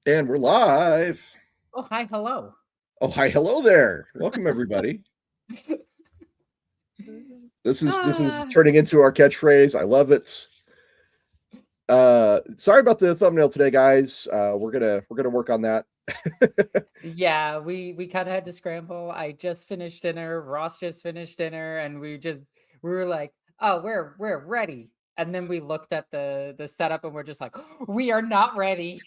And we're live. Oh, hi, hello. Oh, hi, hello there. Welcome everybody. This is Ah, turning into our catchphrase. I love it. Sorry about the thumbnail today, guys. We're gonna work on that. yeah, we kind of had to scramble. I just finished dinner. Ross just finished dinner, and we were like, oh, we're ready. And then we looked at the setup, and we're just like, we are not ready.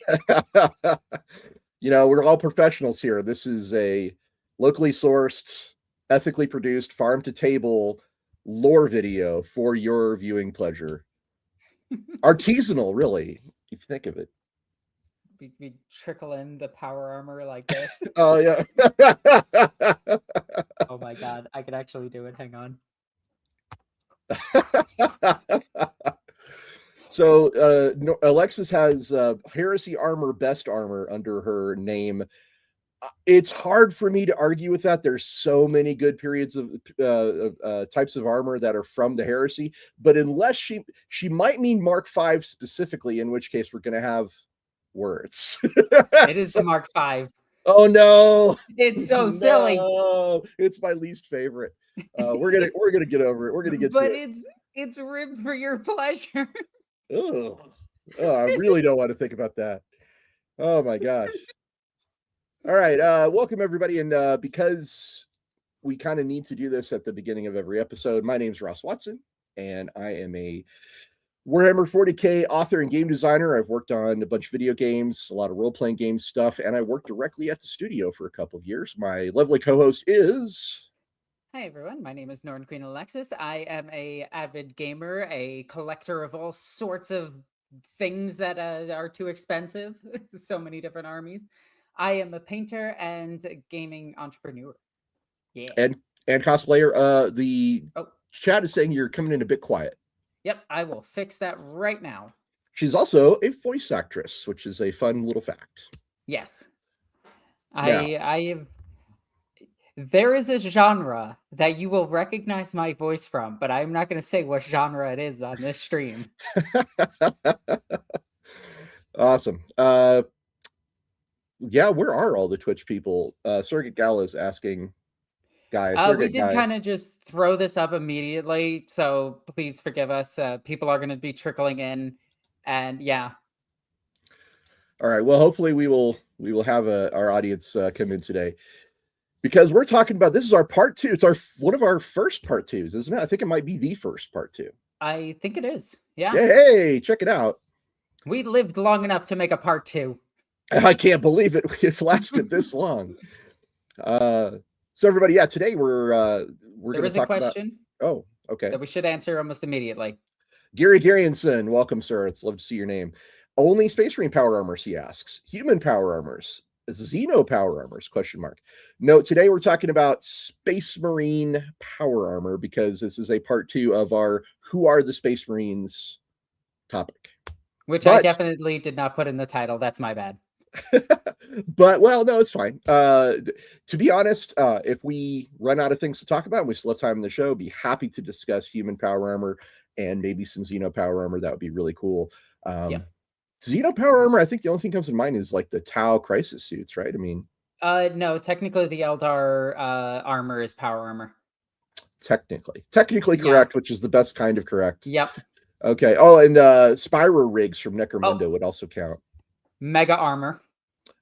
We're all professionals here. This is a locally sourced, ethically produced, farm to table lore video for your viewing pleasure. Artisanal, really, if you think of it. We trickle in the power armor like this. Oh yeah. Oh my god, I could actually do it. Hang on. So Alexis has Heresy Armour Best Armor under her name. It's hard for me to argue with that. There's so many good periods of types of armor that are from the Heresy, but unless she might mean Mark V specifically, in which case we're going to have words. It is the Mark V. Oh no! It's so silly. No, it's my least favorite. We're gonna get over it. We're gonna get But to it. it's ribbed for your pleasure. Oh, I really don't want to think about that. Oh my gosh. All right, welcome everybody, and because we kind of need to do this at the beginning of every episode, my name's Ross Watson, and I am a Warhammer 40k author and game designer. I've worked on a bunch of video games, a lot of role-playing game stuff, and I worked directly at the studio for a couple of years. My lovely co-host is... Hi everyone, my name is Norn Queen Alexis. I am a avid gamer, a collector of all sorts of things that are too expensive. So many different armies. I am a painter and a gaming entrepreneur. Yeah. and cosplayer. The Oh, chat is saying you're coming in a bit quiet. yep, I will fix that right now. She's also a voice actress, which is a fun little fact. Yes. Now, I have there is a genre that you will recognize my voice from, but I'm not going to say what genre it is on this stream. awesome. Yeah, where are all the Twitch people? Surrogate Gala is asking, guys. We did kind of just throw this up immediately, so please forgive us. People are going to be trickling in, and yeah. All right. Well, hopefully we will have our audience come in today, because we're talking about, this is our part two. It's one of our first part twos, isn't it? I think it might be the first part two. I think it is. Yeah. Hey, check it out. We lived long enough to make a part two. I can't believe it. It lasted this long. So everybody, yeah, today we're there is a question. Oh, okay. That we should answer almost immediately. Gary Garrionson, welcome, sir. It's love to see your name. Only Space Marine power armors, he asks. Human power armors. Xeno power armors, question mark. No, today we're talking about Space Marine power armor, because this is a part two of our Who Are the Space Marines topic. Which I definitely did not put in the title. That's my bad. But, well, no, it's fine. To be honest, if we run out of things to talk about and we still have time in the show, be happy to discuss human power armor and maybe some Xeno power armor. That would be really cool. Yeah. Xeno power armor, I think the only thing comes to mind is like the Tau crisis suits, right? I mean, no, technically the Eldar armor is power armor. Technically correct, which is the best kind of correct. Yep. Okay. Oh, and Spyro rigs from Necromunda would also count. Mega armor.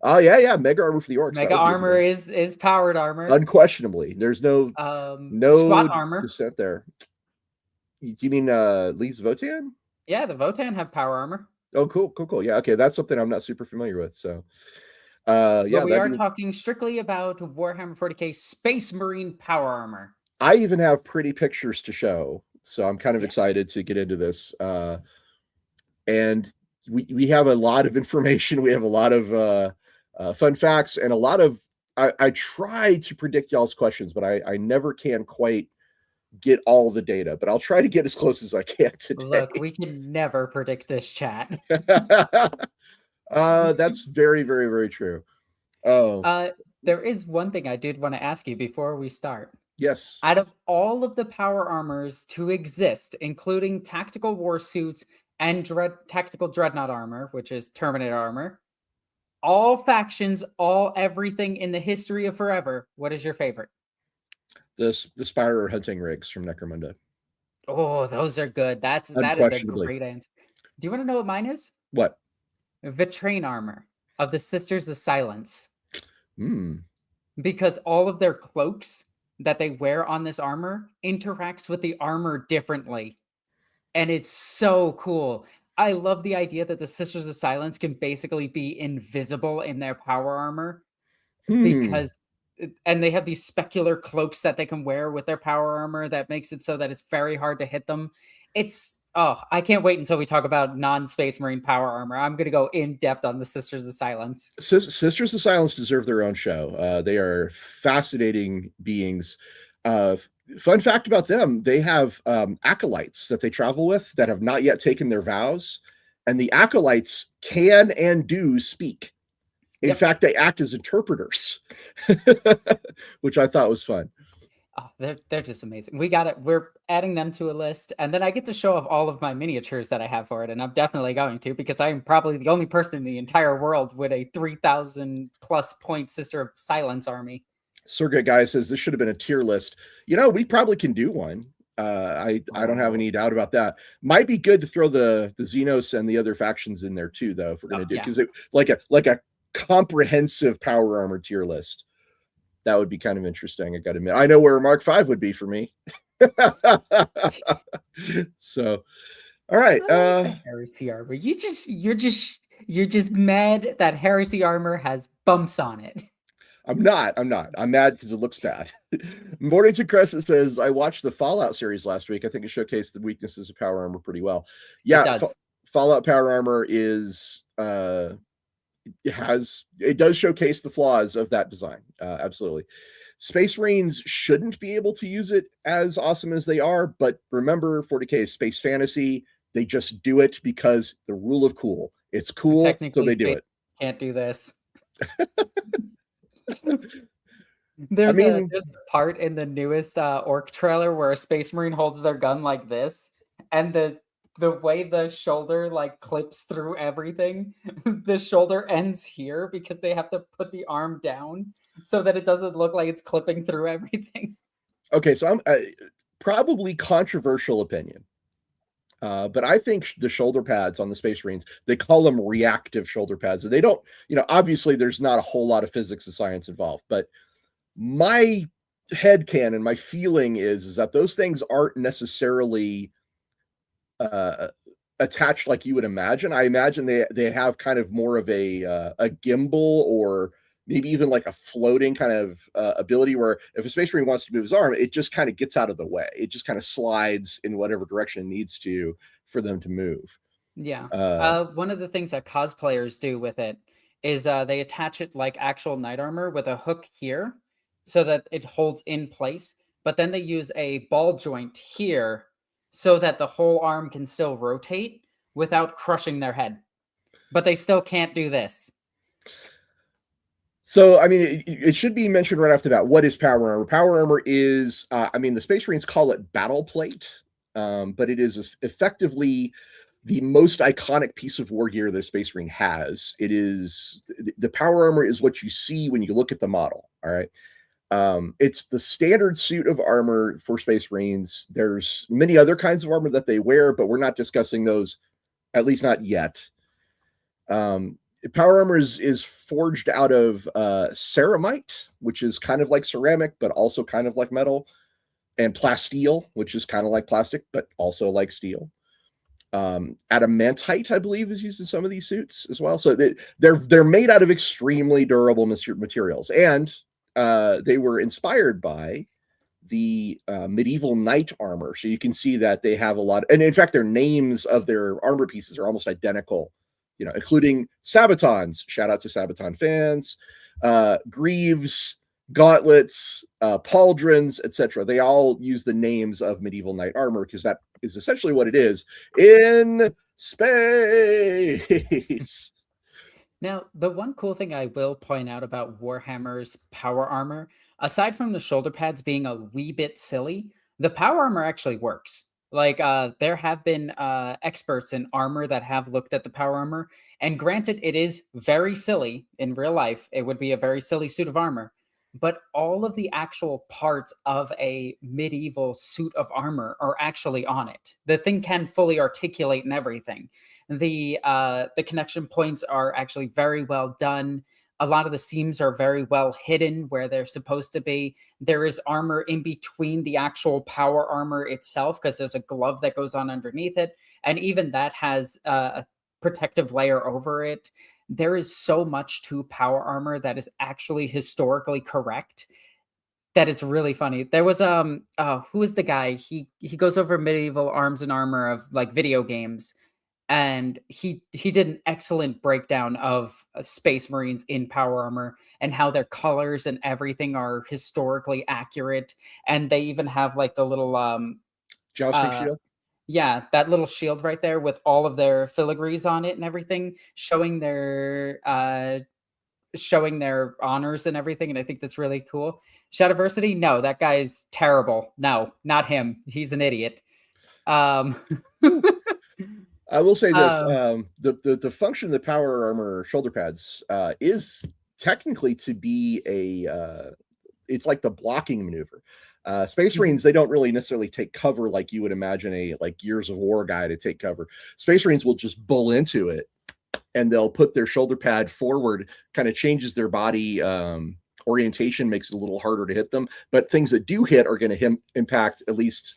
Oh yeah, mega armor for the orcs. Mega armor is powered armor. Unquestionably, there's no squat armor dissent there. You mean Lee's Votan? Yeah, the Votan have power armor. Oh, cool. Yeah, okay, that's something I'm not super familiar with. So, yeah, but we are talking strictly about Warhammer 40k Space Marine power armor. I even have pretty pictures to show, so I'm kind of excited to get into this. And we have a lot of information. We have a lot of fun facts and a lot of. I try to predict y'all's questions, but I never can quite get all the data, but I'll try to get as close as I can today. Look, we can never predict this chat. That's very, very, very true. Oh, there is one thing I did want to ask you before we start. Yes. Out of all of the power armors to exist, including tactical war suits and tactical dreadnought armor, which is Terminator armor, All factions, all everything in the history of forever. What is your favorite? The Spire hunting rigs from Necromunda. Oh, those are good. That is a Unquestionably. great answer. Do you want to know what mine is? What? Vitrain armor of the Sisters of Silence. Hmm. Because all of their cloaks that they wear on this armor interacts with the armor differently. And it's so cool. I love the idea that the Sisters of Silence can basically be invisible in their power armor because and they have these specular cloaks that they can wear with their power armor that makes it so that it's very hard to hit them. I can't wait until we talk about non-Space Marine power armor. I'm going to go in depth on the Sisters of Silence. Sisters of Silence deserve their own show. They are fascinating beings. Fun fact about them, they have acolytes that they travel with that have not yet taken their vows, and the acolytes can and do speak. In fact, they act as interpreters, which I thought was fun. Oh, they're just amazing. We got it. We're adding them to a list, and then I get to show off all of my miniatures that I have for it, and I'm definitely going to because I'm probably the only person in the entire world with a 3,000 plus point Sister of Silence army. Surrogate Guy says this should have been a tier list. You know, we probably can do one. I don't have any doubt about that. Might be good to throw the Xenos and the other factions in there too, though, if we're going to do it, because like a comprehensive power armor tier list. That would be kind of interesting. I got to admit, I know where Mark V would be for me. So, all right. Heresy armor. You're just mad that Heresy armor has bumps on it. I'm not. I'm mad because it looks bad. Mornington Crescent says, I watched the Fallout series last week. I think it showcased the weaknesses of power armor pretty well. Yeah, Fallout power armor is it does showcase the flaws of that design. Absolutely. Space Marines shouldn't be able to use it as awesome as they are, but remember, 40K is space fantasy. They just do it because the rule of cool. It's cool, so they do it. Can't do this. There's a part in the newest orc trailer where a Space Marine holds their gun like this, and the way the shoulder like clips through everything, the shoulder ends here because they have to put the arm down so that it doesn't look like it's clipping through everything. Okay, so I'm probably controversial opinion. But I think the shoulder pads on the Space Marines, they call them reactive shoulder pads. They don't, obviously there's not a whole lot of physics and science involved, but my headcanon, my feeling is that those things aren't necessarily attached like you would imagine. I imagine they have kind of more of a gimbal, or maybe even like a floating kind of ability where if a Space Marine wants to move his arm, it just kind of gets out of the way. It just kind of slides in whatever direction it needs to for them to move. Yeah. One of the things that cosplayers do with it is they attach it like actual knight armor with a hook here so that it holds in place. But then they use a ball joint here so that the whole arm can still rotate without crushing their head. But they still can't do this. So, I mean, it should be mentioned right off the bat. What is power armor? Power armor is, the Space Marines call it battle plate, but it is effectively the most iconic piece of war gear that Space Marine has. It is, the power armor is what you see when you look at the model, all right? It's the standard suit of armor for Space Marines. There's many other kinds of armor that they wear, but we're not discussing those, at least not yet. Power armor is forged out of ceramite, which is kind of like ceramic, but also kind of like metal, and plasteel, which is kind of like plastic, but also like steel. Adamantite, I believe, is used in some of these suits as well. So they're made out of extremely durable materials, and they were inspired by the medieval knight armor. So you can see that they have a lot, and in fact, their names of their armor pieces are almost identical. Including Sabatons. Shout out to Sabaton fans. Greaves, gauntlets, pauldrons, etc. They all use the names of medieval knight armor because that is essentially what it is in space. Now, the one cool thing I will point out about Warhammer's power armor, aside from the shoulder pads being a wee bit silly, the power armor actually works. Like, there have been experts in armor that have looked at the power armor, and granted, it is very silly in real life. It would be a very silly suit of armor, but all of the actual parts of a medieval suit of armor are actually on it. The thing can fully articulate and everything. The connection points are actually very well done. A lot of the seams are very well hidden where they're supposed to be. There is armor in between the actual power armor itself because there's a glove that goes on underneath it. And even that has a protective layer over it. There is so much to power armor that is actually historically correct that is really funny. There was who is the guy? He goes over medieval arms and armor of like video games, and he did an excellent breakdown of space marines in power armor and how their colors and everything are historically accurate, and they even have like the little Jousting shield. yeah, that little shield right there with all of their filigrees on it and everything, showing their honors and everything, and I think that's really cool. Shadowversity, no, that guy's terrible. No, not him. He's an idiot. I will say this: Um, the function of the power armor shoulder pads is technically to be it's like the blocking maneuver. Space Marines, they don't really necessarily take cover like you would imagine a like Gears of War guy to take cover. Space Marines will just bull into it, and they'll put their shoulder pad forward, kind of changes their body orientation, makes it a little harder to hit them. But things that do hit are going to impact, at least,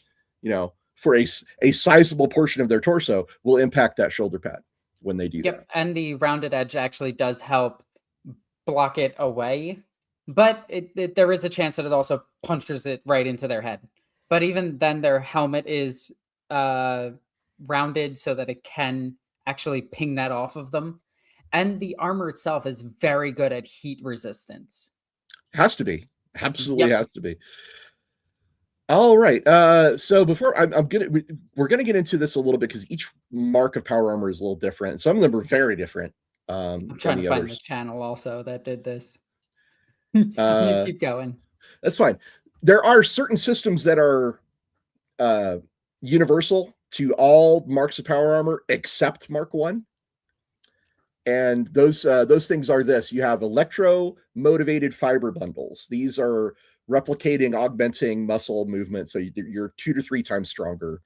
for a sizable portion of their torso, will impact that shoulder pad when they do that. And the rounded edge actually does help block it away, but there is a chance that it also punches it right into their head. But even then, their helmet is rounded so that it can actually ping that off of them. And the armor itself is very good at heat resistance. Has to be. Absolutely has to be. All right. So before we're gonna get into this a little bit because each mark of power armor is a little different. Some of them are very different. I'm trying to find the channel also that did this. You keep going. That's fine. There are certain systems that are universal to all marks of power armor except Mark 1. And those things are this: you have electro-motivated fiber bundles. These are replicating, augmenting muscle movement, so you're 2 to 3 times stronger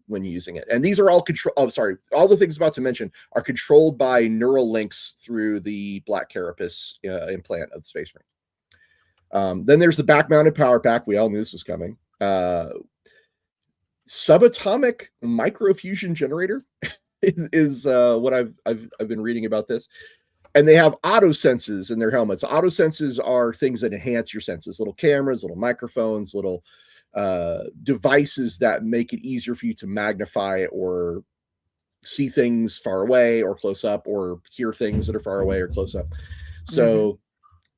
when using it. And these are all all the things I'm about to mention are controlled by neural links through the Black Carapace implant of the Space Marine. Then there's the back-mounted power pack. We all knew this was coming. Subatomic microfusion generator is what I've been reading about this. And they have auto senses in their helmets. Auto senses are things that enhance your senses, little cameras, little microphones, little devices that make it easier for you to magnify or see things far away or close up, or hear things that are far away or close up. So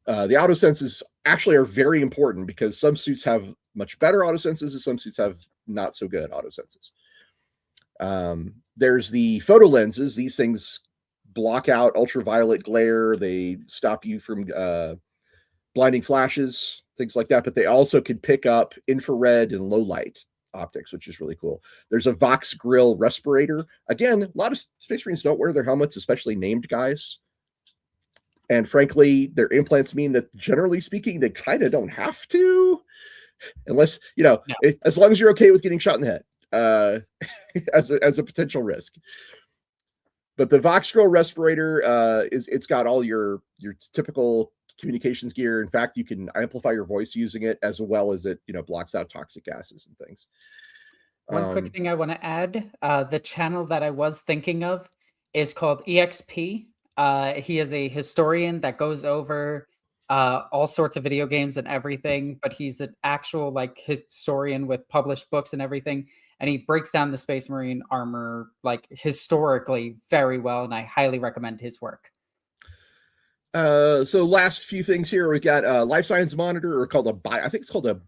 the auto senses actually are very important because some suits have much better auto senses and some suits have not so good auto senses. There's the photo lenses. These things block out ultraviolet glare. They stop you from blinding flashes, things like that. But they also can pick up infrared and low light optics, which is really cool. There's a Vox grill respirator. Again, a lot of Space Marines don't wear their helmets, especially named guys. And frankly, their implants mean that, generally speaking, they kind of don't have to, unless, as long as you're okay with getting shot in the head as a potential risk. But the Vox grill respirator it's got all your typical communications gear. In fact, you can amplify your voice using it, as well as it blocks out toxic gases and things. One quick thing I want to add: the channel that I was thinking of is called EXP. He is a historian that goes over all sorts of video games and everything, but he's an actual historian with published books and everything. And he breaks down the Space Marine armor historically very well, and I highly recommend his work. So last few things here, we got a life science monitor, or I think it's called a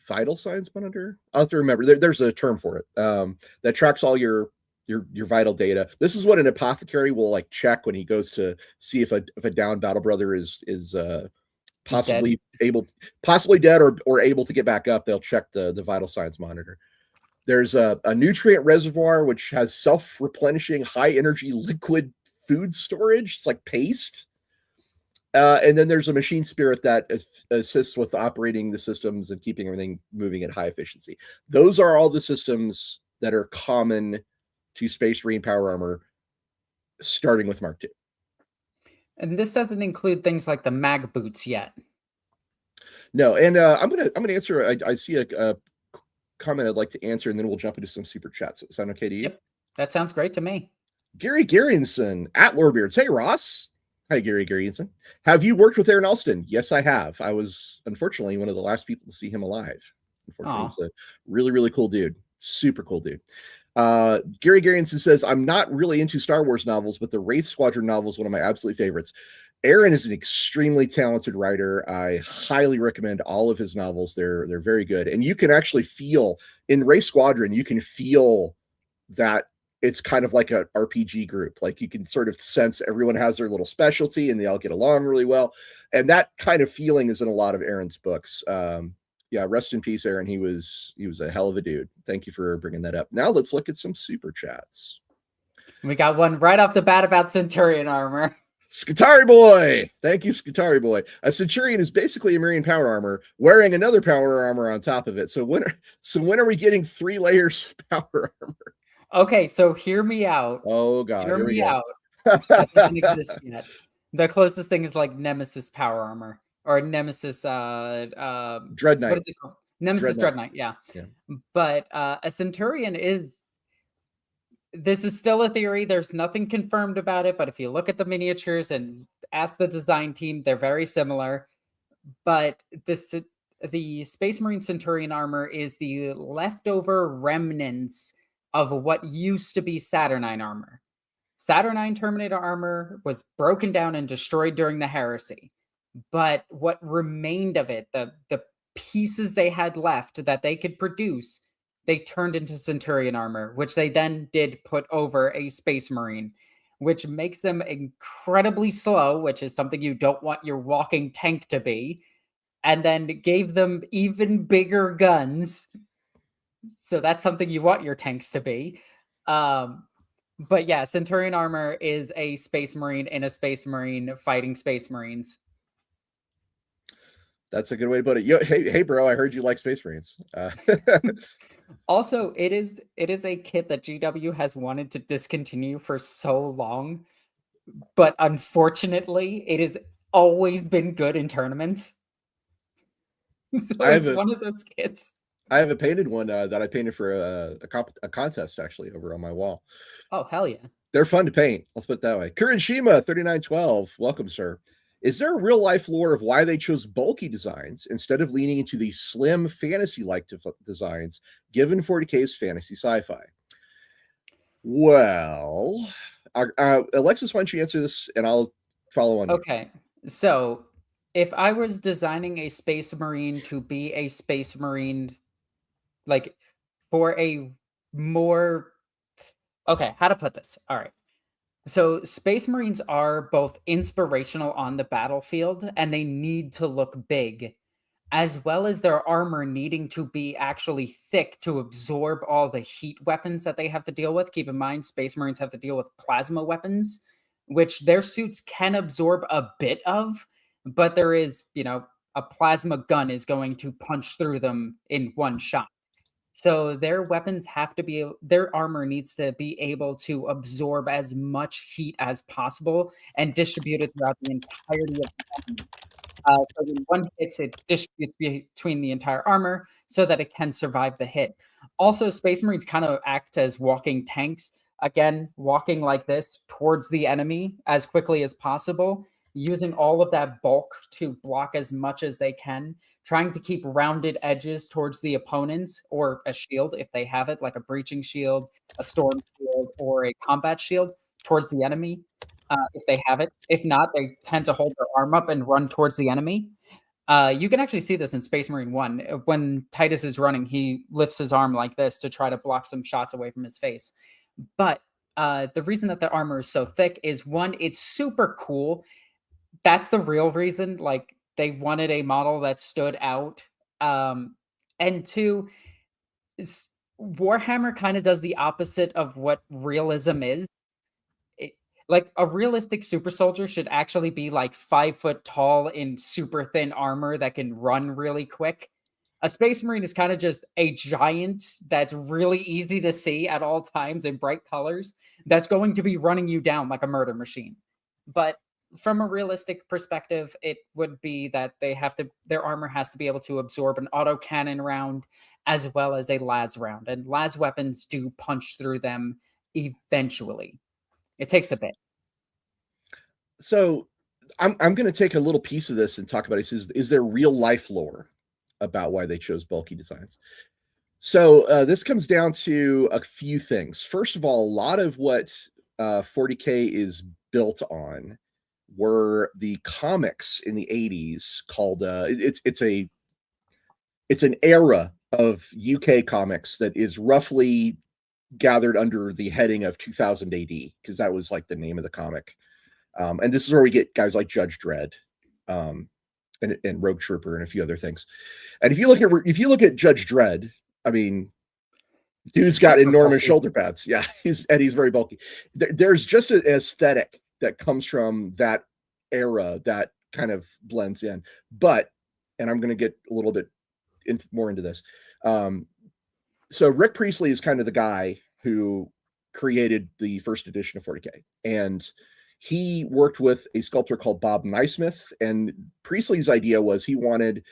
vital signs monitor. I'll have to remember. There's a term for it that tracks all your vital data. This is what an apothecary will check when he goes to see if a downed battle brother is possibly dead or able to get back up. They'll check the vital signs monitor. There's a nutrient reservoir, which has self-replenishing high-energy liquid food storage. It's like paste. And then there's a machine spirit that assists with operating the systems and keeping everything moving at high efficiency. Those are all the systems that are common to Space Marine Power Armor, starting with Mark II. And this doesn't include things like the mag boots yet. No, and I'm gonna answer. I see a comment I'd like to answer, and then we'll jump into some super chats. Sound okay to you? Yep, that sounds great to me. Gary Garrionson at Lorebeards. Hey, Ross. Hi, Gary Garrionson. Have you worked with Aaron Alston? Yes, I have. I was, unfortunately, one of the last people to see him alive. Unfortunately, he's a really, really cool dude. Super cool dude. Gary Garrionson says, I'm not really into Star Wars novels, but the Wraith Squadron novel is one of my absolute favorites. Aaron is an extremely talented writer. I highly recommend all of his novels. They're very good. And you can actually feel, in Wraith Squadron, you can feel that it's kind of like an RPG group. Like you can sort of sense everyone has their little specialty and they all get along really well. And that kind of feeling is in a lot of Aaron's books. Yeah, rest in peace, Aaron. He was a hell of a dude. Thank you for bringing that up. Now let's look at some super chats. We got one right off the bat about Centurion armor. Scutari Boy. Thank you, Scutari Boy. A Centurion is basically a Marine power armor wearing another power armor on top of it. So when are we getting 3 layers of power armor? Okay, so hear me out. Oh God, hear me out. That doesn't exist yet. The closest thing is like Nemesis power armor or Nemesis Dread Knight. What is it called? Nemesis Dread Knight. Yeah. But a Centurion is. This is still a theory. There's nothing confirmed about it, but if you look at the miniatures and ask the design team, they're very similar. But the Space Marine Centurion armor is the leftover remnants of what used to be Saturnine armor. Saturnine Terminator armor was broken down and destroyed during the Heresy. But what remained of it, the pieces they had left that they could produce, they turned into Centurion armor, which they then did put over a Space Marine, which makes them incredibly slow, which is something you don't want your walking tank to be, and then gave them even bigger guns. So that's something you want your tanks to be. But yeah, Centurion armor is a Space Marine in a Space Marine fighting Space Marines. That's a good way to put it. Yo, hey, bro, I heard you like Space Marines. Also, it is a kit that GW has wanted to discontinue for so long, but unfortunately, it has always been good in tournaments. So it's one of those kits. I have a painted one that I painted for a contest actually over on my wall. Oh, hell yeah. They're fun to paint. Let's put it that way. Kurinshima 3912. Welcome, sir. Is there a real life lore of why they chose bulky designs instead of leaning into the slim fantasy-like designs given 40K's fantasy sci-fi? Well, Alexis, why don't you answer this and I'll follow on. Okay. So if I was designing a Space Marine to be a Space Marine, like for a more, okay, how to put this? All right. So Space Marines are both inspirational on the battlefield and they need to look big, as well as their armor needing to be actually thick to absorb all the heat weapons that they have to deal with. Keep in mind, Space Marines have to deal with plasma weapons, which their suits can absorb a bit of, but there is, a plasma gun is going to punch through them in one shot. So their weapons have to be, their armor needs to be able to absorb as much heat as possible and distribute it throughout the entirety of the armor. So when one hits, it distributes between the entire armor so that it can survive the hit. Also, Space Marines kind of act as walking tanks. Again, walking like this towards the enemy as quickly as possible, using all of that bulk to block as much as they can, trying to keep rounded edges towards the opponents or a shield if they have it, like a breaching shield, a storm shield, or a combat shield towards the enemy if they have it. If not, they tend to hold their arm up and run towards the enemy. You can actually see this in Space Marine 1. When Titus is running, he lifts his arm like this to try to block some shots away from his face. But the reason that the armor is so thick is, one, it's super cool. That's the real reason. Like, they wanted a model that stood out. And two, Warhammer kind of does the opposite of what realism is. Like a realistic super soldier should actually be like 5 foot tall in super thin armor that can run really quick. A Space Marine is kind of just a giant that's really easy to see at all times in bright colors that's going to be running you down like a murder machine. But from a realistic perspective, it would be that their armor has to be able to absorb an autocannon round as well as a las round. And las weapons do punch through them eventually. It takes a bit. So I'm going to take a little piece of this and talk about it. Is there real life lore about why they chose bulky designs? So this comes down to a few things. First of all, a lot of what 40K is built on were the comics in the 80s called it's an era of UK comics that is roughly gathered under the heading of 2000 AD, because that was like the name of the comic. And this is where we get guys like Judge Dredd, and Rogue Trooper and a few other things. And if you look at Judge Dredd, I mean, dude's got enormous shoulder pads. Yeah, he's very bulky. There's just an aesthetic that comes from that era that kind of blends in. But, and I'm going to get a little bit more into this. So Rick Priestley is kind of the guy who created the first edition of 40K, and he worked with a sculptor called Bob Naismith. And Priestley's idea was he wanted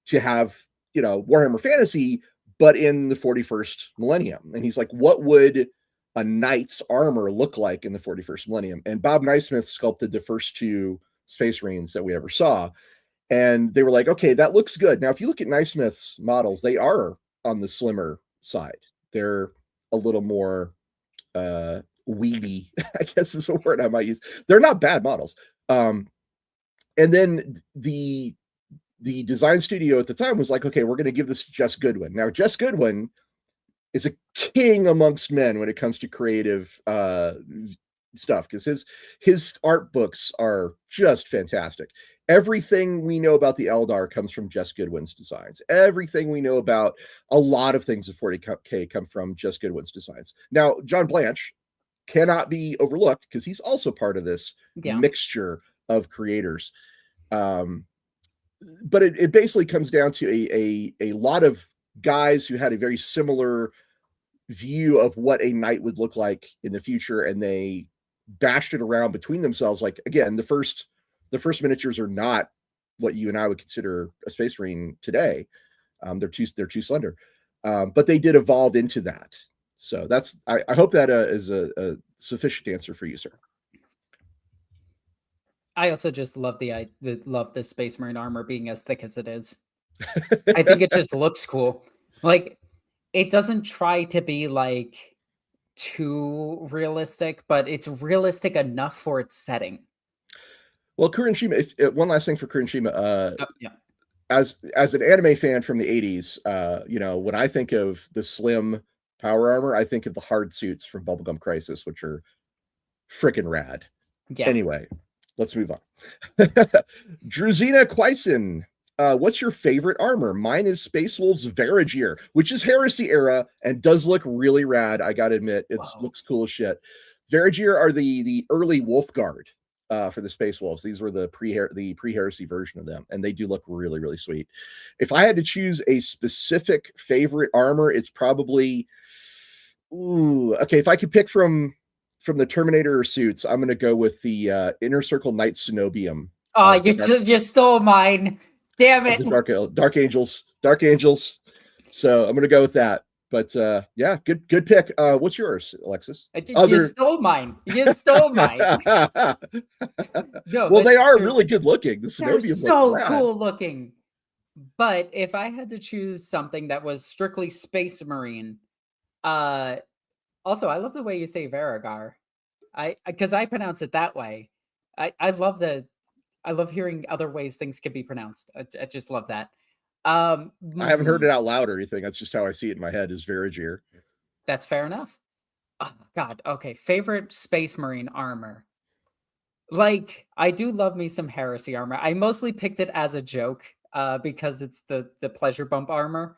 to have, Warhammer Fantasy, but in the 41st millennium. And he's like, what would a knight's armor look like in the 41st millennium? And Bob Naismith sculpted the first 2 Space Marines that we ever saw. And they were like, okay, that looks good. Now, if you look at Naismith's models, they are on the slimmer side. They're a little more weedy, I guess is a word I might use. They're not bad models. And then the design studio at the time was like, okay, we're going to give this to Jess Goodwin. Now, Jess Goodwin is a king amongst men when it comes to creative stuff, because his art books are just fantastic. Everything we know about the Eldar comes from Jess Goodwin's designs. Everything we know about a lot of things at 40K come from Jess Goodwin's designs. Now, John Blanche cannot be overlooked because he's also part of this mixture of creators. But it basically comes down to a lot of guys who had a very similar view of what a knight would look like in the future, and they bashed it around between themselves. Like, again, the first miniatures are not what you and I would consider a Space Marine today. They're too slender, but they did evolve into that. So that's I hope that is a sufficient answer for you, sir. I also just love the Space Marine armor being as thick as it is. I think it just looks cool. Like, it doesn't try to be like too realistic, but it's realistic enough for its setting. Well, Kurenshima, one last thing for Kurenshima. As an anime fan from the 80s, when I think of the slim power armor, I think of the hard suits from Bubblegum Crisis, which are freaking rad. Yeah. Anyway, let's move on. Druzina Quaison, what's your favorite armor? Mine is Space Wolves Verigear, which is Heresy era and does look really rad. I gotta admit, it looks cool as shit. Verigear are the early Wolf Guard for the Space Wolves. These were the pre-Heresy version of them, and they do look really, really sweet. If I had to choose a specific favorite armor, it's probably okay. If I could pick from the Terminator suits, I'm going to go with the Inner Circle Knight Cenobium. Oh, you stole mine. Damn it. Dark Angels. So I'm going to go with that. But yeah, good pick. What's yours, Alexis? You stole mine. You stole mine. No, well, they are really good looking. The Cenobium they're so cool looking. But if I had to choose something that was strictly Space Marine, also I love the way you say Verigar. Because I pronounce it that way. I love hearing other ways things can be pronounced. I just love that. I haven't heard it out loud or anything. That's just how I see it in my head, is Verigear. That's fair enough. Oh, God. Okay. Favorite Space Marine armor. Like, I do love me some Heresy armor. I mostly picked it as a joke because it's the pleasure bump armor.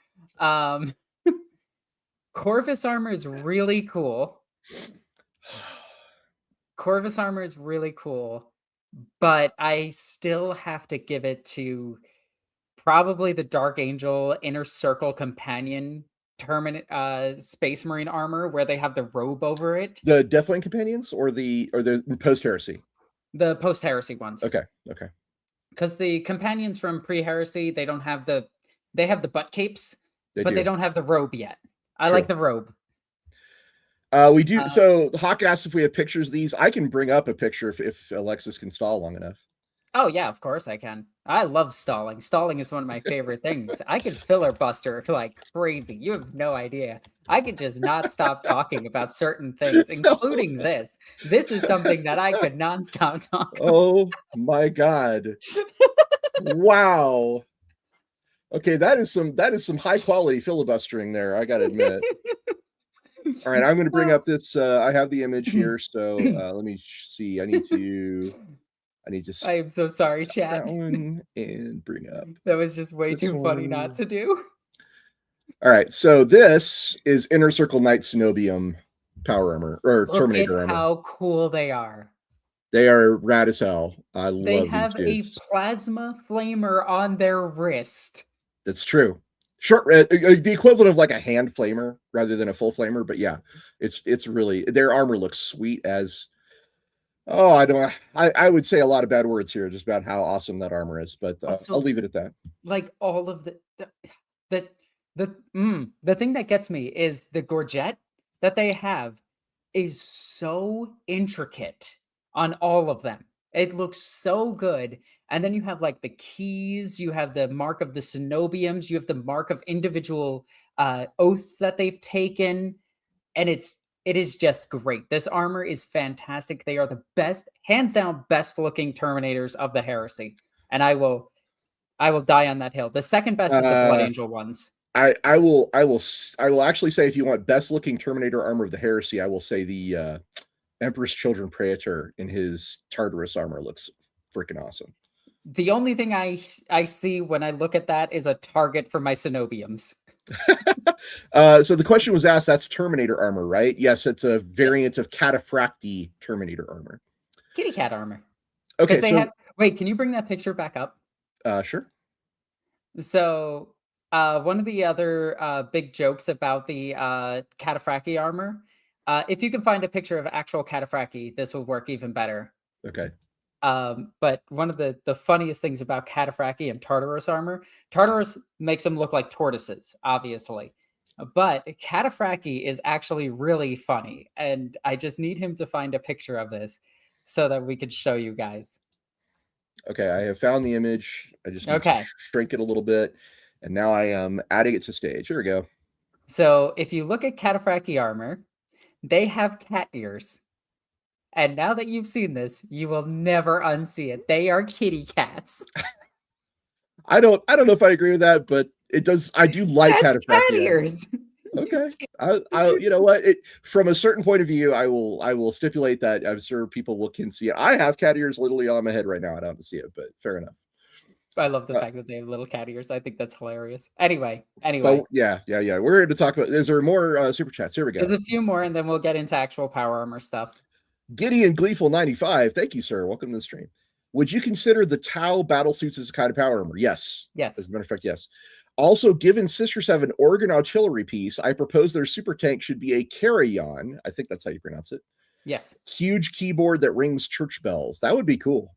Corvus armor is really cool. Corvus armor is really cool, but I still have to give it to probably the Dark Angel Inner Circle Companion Space Marine armor, where they have the robe over it. The Deathwing Companions or the post Heresy? The post Heresy ones. Okay. Because the companions from pre Heresy, they have the butt capes, but they don't have the robe yet. I like the robe. We do. So Hawk asked if we have pictures of these. I can bring up a picture if Alexis can stall long enough. Oh yeah, of course I can. I love stalling. Stalling is one of my favorite things. I could filibuster like crazy. You have no idea. I could just not stop talking about certain things, including this. This is something that I could nonstop talk about. Oh my god. Wow. Okay, that is some high quality filibustering there, I gotta admit. All right, I'm going to bring up this. I have the image here, so let me see. I need to. I am so sorry, chat. That one and bring up. That was just way too funny not to do. All right, so this is Inner Circle Knight Cenobium power armor or Terminator armor. How cool they are! They are rad as hell. I love. They have a plasma flamer on their wrist. That's true. Short, the equivalent of like a hand flamer rather than a full flamer, but yeah, it's really, their armor looks sweet as. Oh, I would say a lot of bad words here just about how awesome that armor is, but I'll leave it at that. Like all of the thing that gets me is the gorget that they have is so intricate on all of them. It looks so good. And then you have like the keys, you have the mark of the Cenobiums, you have the mark of individual oaths that they've taken, and it is just great. This armor is fantastic. They are the best, hands down, best looking Terminators of the Heresy, and I will die on that hill. The second best is the Blood Angel ones. I will actually say, if you want best looking Terminator armor of the Heresy, I will say the Emperor's Children Praetor in his Tartarus armor looks freaking awesome. The only thing I see when I look at that is a target for my Cenobiums. So the question was asked, that's Terminator armor, right? Yes, it's a variant of Cataphracti Terminator armor. Kitty cat armor. Okay, so wait, can you bring that picture back up? Sure. So one of the other big jokes about the Cataphracti armor, if you can find a picture of actual Cataphracti, this will work even better. Okay. But one of the funniest things about Cataphracti and Tartarus armor, Tartarus makes them look like tortoises, obviously. But Cataphracti is actually really funny, and I just need him to find a picture of this so that we could show you guys. Okay, I have found the image. I just need to shrink it a little bit, and now I am adding it to stage. Here we go. So if you look at Cataphracti armor, they have cat ears. And now that you've seen this, you will never unsee it. They are kitty cats. I don't know if I agree with that, but it does. I do like Cataphracti cat ears. Okay. I you know what? From a certain point of view, I will stipulate that I'm sure people can see it. I have cat ears literally on my head right now. I don't see it, but fair enough. I love the fact that they have little cat ears. I think that's hilarious. Anyway. Yeah. We're here to talk about. Is there more super chats? Here we go. There's a few more, and then we'll get into actual power armor stuff. Gideon Gleeful 95. Thank you, sir. Welcome to the stream. Would you consider the Tau battle suits as a kind of power armor? Yes. Yes. As a matter of fact, yes. Also, given Sisters have an Organ artillery piece, I propose their super tank should be a carry-on. I think that's how you pronounce it. Yes. Huge keyboard that rings church bells. That would be cool.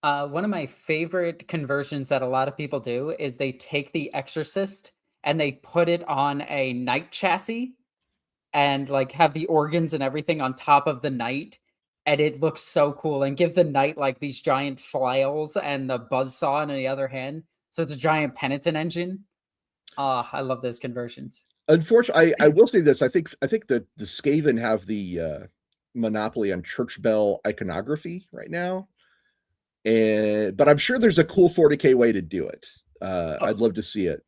One of my favorite conversions that a lot of people do is they take the Exorcist and they put it on a knight chassis and like have the organs and everything on top of the knight, and it looks so cool, and give the knight like these giant flails and the buzzsaw on the other hand, so it's a giant penitent engine. I love those conversions. Unfortunately, I will say this. I think the Skaven have the monopoly on church bell iconography right now, but I'm sure there's a cool 40K way to do it. I'd love to see it.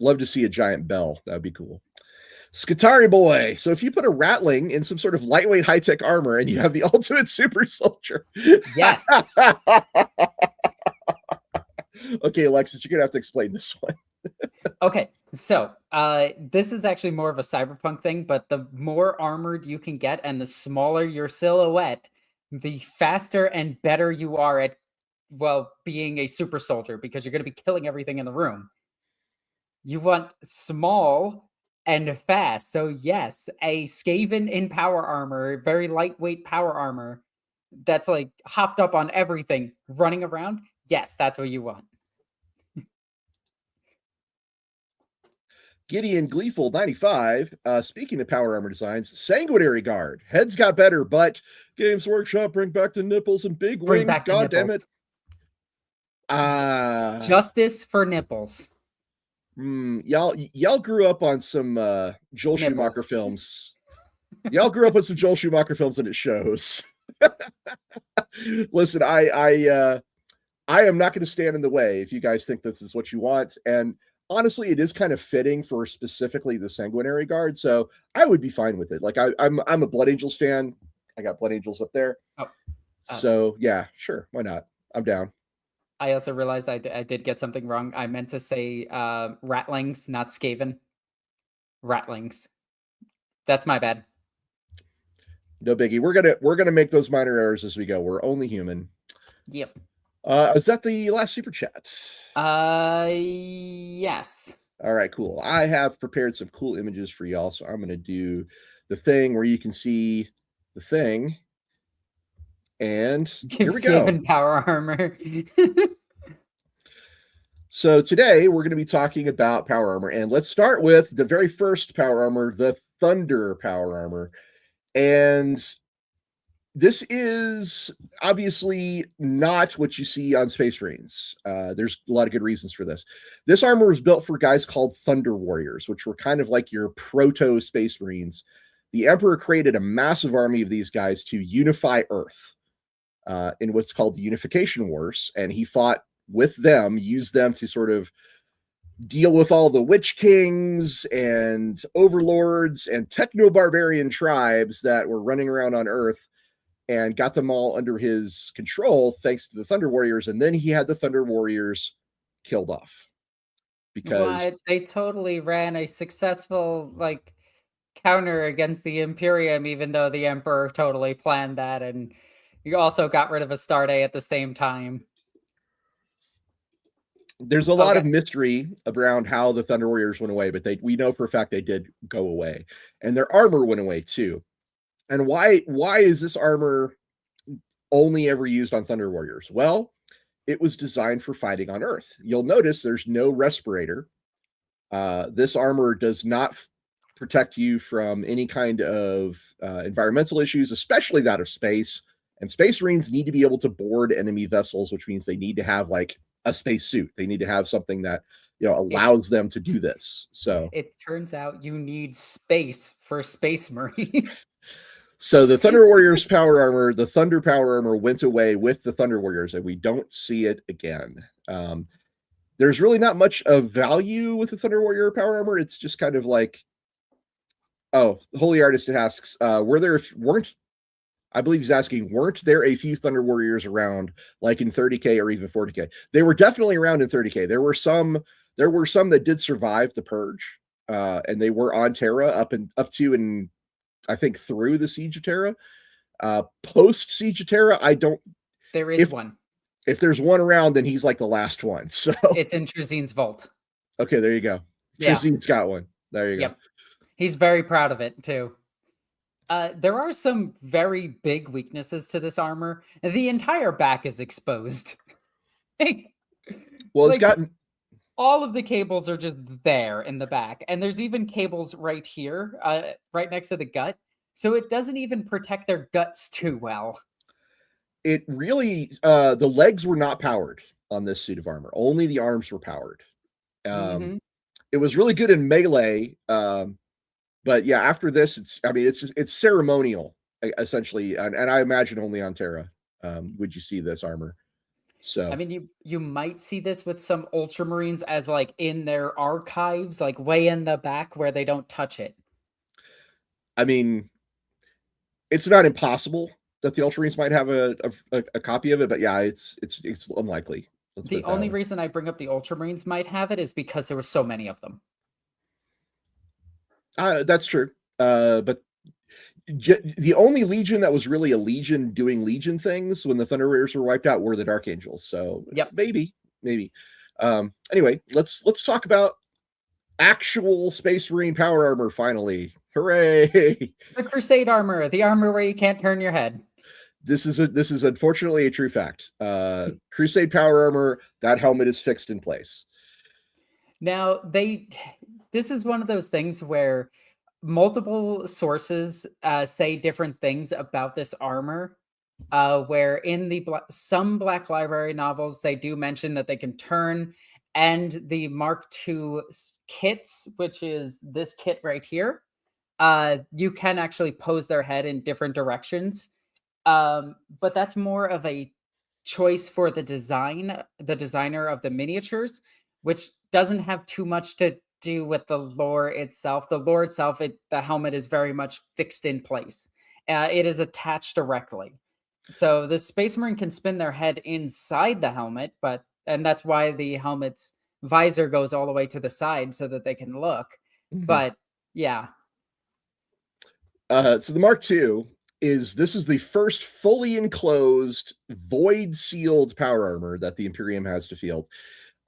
Love to see a giant bell. That'd be cool. Skatari boy. So if you put a ratling in some sort of lightweight high-tech armor and you have the ultimate super soldier. Yes. Okay, Alexis, you're gonna have to explain this one. Okay, so This is actually more of a cyberpunk thing, but the more armored you can get and the smaller your silhouette, the faster and better you are at, well, being a super soldier, because you're going to be killing everything in the room. You want small and fast. So yes, a Skaven in power armor, very lightweight power armor that's like hopped up on everything, running around. Yes, that's what you want. Gideon Gleeful 95. Speaking of power armor designs, Sanguinary Guard. Heads got better, but Games Workshop bring back the nipples and big Bring wing. back the God damn nipples. it. Justice for nipples. Y'all grew up on some Joel Nipples. Schumacher films. Y'all grew up on some Joel Schumacher films, and it shows. Listen, I am not going to stand in the way if you guys think this is what you want. And honestly, it is kind of fitting for specifically the Sanguinary Guard, so I would be fine with it. Like I'm a Blood Angels fan. I got Blood Angels up there. So yeah, sure, why not? I'm down. I also realized I did get something wrong. I meant to say Ratlings, not Skaven. Ratlings. That's my bad. No biggie. We're gonna make those minor errors as we go. We're only human. Yep. Is that the last super chat? Yes. All right, cool. I have prepared some cool images for y'all, so I'm gonna do the thing where you can see the thing. And here we go. Power armor. So today we're going to be talking about power armor, and let's start with the very first power armor, the Thunder power armor. And this is obviously not what you see on Space Marines. There's a lot of good reasons for this. This armor was built for guys called Thunder Warriors, which were kind of like your proto Space Marines. The Emperor created a massive army of these guys to unify Earth in what's called the Unification Wars, and he fought with them, used them to sort of deal with all the Witch Kings and Overlords and techno-barbarian tribes that were running around on Earth, and got them all under his control thanks to the Thunder Warriors. And then he had the Thunder Warriors killed off because they totally ran a successful like counter against the Imperium, even though the Emperor totally planned that, and you also got rid of Astarte at the same time. There's a lot of mystery around how the Thunder Warriors went away, but we know for a fact they did go away, and their armor went away too. And why is this armor only ever used on Thunder Warriors? Well, it was designed for fighting on Earth. You'll notice there's no respirator. This armor does not protect you from any kind of environmental issues, especially that of space. And Space Marines need to be able to board enemy vessels, which means they need to have like a space suit. They need to have something that allows them to do this. So it turns out you need space for Space Marine. So the Thunder Warriors power armor, the Thunder power armor, went away with the Thunder Warriors, and we don't see it again. There's really not much of value with the Thunder Warrior power armor. It's just kind of like, Holy Artist asks, I believe he's asking, weren't there a few Thunder Warriors around, like in 30K or even 40K? They were definitely around in 30K. There were some that did survive the Purge, and they were on Terra up to and I think through the Siege of Terra. Post Siege of Terra, there is one. If there's one around, then he's like the last one. So it's in Trazine's vault. Okay, there you go. Trazine's got one. There you go. Yep. He's very proud of it too. There are some very big weaknesses to this armor. The entire back is exposed. Well, it's gotten all of the cables are just there in the back, and there's even cables right here, right next to the gut. So it doesn't even protect their guts too well. It really, the legs were not powered on this suit of armor. Only the arms were powered. It was really good in melee. But yeah, after this, it's ceremonial essentially, and I imagine only on Terra would you see this armor. So I mean, you might see this with some Ultramarines as like in their archives, like way in the back where they don't touch it. I mean, it's not impossible that the Ultramarines might have a copy of it, but yeah, it's unlikely. The only reason I bring up the Ultramarines might have it is because there were so many of them. That's true. But the only legion that was really a legion doing legion things when the Thunder Raiders were wiped out were the Dark Angels. So Yep. maybe. Anyway, let's talk about actual Space Marine power armor finally. Hooray! The Crusade armor, the armor where you can't turn your head. This is unfortunately a true fact. Crusade power armor, that helmet is fixed in place. Now, this is one of those things where multiple sources say different things about this armor. Where in the some Black Library novels, they do mention that they can turn, and the Mark II kits, which is this kit right here, you can actually pose their head in different directions. But that's more of a choice for the designer of the miniatures, which doesn't have too much to do with the lore itself. The lore itself, the helmet is very much fixed in place. It is attached directly. So the Space Marine can spin their head inside the helmet, and that's why the helmet's visor goes all the way to the side so that they can look. Mm-hmm. But yeah. So the Mark II is the first fully enclosed, void sealed power armor that the Imperium has to field.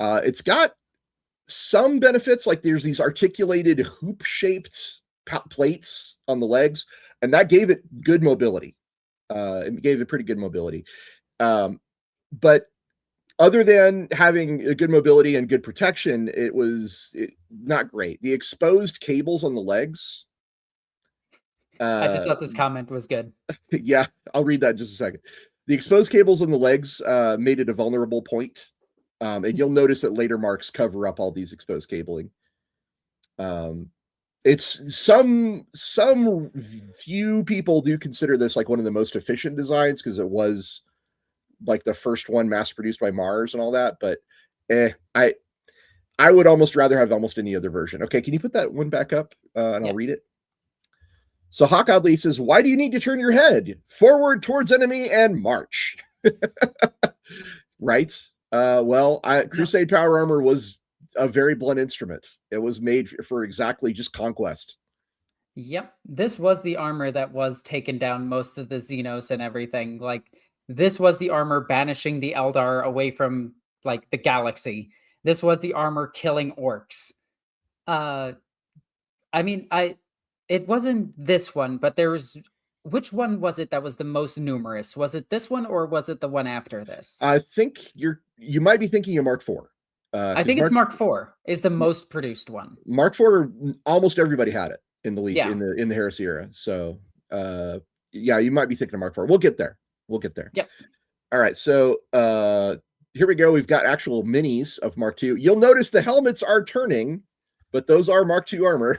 It's got some benefits, like there's these articulated hoop shaped plates on the legs, and that gave it good mobility. It gave it pretty good mobility. But other than having a good mobility and good protection, it was not great. The exposed cables on the legs. I just thought this comment was good. Yeah, I'll read that in just a second. The exposed cables on the legs made it a vulnerable point. And you'll notice that later marks cover up all these exposed cabling. It's some few people do consider this like one of the most efficient designs because it was like the first one mass produced by Mars and all that. But I would almost rather have almost any other version. Okay, can you put that one back up and I'll read it? So Hawk Oddly says, "Why do you need to turn your head? Forward towards enemy and march." Right. Well, Crusade power armor was a very blunt instrument. It was made for exactly just conquest. Yep. This was the armor that was taken down most of the Xenos and everything. Like, this was the armor banishing the Eldar away from, like, the galaxy. This was the armor killing orcs. I mean, it wasn't this one, but there was... Which one was it that was the most numerous? Was it this one or was it the one after this? I think you might be thinking of Mark IV. I think it's Mark IV is the most produced one. Mark IV, almost everybody had it in the league, in the Heresy era. So yeah, you might be thinking of Mark IV. We'll get there. Yep. All right. So here we go. We've got actual minis of Mark II. You'll notice the helmets are turning, but those are Mark II armor.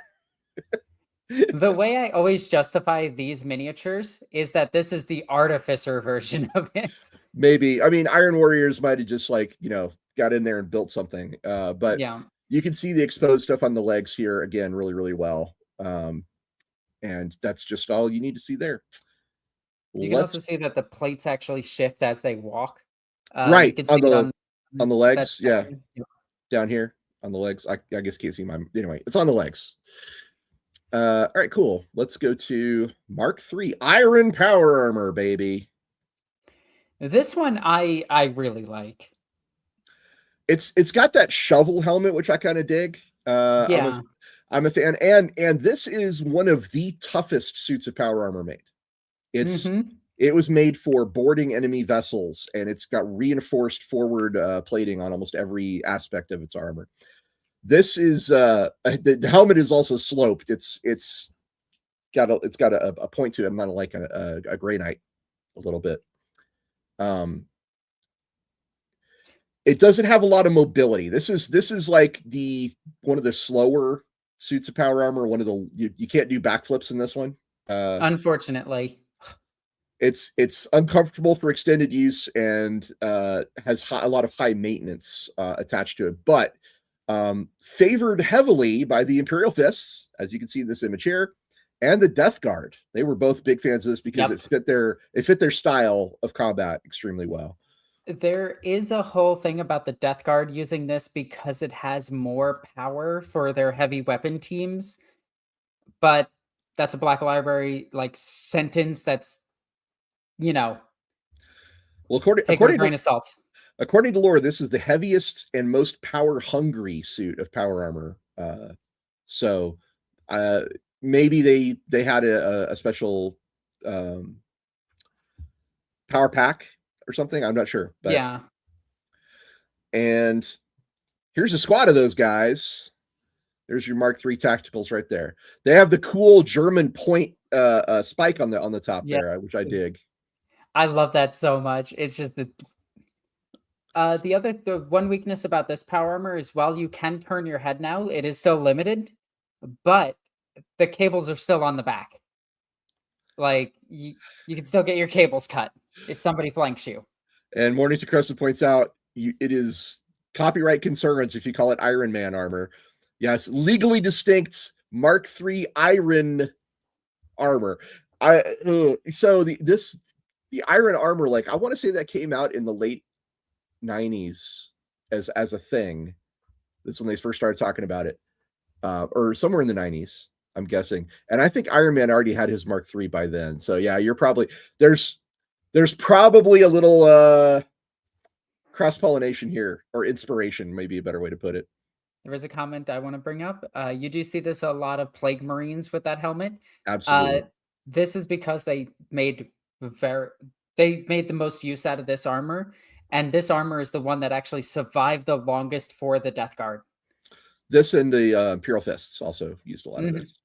The way I always justify these miniatures is that this is the artificer version of it. Maybe. I mean, Iron Warriors might have just got in there and built something. But yeah, you can see the exposed stuff on the legs here again, really, really well. And that's just all you need to see there. You can also see that the plates actually shift as they walk. Right. You can see on the legs. Yeah. Down here on the legs. I guess you can't see mine. Anyway, it's on the legs. All right, cool. Let's go to Mark III, Iron Power Armor, baby. This one I really like. It's got that shovel helmet, which I kind of dig. Yeah, I'm a fan, and this is one of the toughest suits of power armor made. It was made for boarding enemy vessels, and it's got reinforced forward plating on almost every aspect of its armor. This is the helmet is also sloped. It's got a point to it. I'm not like a Grey Knight a little bit. It doesn't have a lot of mobility. This is like one of the slower suits of power armor. One of the you can't do backflips in this one. Unfortunately, it's uncomfortable for extended use and has a lot of high maintenance attached to it, but favored heavily by the Imperial Fists, as you can see in this image here, and the Death Guard. They were both big fans of this because it fit their style of combat extremely well. There is a whole thing about the Death Guard using this because it has more power for their heavy weapon teams. but that's a Black Library like sentence that's, well, take with a grain of salt. According to lore, this is the heaviest and most power-hungry suit of power armor. So maybe they had a special power pack or something. I'm not sure. But, yeah. And here's a squad of those guys. There's your Mark III tacticals right there. They have the cool German point spike on the top there, which I dig. I love that so much. It's just the one weakness about this power armor is while you can turn your head now, it is still limited, but the cables are still on the back. Like you can still get your cables cut if somebody flanks you. And Morning to Crusade points out it is copyright concerns if you call it Iron Man armor. Yes, legally distinct Mark III Iron armor. So the Iron armor, like I want to say that came out in the late 90s as a thing. That's when they first started talking about it, or somewhere in the 90s, I'm guessing. And I think Iron Man already had his Mark III by then. So yeah, you're probably there's probably a little cross-pollination here, or inspiration, maybe a better way to put it. There is a comment I want to bring up. You do see this a lot of Plague Marines with that helmet. Absolutely. This is because they made the most use out of this armor, and this armor is the one that actually survived the longest for the Death Guard. This and the Imperial Fists also used a lot of this,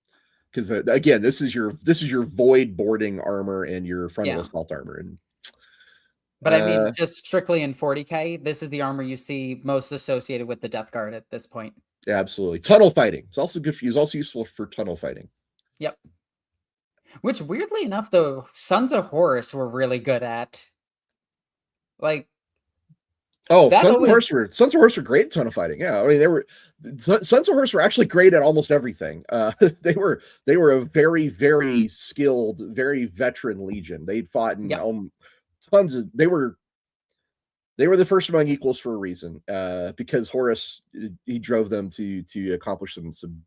because again, this is your void boarding armor and your frontal assault armor. And but I mean, just strictly in 40k, this is the armor you see most associated with the Death Guard at this point. Yeah, absolutely. Tunnel fighting. It's also good for you. It's also useful for tunnel fighting. Yep. Which, weirdly enough, the Sons of Horus were really good at. Like, Sons of Horus were great at tunnel fighting. Yeah, I mean, Sons of Horus were actually great at almost everything. They were a very, very skilled, very veteran legion. They'd fought in tons of. They were the first among equals for a reason, because Horus, he drove them to accomplish some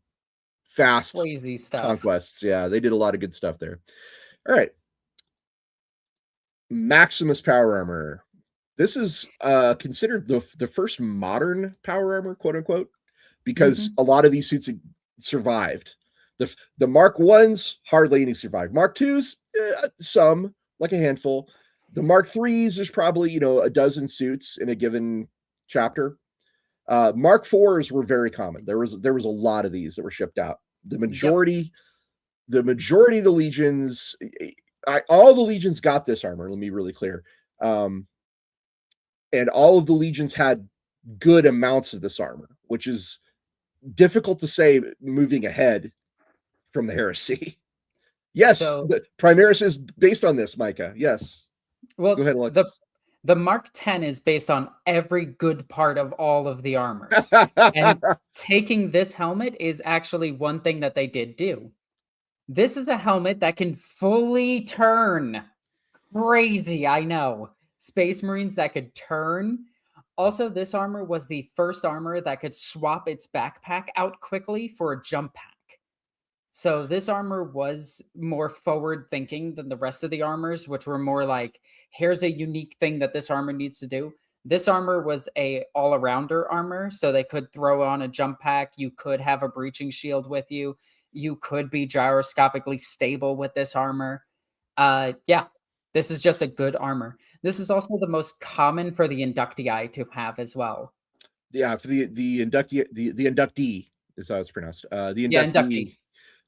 fast, crazy stuff, conquests. Yeah, they did a lot of good stuff there. All right, Maximus power armor. This is considered the first modern power armor, quote unquote, because a lot of these suits survived. The Mark I's hardly any survived. Mark II's some, like a handful. The Mark III's, there's probably a dozen suits in a given chapter. Mark IV's were very common. There was a lot of these that were shipped out. The majority of the legions, all the legions got this armor. Let me be really clear. And all of the legions had good amounts of this armor, which is difficult to say moving ahead from the Heresy. Yes, so, Primaris is based on this, Micah. Yes. Well, go ahead, Alexis. The Mark 10 is based on every good part of all of the armors. And taking this helmet is actually one thing that they did do. This is a helmet that can fully turn. Crazy, I know. Space Marines that could turn. Also, this armor was the first armor that could swap its backpack out quickly for a jump pack. So this armor was more forward thinking than the rest of the armors, which were more like, here's a unique thing that this armor needs to do. This armor was a all-arounder armor, so they could throw on a jump pack. You could have a breaching shield with you. You could be gyroscopically stable with this armor. Yeah, this is just a good armor. This is also the most common for the inductii to have as well. Yeah, for the inductee is how it's pronounced. The inductee.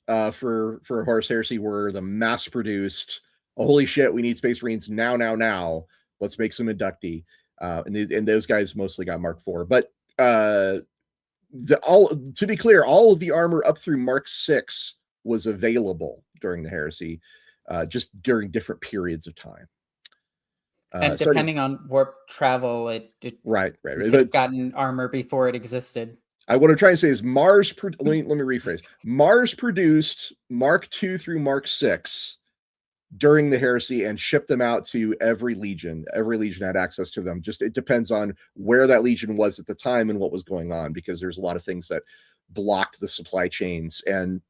For Horus Heresy were the mass-produced, holy shit, we need Space Marines now. Let's make some inductee. And those guys mostly got Mark IV. But to be clear, all of the armor up through Mark VI was available during the Heresy, just during different periods of time. And depending on warp travel, it right. could have gotten armor before it existed. What I'm trying to say is Mars. Let me rephrase. Mars produced Mark II through Mark VI during the Heresy and shipped them out to every legion. Every legion had access to them. Just it depends on where that legion was at the time and what was going on, because there's a lot of things that blocked the supply chains. And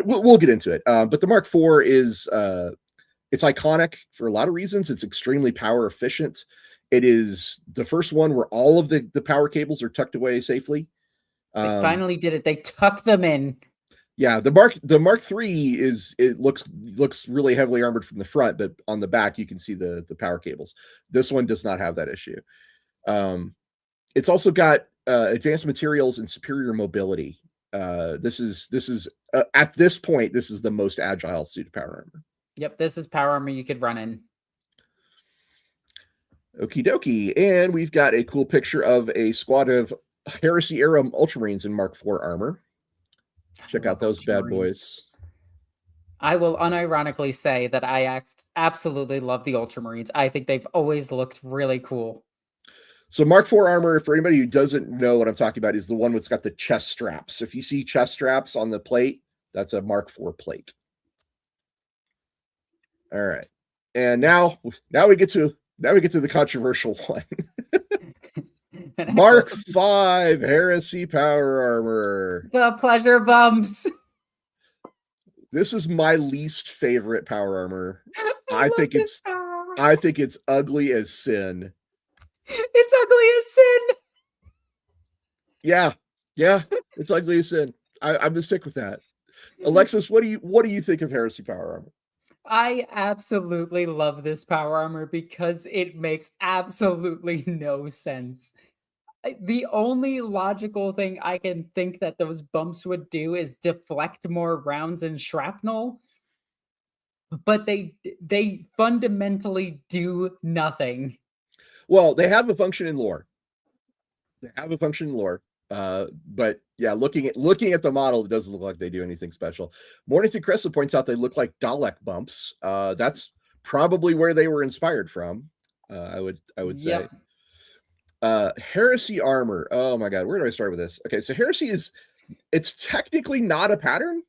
we'll get into it. But the Mark IV is it's iconic for a lot of reasons. It's extremely power efficient. It is the first one where all of the power cables are tucked away safely. They finally did it. They tucked them in. Yeah, the Mark III looks really heavily armored from the front, but on the back you can see the power cables. This one does not have that issue. It's also got advanced materials and superior mobility. This is at this point, this is the most agile suit of power armor. Yep, this is power armor you could run in. Okie dokie. And we've got a cool picture of a squad of Heresy era Ultramarines in Mark IV armor. Check out those bad boys. I will unironically say that I absolutely love the Ultramarines. I think they've always looked really cool. So Mark IV armor, for anybody who doesn't know what I'm talking about, is the one that's got the chest straps. If you see chest straps on the plate, that's a Mark IV plate. All right. And now we get to the controversial one. Mark V Heresy power armor. The pleasure bumps. This is my least favorite power armor. I think it's ugly as sin. It's ugly as sin. Yeah, it's ugly as sin. I'm gonna stick with that. Alexis, what do you think of Heresy power armor? I absolutely love this power armor because it makes absolutely no sense. The only logical thing I can think that those bumps would do is deflect more rounds and shrapnel, but they fundamentally do nothing. Well, they have a function in lore. But yeah, looking at the model, it doesn't look like they do anything special. Mornington Cressa points out they look like Dalek bumps. That's probably where they were inspired from. I would say. Yep. Heresy armor. Oh my god, where do I start with this? Okay, so Heresy it's technically not a pattern.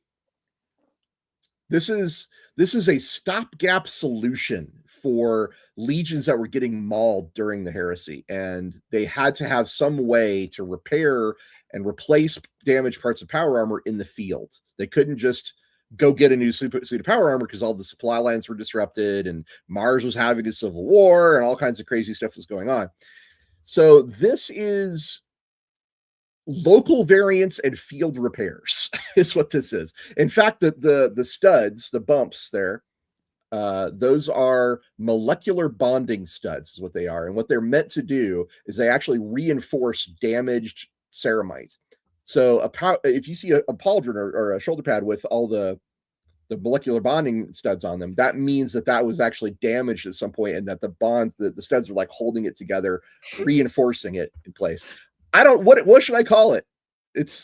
This is a stopgap solution for legions that were getting mauled during the Heresy, and they had to have some way to repair and replace damaged parts of power armor in the field. They couldn't just go get a new suit of power armor because all the supply lines were disrupted and Mars was having a civil war and all kinds of crazy stuff was going on. So this is local variants and field repairs is what this is. In fact, the studs, the bumps there, those are molecular bonding studs is what they are. And what they're meant to do is they actually reinforce damaged ceramite. So if you see a pauldron or a shoulder pad with all the molecular bonding studs on them, that means that was actually damaged at some point, and that the bonds, the studs are like holding it together, reinforcing it in place. What should I call it?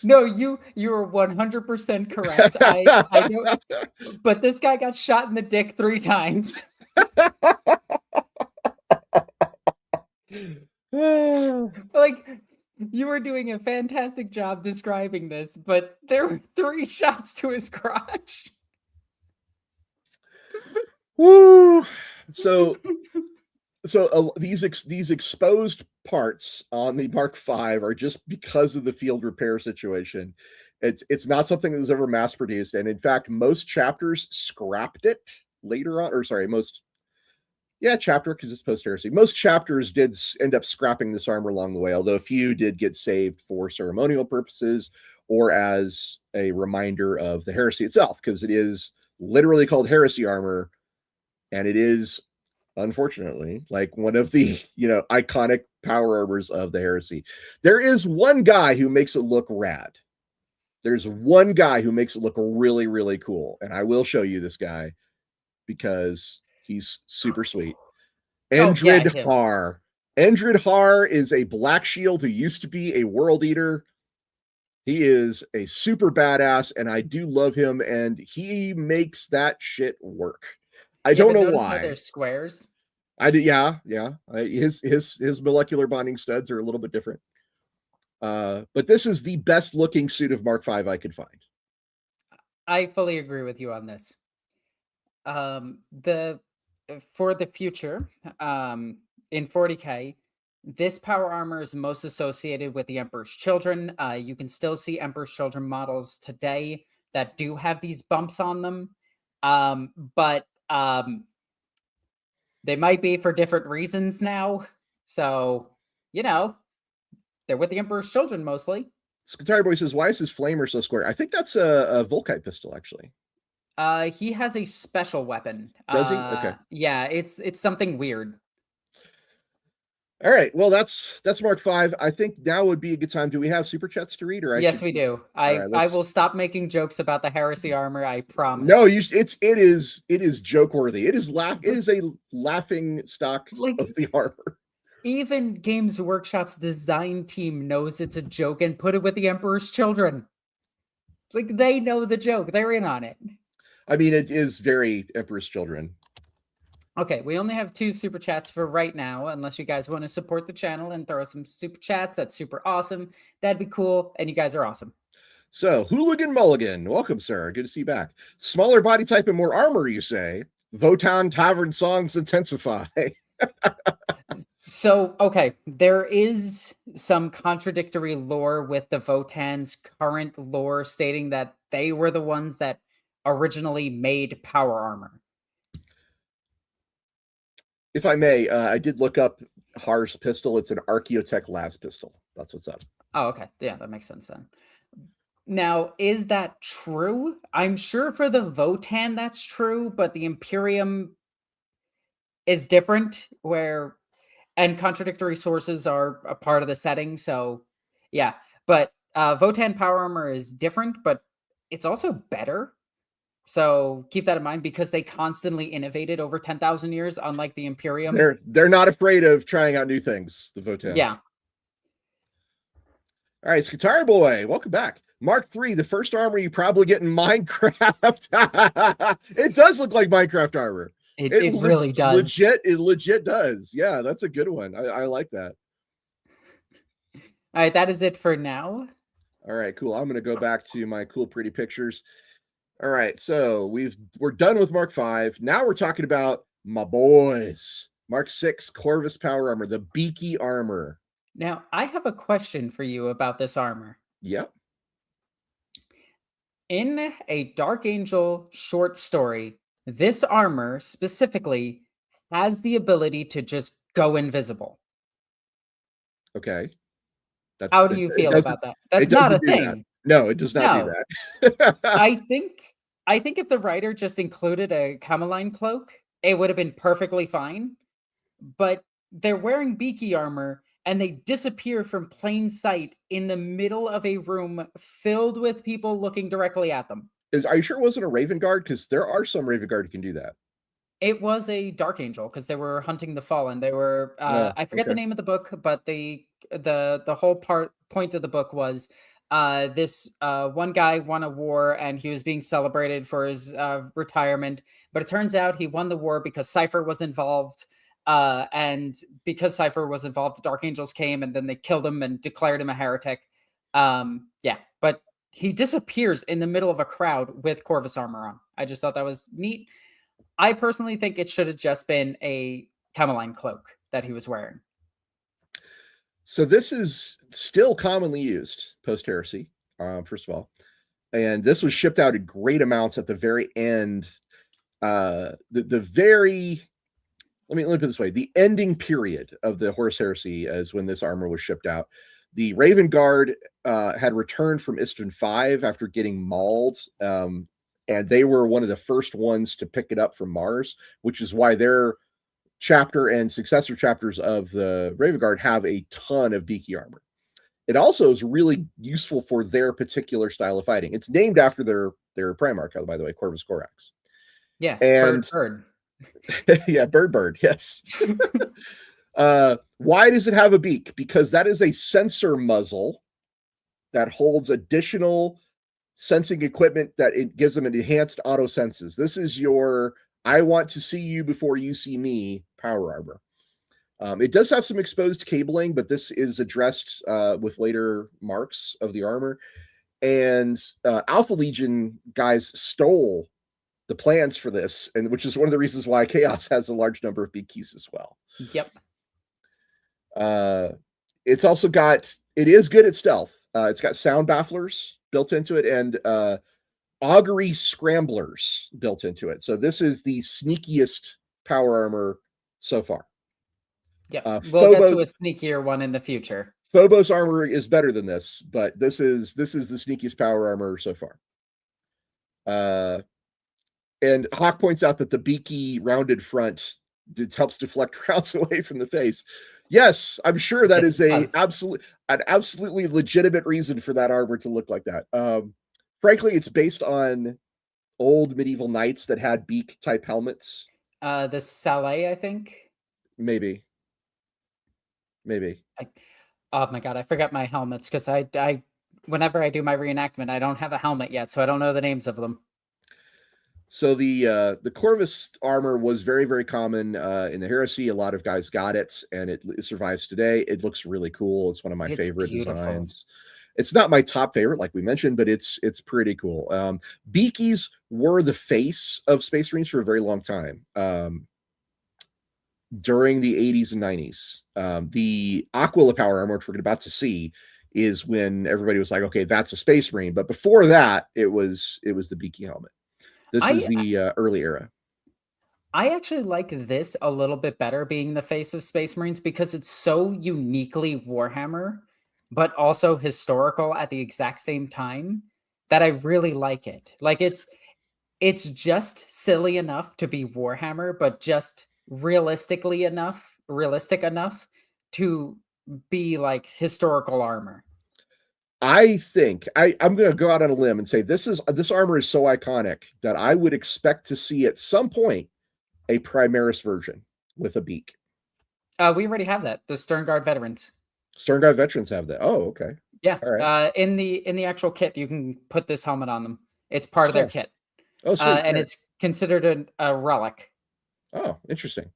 No, you are 100% correct. I know, but this guy got shot in the dick 3 times. Like, you were doing a fantastic job describing this, but there were 3 shots to his crotch. Woo! So these exposed parts on the Mark V are just because of the field repair situation. It's not something that was ever mass produced, and in fact, most chapters scrapped it later on. Or sorry, chapter because it's post Heresy. Most chapters did end up scrapping this armor along the way, although a few did get saved for ceremonial purposes or as a reminder of the Heresy itself, because it is literally called Heresy armor. And it is, unfortunately, like one of the, iconic power armors of the Heresy. There is one guy who makes it look rad. There's one guy who makes it look really, really cool. And I will show you this guy because he's super sweet. Endrid Har. Endrid Har is a Black Shield who used to be a World Eater. He is a super badass, and I do love him, and he makes that shit work. I don't know why. They're squares. I do, yeah. His molecular bonding studs are a little bit different. But this is the best looking suit of Mark V I could find. I fully agree with you on this. For the future, in 40K, this power armor is most associated with the Emperor's Children. You can still see Emperor's Children models today. that do have these bumps on them. But they might be for different reasons now. So, they're with the Emperor's children mostly. Scutari Boy says, why is his flamer so square? I think that's a Volkite pistol, actually. He has a special weapon. Does he? Okay. Yeah, it's something weird. All right. Well, that's Mark 5. I think now would be a good time. Do we have super chats to read? Or yes, we do. I will stop making jokes about the Heresy armor. I promise. No, it is joke worthy. It is a laughing stock of the armor. Even Games Workshop's design team knows it's a joke and put it with the Emperor's children. Like, they know the joke. They're in on it. I mean, it is very Emperor's children. Okay, we only have 2 super chats for right now, unless you guys want to support the channel and throw some super chats. That's super awesome. That'd be cool, and you guys are awesome. So, Hooligan Mulligan, welcome, sir. Good to see you back. Smaller body type and more armor, you say? Votan Tavern songs intensify. So, okay, there is some contradictory lore with the Votan's current lore stating that they were the ones that originally made power armor. If I may, I did look up Har's pistol. It's an Archaeotech las pistol. That's what's up. Oh, okay. Yeah, that makes sense then. Now, is that true? I'm sure for the Votan that's true, but the Imperium is different, and contradictory sources are a part of the setting. So, yeah. But Votan power armor is different, but it's also better. So keep that in mind, because they constantly innovated over 10,000 years, unlike the Imperium. They're not afraid of trying out new things, the Votan. Yeah. All right, Scutari Boy, welcome back. Mark 3, the first armor you probably get in Minecraft. It does look like Minecraft armor. It really does. It legit does. Yeah, that's a good one. I like that. All right, that is it for now. All right, cool. I'm going to go back to my cool, pretty pictures. All right, so we're done with Mark 5. Now we're talking about my boys. Mark 6, Corvus power armor, the beaky armor. Now, I have a question for you about this armor. Yep. In a Dark Angel short story, this armor specifically has the ability to just go invisible. Okay. How do you feel about that? That's not a thing. That. No, it does not do that. I think if the writer just included a Cameline cloak, it would have been perfectly fine. But they're wearing beaky armor, and they disappear from plain sight in the middle of a room filled with people looking directly at them. Are you sure it wasn't a Raven Guard? Because there are some Raven Guard who can do that. It was a Dark Angel, because they were hunting the Fallen. They were I forget the name of the book, but the whole point of the book was this one guy won a war, and he was being celebrated for his retirement. But it turns out he won the war because Cypher was involved. And because Cypher was involved, the Dark Angels came, and then they killed him and declared him a heretic. Yeah, but he disappears in the middle of a crowd with Corvus armor on. I just thought that was neat. I personally think it should have just been a Cameline cloak that he was wearing. So this is still commonly used post-Heresy, first of all. And this was shipped out in great amounts at the very end. Let me put it this way. The ending period of the Horus Heresy is when this armor was shipped out. The Raven Guard had returned from Istvan 5 after getting mauled. And they were one of the first ones to pick it up from Mars, which is why their chapter and successor chapters of the Raven Guard have a ton of beaky armor. It also is really useful for their particular style of fighting. It's named after their Primarch, by the way, Corvus Corax. Yeah, and bird. Yeah, bird, yes. Why does it have a beak? Because that is a sensor muzzle that holds additional sensing equipment that it gives them an enhanced auto senses. This is your I want to see you before you see me power armor. It does have some exposed cabling, but this is addressed with later marks of the armor. And Alpha Legion guys stole the plans for this, and which is one of the reasons why Chaos has a large number of beak keys as well. Yep. It's also got, it is good at stealth. It's got sound bafflers built into it, and augury scramblers built into it. So this is the sneakiest power armor so far. Yeah, we'll get to a sneakier one in the future. Phobos armor is better than this, but this is the sneakiest power armor so far. And Hawk points out that the beaky rounded front helps deflect rounds away from the face. Yes, I'm sure that is an absolutely legitimate reason for that armor to look like that. Frankly, it's based on old medieval knights that had beak type helmets. The Saleh, I think. Maybe. Oh my god, I forgot my helmets because I whenever I do my reenactment, I don't have a helmet yet, so I don't know the names of them. So the Corvus armor was very, very common in the Heresy. A lot of guys got it, and it survives today. It looks really cool. It's one of my favorite designs. It's not my top favorite, like we mentioned, but it's pretty cool. Beakies were the face of Space Marines for a very long time. During the 80s and 90s, the Aquila power armor, which we're about to see, is when everybody was like, okay, that's a Space Marine. But before that, it was the beaky helmet. This is the early era. I actually like this a little bit better, being the face of Space Marines, because it's so uniquely Warhammer, but also historical at the exact same time, that I really like it. Like, it's just silly enough to be Warhammer, but just realistic enough to be like historical armor. I think I'm going to go out on a limb and say this armor is so iconic that I would expect to see at some point a Primaris version with a beak. We already have that. The Sternguard veterans. Sternguard veterans have that. Oh, okay. Yeah. All right. In the actual kit, you can put this helmet on them. It's part of their kit. Oh, sweet. And it's considered a relic. Oh, interesting.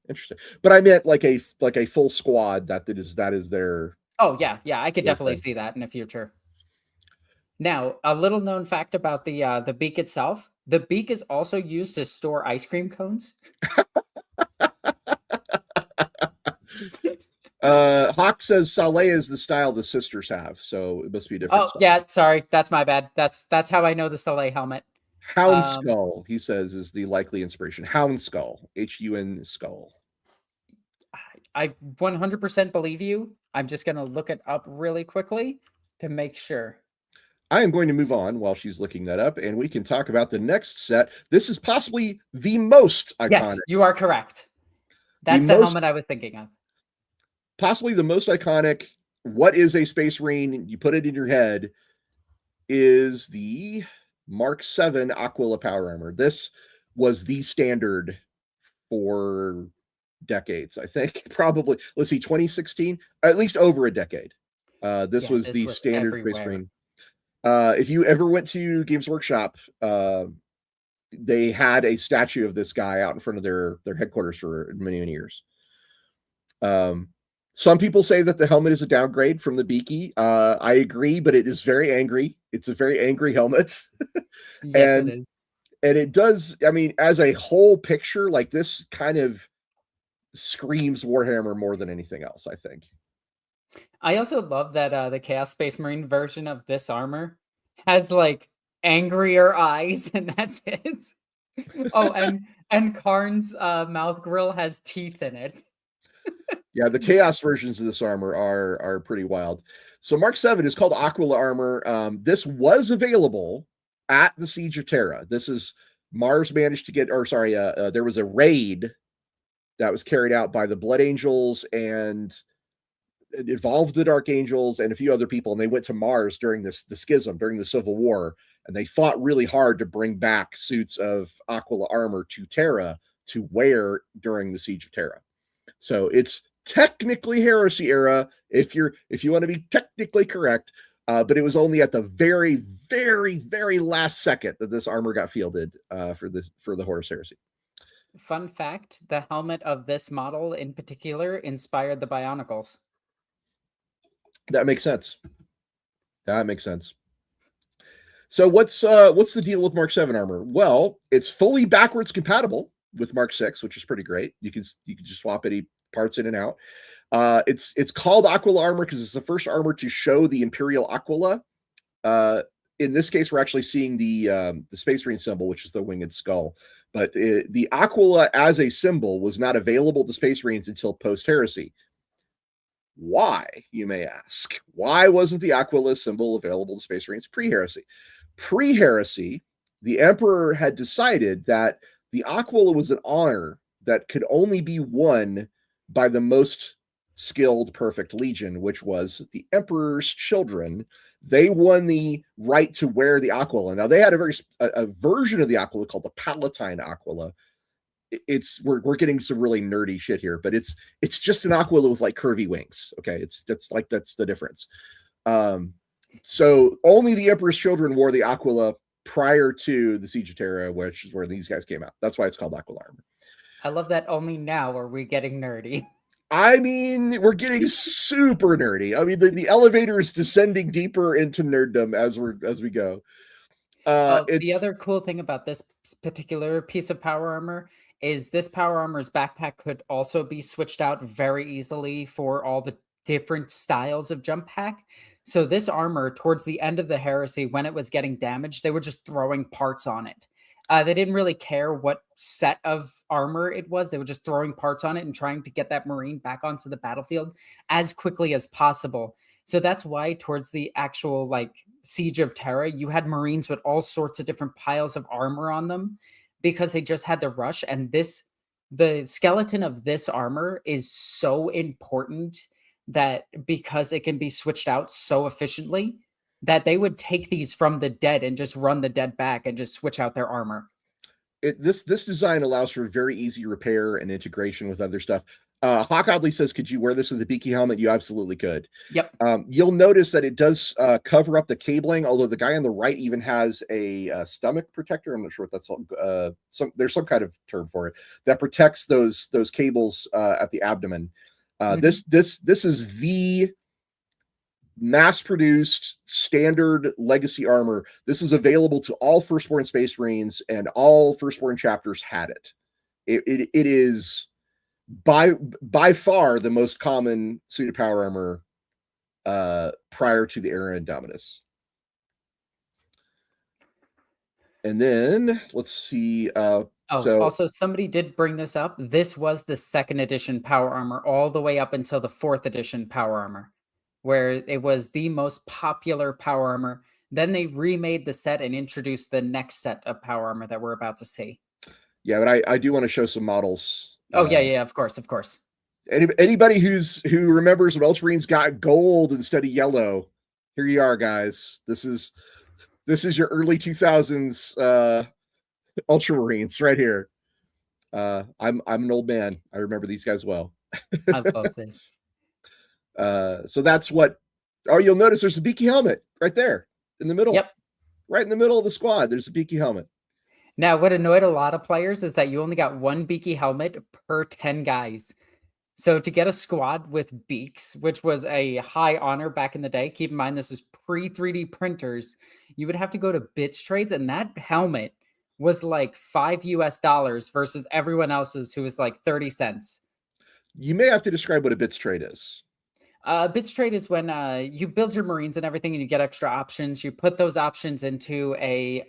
But I meant like a full squad that is their. Oh yeah, I could definitely see that in the future. Now, a little known fact about the beak itself: the beak is also used to store ice cream cones. Hawk says Saleh is the style the sisters have, so it must be different. Oh, yeah, sorry, that's my bad. That's how I know the Saleh helmet. Hound Skull, he says, is the likely inspiration. Hound Skull, HUN Skull. I 100% believe you. I'm just going to look it up really quickly to make sure. I am going to move on while she's looking that up, and we can talk about the next set. This is possibly the most iconic. Yes, you are correct. That's the helmet I was thinking of. Possibly the most iconic. What is a Space Marine? You put it in your head. Is the Mark 7 Aquila power armor. This was the standard for decades, I think. Probably, let's see, 2016, at least over a decade. This was the standard everywhere. Space Marine. If you ever went to Games Workshop, they had a statue of this guy out in front of their headquarters for many, many years. Some people say that the helmet is a downgrade from the beaky. I agree, but it is very angry. It's a very angry helmet. Yes, it is. And it does, I mean, as a whole picture, like this kind of screams Warhammer more than anything else, I think. I also love that the Chaos Space Marine version of this armor has like angrier eyes, and that's it. Oh, and Karn's mouth grill has teeth in it. Yeah, the Chaos versions of this armor are pretty wild. So Mark 7 is called Aquila armor. This was available at the Siege of Terra. This is Mars managed to get, or sorry, there was a raid that was carried out by the Blood Angels, and it involved the Dark Angels and a few other people, and they went to Mars during the schism, during the Civil War, and they fought really hard to bring back suits of Aquila armor to Terra to wear during the Siege of Terra. So it's technically Heresy era, if you want to be technically correct, but it was only at the very, very, very last second that this armor got fielded for the Horus Heresy. Fun fact: the helmet of this model in particular inspired the Bionicles. That makes sense. So what's the deal with Mark 7 armor? Well, it's fully backwards compatible with Mark 6, which is pretty great. You can just swap any parts in and out. It's called Aquila armor because it's the first armor to show the Imperial Aquila. in this case, we're actually seeing the Space Marine symbol, which is the winged skull. But the Aquila as a symbol was not available to Space Marines until post-Heresy. Why, you may ask? Why wasn't the Aquila symbol available to Space Marines pre-Heresy? Pre-Heresy, the Emperor had decided that the Aquila was an honor that could only be won by the most skilled perfect legion, which was the Emperor's children. They won the right to wear the Aquila. Now, they had a version of the Aquila called the Palatine Aquila. We're getting some really nerdy shit here, but it's just an Aquila with like curvy wings. Okay, that's the difference. So only the Emperor's children wore the Aquila prior to the Siege of Terra, which is where these guys came out. That's why it's called Aquila armor. I love that only now are we getting nerdy. I mean, we're getting super nerdy. I mean, the elevator is descending deeper into nerddom as we go. The other cool thing about this particular piece of power armor is this power armor's backpack could also be switched out very easily for all the different styles of jump pack. So this armor, towards the end of the Heresy, when it was getting damaged, they were just throwing parts on it. They didn't really care what set of armor it was. They were just throwing parts on it and trying to get that Marine back onto the battlefield as quickly as possible. So that's why towards the actual like Siege of Terra, you had Marines with all sorts of different piles of armor on them because they just had to rush. And the skeleton of this armor is so important that because it can be switched out so efficiently, that they would take these from the dead and just run the dead back and just switch out their armor. This design allows for very easy repair and integration with other stuff. Hawk Oddly says, could you wear this with a beaky helmet? You absolutely could. Yep. You'll notice that it does cover up the cabling, although the guy on the right even has a stomach protector. I'm not sure what that's called. There's some kind of term for it that protects those cables at the abdomen. This is the mass-produced standard legacy armor. This was available to all Firstborn Space Marines, and all Firstborn chapters had it. It is by far the most common suit of power armor prior to the era Indominus. And then let's see. Also somebody did bring this up. This was the 2nd edition power armor all the way up until the 4th edition power armor, where it was the most popular power armor. Then they remade the set and introduced the next set of power armor that we're about to see. Yeah, but I do want to show some models. Oh, yeah, of course. Anybody who remembers when Ultramarines got gold instead of yellow, here you are, guys. This is your early 2000s Ultramarines right here. I'm an old man. I remember these guys well. I love this. So that's what. Oh, you'll notice there's a beaky helmet right there in the middle. Yep. Right in the middle of the squad, there's a beaky helmet. Now, what annoyed a lot of players is that you only got one beaky helmet per 10 guys. So to get a squad with beaks, which was a high honor back in the day, keep in mind this is pre-3D printers, you would have to go to bits trades, and that helmet was like $5 versus everyone else's who was like 30 cents. You may have to describe what a bits trade is. Bits trade is when you build your Marines and everything and you get extra options. You put those options into a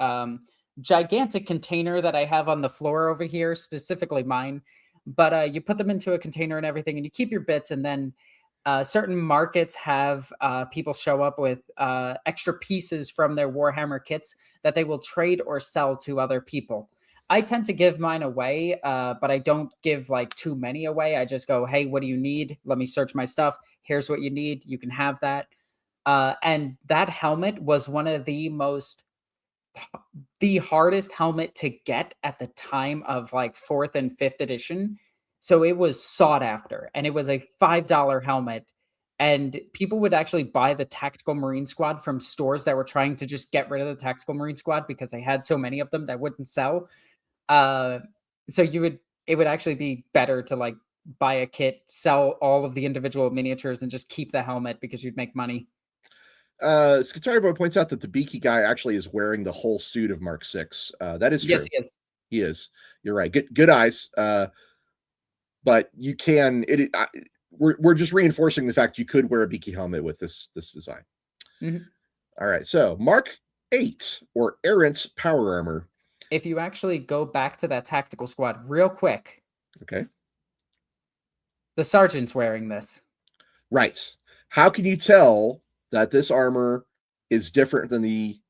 gigantic container that I have on the floor over here, specifically mine. But you put them into a container and everything, and you keep your bits. And then certain markets have people show up with extra pieces from their Warhammer kits that they will trade or sell to other people. I tend to give mine away, but I don't give like too many away. I just go, hey, what do you need? Let me search my stuff. Here's what you need. You can have that. And that helmet was one of the hardest helmet to get at the time of like 4th and 5th edition. So it was sought after, and it was a $5 helmet. And people would actually buy the Tactical Marine Squad from stores that were trying to just get rid of the Tactical Marine Squad because they had so many of them that wouldn't sell. So it would actually be better to like buy a kit, sell all of the individual miniatures, and just keep the helmet because you'd make money. Skataribo points out that the beaky guy actually is wearing the whole suit of Mark 6. That is true. Yes, he is. He is. You're right. Good eyes. But you can. We're just reinforcing the fact you could wear a beaky helmet with this design. Mm-hmm. All right. So Mark 8, or errant power armor. If you actually go back to that tactical squad real quick. Okay. The sergeant's wearing this. Right. How can you tell that this armor is different than the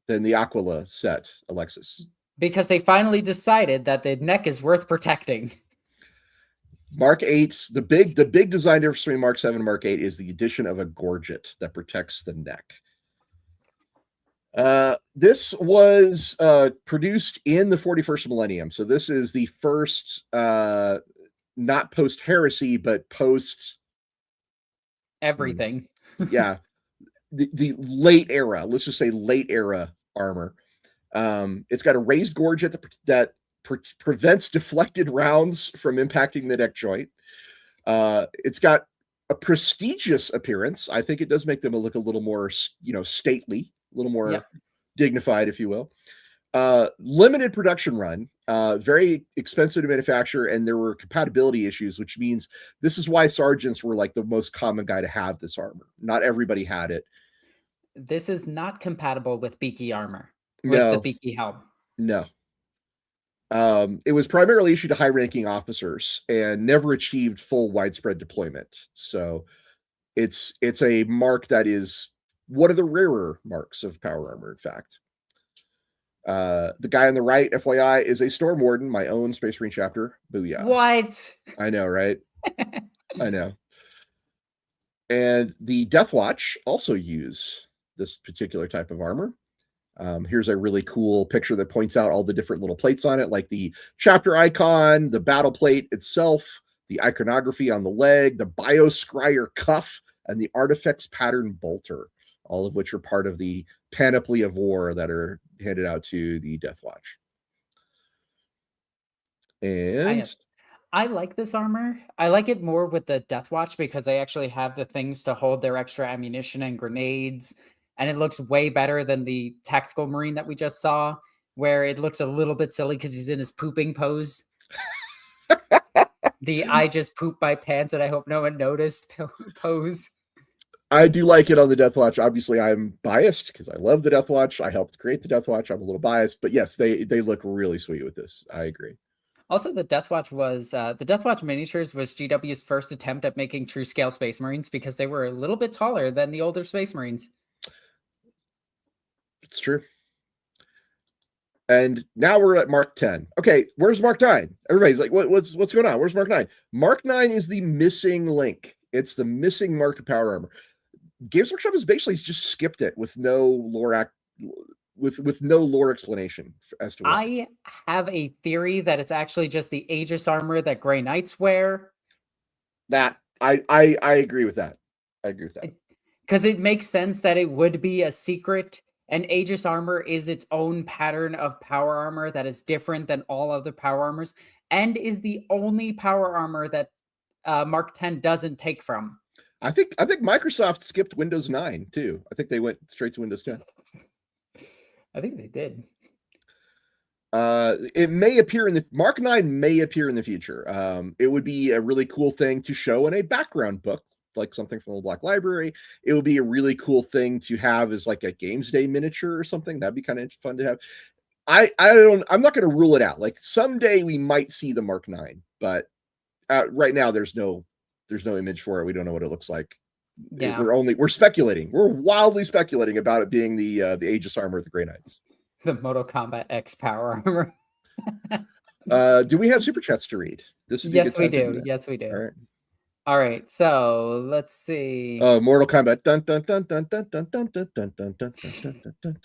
Aquila set, Alexis? Because they finally decided that the neck is worth protecting. Mark 8, the big design difference between Mark 7 and Mark 8 is the addition of a gorget that protects the neck. This was produced in the 41st millennium. So this is the first, not post Heresy, but post everything. Yeah. The late era, let's just say late era armor. It's got a raised gorget that prevents deflected rounds from impacting the neck joint. It's got a prestigious appearance. I think it does make them look a little more, stately, a little more dignified, if you will. Limited production run, very expensive to manufacture, and there were compatibility issues, which means this is why sergeants were like the most common guy to have this armor. Not everybody had it. This is not compatible with beaky armor. No. With the beaky helm. No. It was primarily issued to high-ranking officers and never achieved full widespread deployment. So it's a mark that is one of the rarer marks of power armor, in fact. The guy on the right, FYI, is a Storm Warden, my own Space Marine chapter. Booyah. What? I know, right? I know. And the Death Watch also use this particular type of armor. Here's a really cool picture that points out all the different little plates on it, like the chapter icon, the battle plate itself, the iconography on the leg, the bioscryer cuff, and the artifacts pattern bolter, all of which are part of the panoply of war that are handed out to the Death Watch. And I like this armor. I like it more with the Death Watch because they actually have the things to hold their extra ammunition and grenades. And it looks way better than the Tactical Marine that we just saw, where it looks a little bit silly because he's in his pooping pose. The I just pooped my pants and I hope no one noticed pose. I do like it on the Death Watch. Obviously, I'm biased because I love the Death Watch. I helped create the Death Watch. I'm a little biased, but yes, they look really sweet with this. I agree. Also, the Death Watch was the Death Watch miniatures was GW's first attempt at making true scale Space Marines because they were a little bit taller than the older Space Marines. It's true. And now we're at Mark 10. Okay, where's Mark 9? Everybody's like, what's going on? Where's Mark 9? Mark 9 is the missing link. It's the missing mark of power armor. Games Workshop has basically just skipped it with no lore with no lore explanation as to what. I have a theory that it's actually just the Aegis armor that Grey Knights wear. That I agree with that. I agree with that. Because it makes sense that it would be a secret. And Aegis armor is its own pattern of power armor that is different than all other power armors, and is the only power armor that Mark 10 doesn't take from. I think Microsoft skipped Windows 9 too. I think they went straight to Windows 10. I think they did. It may appear in the Mark 9 may appear in the future. It would be a really cool thing to show in a background book, like something from the Black Library. It would be a really cool thing to have as like a Games Day miniature or something. That'd be kind of fun to have. I'm not going to rule it out. Like someday we might see the Mark 9, but right now there's no image for it. We don't know what it looks like. Yeah. We're speculating. We're wildly speculating about it being the Aegis armor of the Grey Knights. The Mortal Kombat X power armor. Do we have super chats to read? Yes, we do. Yes, we do. All right. All right, so let's see. Mortal Kombat. Dun, dun, dun, dun, dun, dun, dun, dun, dun, dun, dun, dun, dun,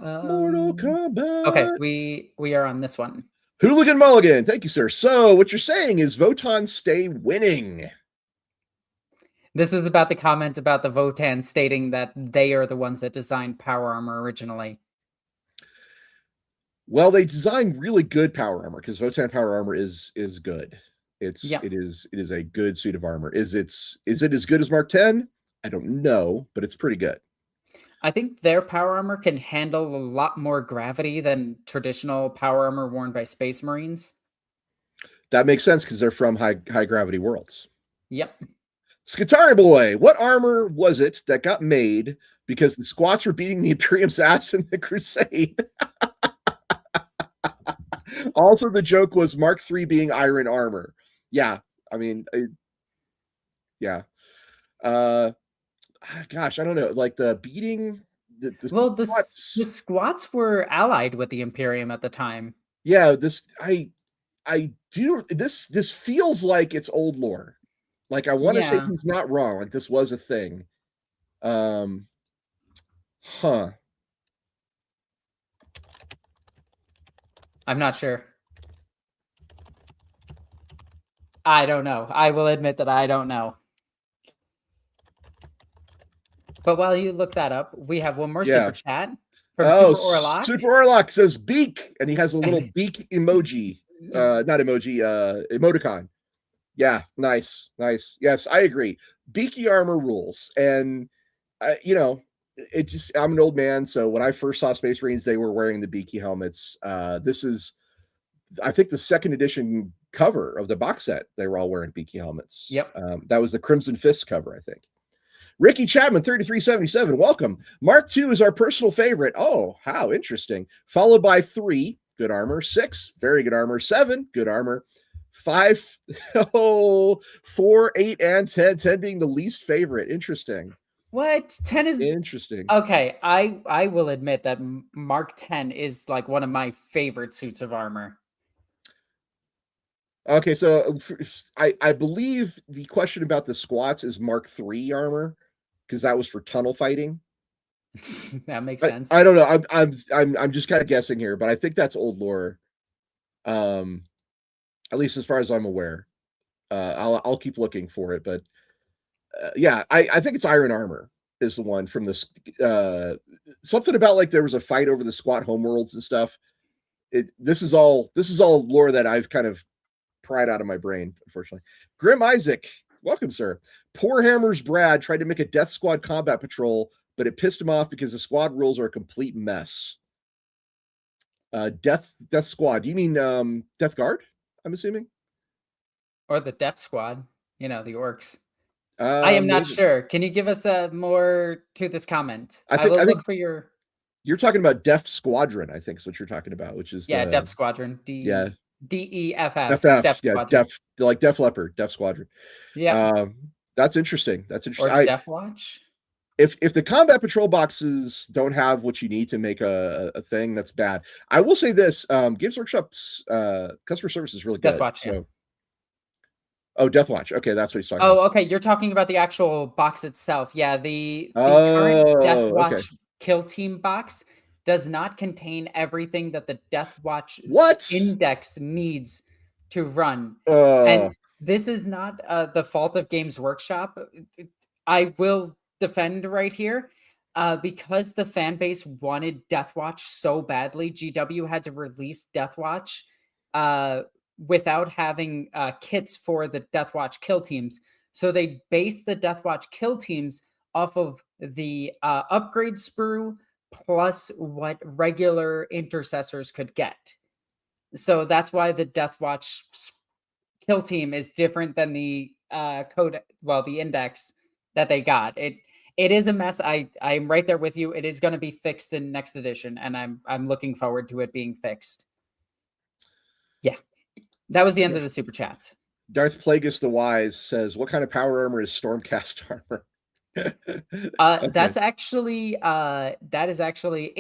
dun. Mortal Kombat. Okay, we are on this one. Hooligan Mulligan, thank you, sir. So what you're saying is Votann stay winning. This was about the comment about the Votann stating that they are the ones that designed power armor originally. Well, they designed really good power armor because Votann power armor is good. It is a good suit of armor. Is it as good as Mark 10? I don't know, but it's pretty good. I think their power armor can handle a lot more gravity than traditional power armor worn by Space Marines. That makes sense because they're from high gravity worlds. Yep. Scutari Boy, what armor was it that got made because the squats were beating the Imperium's ass in the Crusade? Also, the joke was Mark III being iron armor. Yeah, I mean, yeah. Gosh, I don't know. Like the beating, the squats were allied with the Imperium at the time. Yeah, this feels like it's old lore. Like I want to say he's not wrong. Like this was a thing. Huh. I'm not sure. I don't know. I will admit that I don't know. But while you look that up, we have one more super chat from Super Orlock. Super Orlock says beak, and he has a little beak emoji. Not emoji, emoticon. Yeah, nice. Yes, I agree. Beaky armor rules. And you know, I'm an old man, so when I first saw Space Marines, they were wearing the beaky helmets. This is, I think, the second edition cover of the box set. They were all wearing beaky helmets. Yep. That was the Crimson Fist cover, I think. Ricky Chapman, 3377, welcome. Mark II is our personal favorite. Oh, how interesting. Followed by 3, good armor. 6, very good armor. 7, good armor. 5, 4, 8, and 10. 10 being the least favorite. Interesting. What? 10 is interesting. Okay, I will admit that Mark 10 is like one of my favorite suits of armor. Okay, so I believe the question about the squats is Mark III armor, because that was for tunnel fighting. That makes sense. I don't know. I'm just kind of guessing here, but I think that's old lore. At least as far as I'm aware. I'll keep looking for it, but yeah, I think it's iron armor is the one from this. Something about like there was a fight over the squat homeworlds and stuff. This is all lore that I've kind of pried out of my brain, unfortunately. Grim Isaac, welcome, sir. Poor Hammers Brad tried to make a Death Squad combat patrol, but it pissed him off because the squad rules are a complete mess. Death Squad. Do you mean Death Guard? I'm assuming, or the Death Squad. You know, the orcs. I am not sure. Can you give us more to this comment? I will look for your. You're talking about Death Squadron, I think is what you're talking about, which is Death Squadron. DEFF. Death Squadron. Like Def Leopard, Death Squadron. Yeah. That's interesting. Or Death Watch. If the combat patrol boxes don't have what you need to make a thing, that's bad. I will say this: Games Workshop's customer service is really good. Death Watch. So. Oh, Death Watch. Okay, that's what he's talking about. Oh, okay. You're talking about the actual box itself. Yeah, the current Death Watch Kill Team box does not contain everything that the Death Watch index needs to run. And this is not the fault of Games Workshop. I will defend right here. Because the fan base wanted Death Watch so badly, GW had to release Death Watch without having kits for the Death Watch kill teams. So they based the Death Watch kill teams off of the upgrade sprue plus what regular intercessors could get. So that's why the Death Watch kill team is different than the the index that they got. It is a mess. I'm right there with you. It is going to be fixed in next edition, and I'm looking forward to it being fixed. Yeah. That was the end of the super chats. Darth Plagueis the Wise says, "What kind of power armor is Stormcast armor?" Okay. That's actually that is actually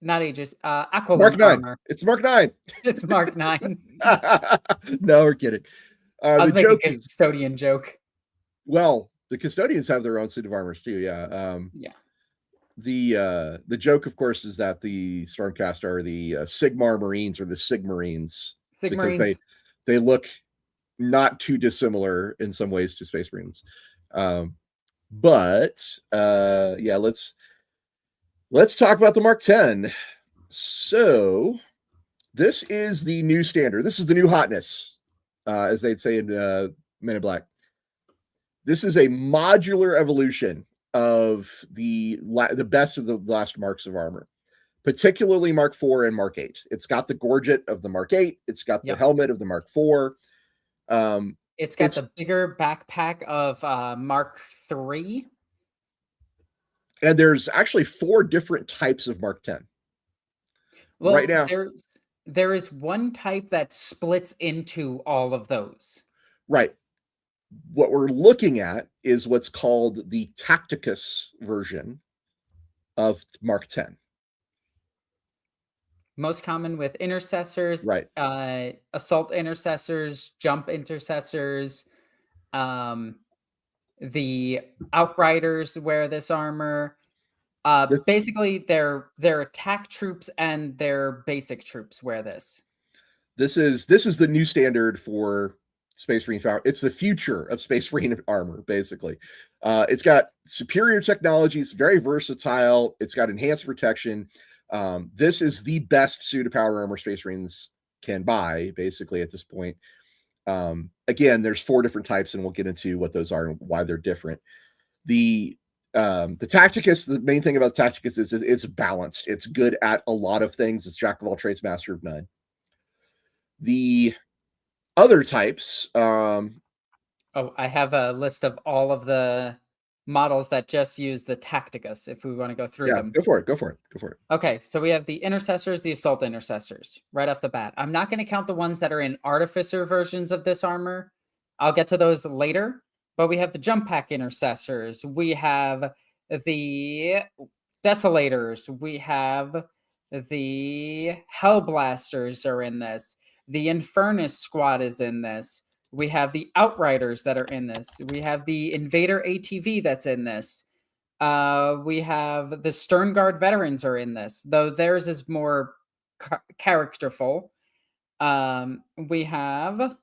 Aquila Mark 9. armor. It's Mark 9. It's Mark 9. No, we're kidding. I was making a custodian joke. Well, the custodians have their own suit of armors too. Yeah. The joke, of course, is that the Stormcast are the Sigmar Marines or the Sigmarines. Sigmarines. They look not too dissimilar in some ways to Space Marines. But let's talk about the Mark 10. So this is the new standard. This is the new hotness, as they'd say in Men in Black. This is a modular evolution of the best of the last marks of armor, particularly Mark IV and Mark VIII. It's got the gorget of the Mark VIII. It's got the helmet of the Mark IV. It's got the bigger backpack of Mark III. And there's actually 4 different types of Mark 10. Well, right now, there is one type that splits into all of those. Right. What we're looking at is what's called the Tacticus version of Mark 10. Most common with intercessors, right? Assault intercessors, jump intercessors. The Outriders wear this armor. Basically, their attack troops and their basic troops wear this. This is the new standard for Space Marine armor. It's the future of Space Marine armor, basically. It's got superior technology. It's very versatile. It's got enhanced protection. This is the best suit of power armor Space Marines can buy, basically, at this point. Again, there's 4 different types, and we'll get into what those are and why they're different. The Tacticus, the main thing about Tacticus is it's balanced. It's good at a lot of things. It's jack of all trades, master of none. The other types. I have a list of all of the models that just use the Tacticus, if we want to go through them. Go for it. Okay, so we have the Intercessors, the Assault Intercessors, right off the bat. I'm not going to count the ones that are in Artificer versions of this armor. I'll get to those later. But we have the Jump Pack Intercessors. We have the Desolators. We have the Hellblasters are in this. The Infernus Squad is in this. We have the Outriders that are in this. We have the Invader ATV that's in this. We have the Stern Guard Veterans are in this, though theirs is more characterful. We have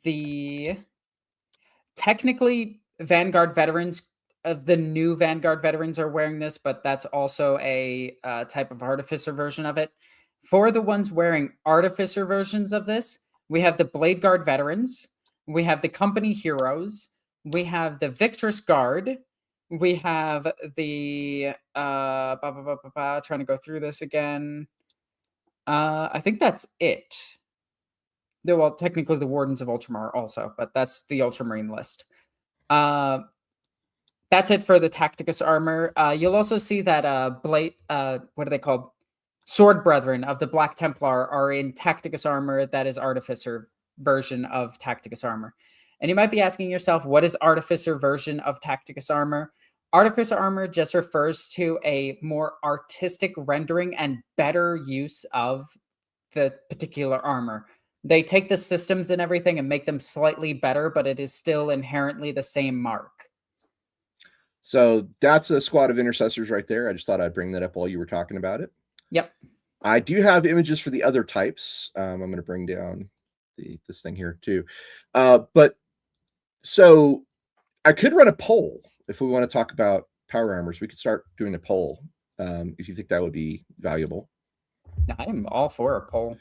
the technically Vanguard Veterans of the new Vanguard Veterans are wearing this, but that's also a type of Artificer version of it. For the ones wearing Artificer versions of this, we have the Blade Guard Veterans, we have the Company Heroes, we have the Victress Guard, we have the trying to go through this again. I think that's it. Well, technically the Wardens of Ultramar also, but that's the Ultramarine list. That's it for the Tacticus armor. You'll also see that Blade, what are they called? Sword Brethren of the Black Templar are in Tacticus armor. That is Artificer version of Tacticus armor. And you might be asking yourself, what is Artificer version of Tacticus armor? Artificer armor just refers to a more artistic rendering and better use of the particular armor. They take the systems and everything and make them slightly better, but it is still inherently the same mark. So that's a squad of intercessors right there. I just thought I'd bring that up while you were talking about it. Yep. I do have images for the other types. I'm going to bring down this thing here too. But so I could run a poll if we want to talk about power armors. We could start doing a poll if you think that would be valuable. I'm all for a poll.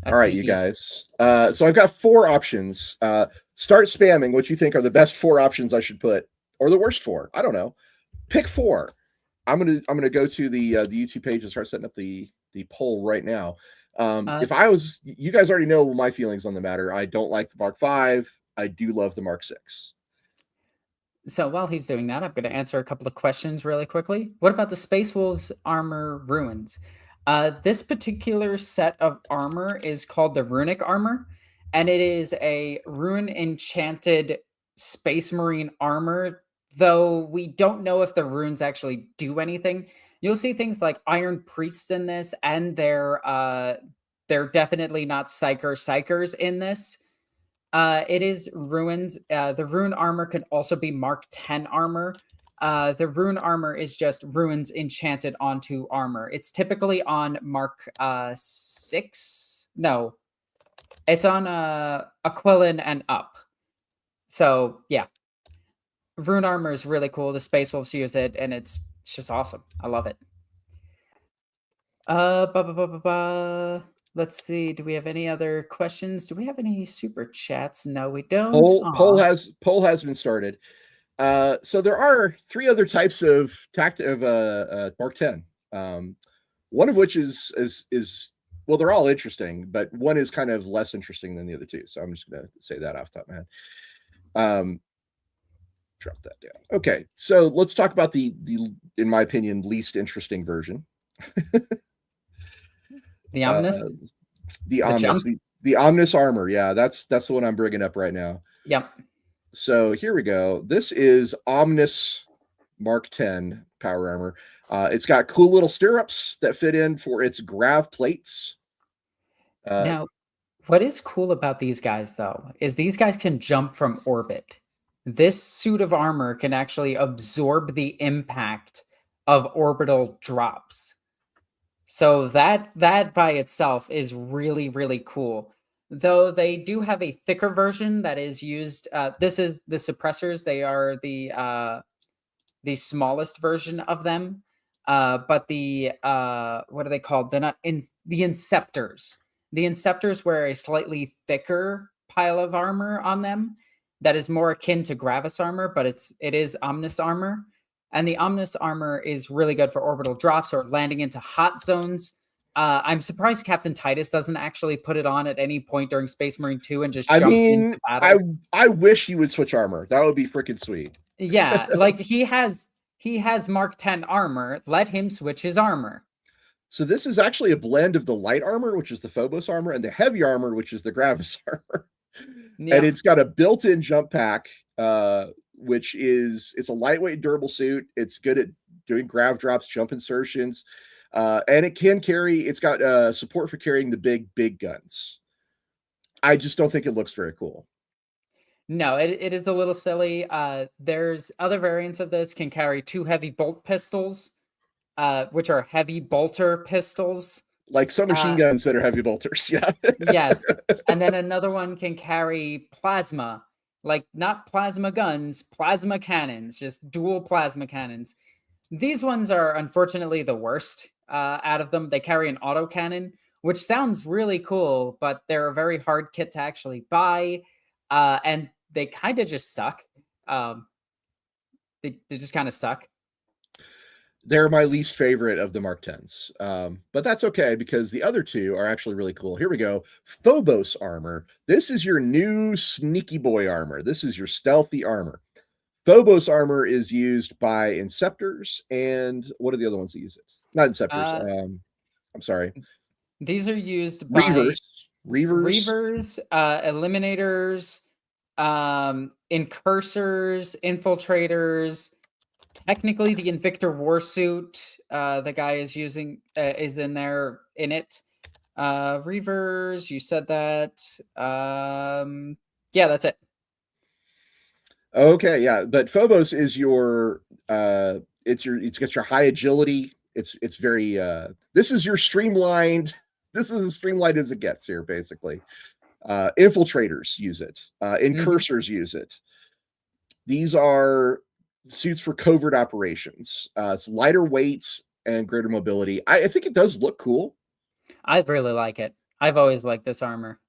All right, you guys. So I've got 4 options. Start spamming what you think are the best 4 options I should put, or the worst 4. I don't know. Pick 4. I'm gonna go to the YouTube page and start setting up the poll right now. If I was, you guys already know my feelings on the matter. I don't like the Mark V. I do love the Mark VI. So while he's doing that, I'm going to answer a couple of questions really quickly. What about the Space Wolves armor ruins? This particular set of armor is called the Runic armor, and it is a rune enchanted Space Marine armor, though we don't know if the runes actually do anything. You'll see things like Iron Priests in this, and they're definitely not Psychers in this. It is runes. The rune armor can also be Mark 10 armor. The rune armor is just runes enchanted onto armor. It's typically on Mark 6. No, it's on Aquila and up. So yeah, rune armor is really cool. The Space Wolves use it, and it's just awesome. I love it. Let's see. Do we have any other questions? Do we have any super chats? No, we don't. Poll has been started. So there are 3 other types of Mark 10. One of which is Well, they're all interesting, but one is kind of less interesting than the other two. So I'm just going to say that off the top of my head. Drop that down. Okay, so let's talk about the in my opinion, least interesting version. The Omnis? The Omnis. The Omnis armor. Yeah, that's the one I'm bringing up right now. Yep. So here we go. This is Omnis Mark 10 power armor. It's got cool little stirrups that fit in for its grav plates. Now, what is cool about these guys, though, is these guys can jump from orbit. This suit of armor can actually absorb the impact of orbital drops. So that by itself is really, really cool. Though they do have a thicker version that is used. This is the suppressors. They are the smallest version of them. But the what are they called? They're not in the Inceptors. The Inceptors wear a slightly thicker pile of armor on them that is more akin to Gravis armor, but it is Omnis armor. And the Omnis armor is really good for orbital drops or landing into hot zones. I'm surprised Captain Titus doesn't actually put it on at any point during Space Marine 2 and just jump into battle. I wish he would switch armor. That would be freaking sweet. Yeah, like he has Mark 10 armor. Let him switch his armor. So this is actually a blend of the light armor, which is the Phobos armor, and the heavy armor, which is the Gravis armor. Yeah. And it's got a built-in jump pack, which it's a lightweight, durable suit. It's good at doing grav drops, jump insertions, and it's got support for carrying the big guns. I just don't think it looks very cool. No, it is a little silly. There's other variants of this can carry 2 heavy bolt pistols, which are heavy bolter pistols. Like some machine guns that are heavy bolters, yeah. Yes, and then another one can carry plasma, like not plasma guns, plasma cannons, just dual plasma cannons. These ones are unfortunately the worst out of them. They carry an autocannon, which sounds really cool, but they're a very hard kit to actually buy, and they kind of just suck. They just kind of suck. They're my least favorite of the Mark 10s, but that's okay because the other two are actually really cool. Here we go. Phobos armor. This is your new sneaky boy armor. This is your stealthy armor. Phobos armor is used by Inceptors, and what are the other ones that use it? Not Inceptors. I'm sorry. These are used by Reavers, Eliminators, Incursors, Infiltrators. Technically, the Invictor Warsuit the guy is using is in there in it. Reavers, you said that. Yeah, that's it. Okay, yeah, but Phobos is your it's got your high agility. It's very this is your streamlined. This is as streamlined as it gets here, basically. Infiltrators use it. Incursors use it. These are suits for covert operations. It's lighter weight and greater mobility. I think it does look cool. I really like it. I've always liked this armor.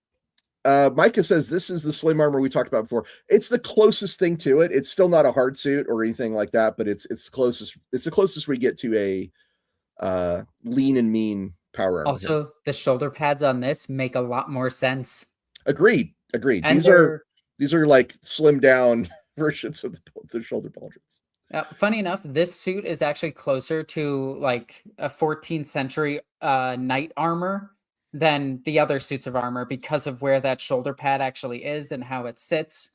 Micah says this is the slim armor we talked about before. It's the closest thing to it. It's still not a hard suit or anything like that, but it's the closest. It's the closest we get to a lean and mean power armor. Also, here. The shoulder pads on this make a lot more sense. Agreed. And these are like slimmed down versions of the shoulder pauldrons. Funny enough, this suit is actually closer to like a 14th century knight armor than the other suits of armor because of where that shoulder pad actually is and how it sits.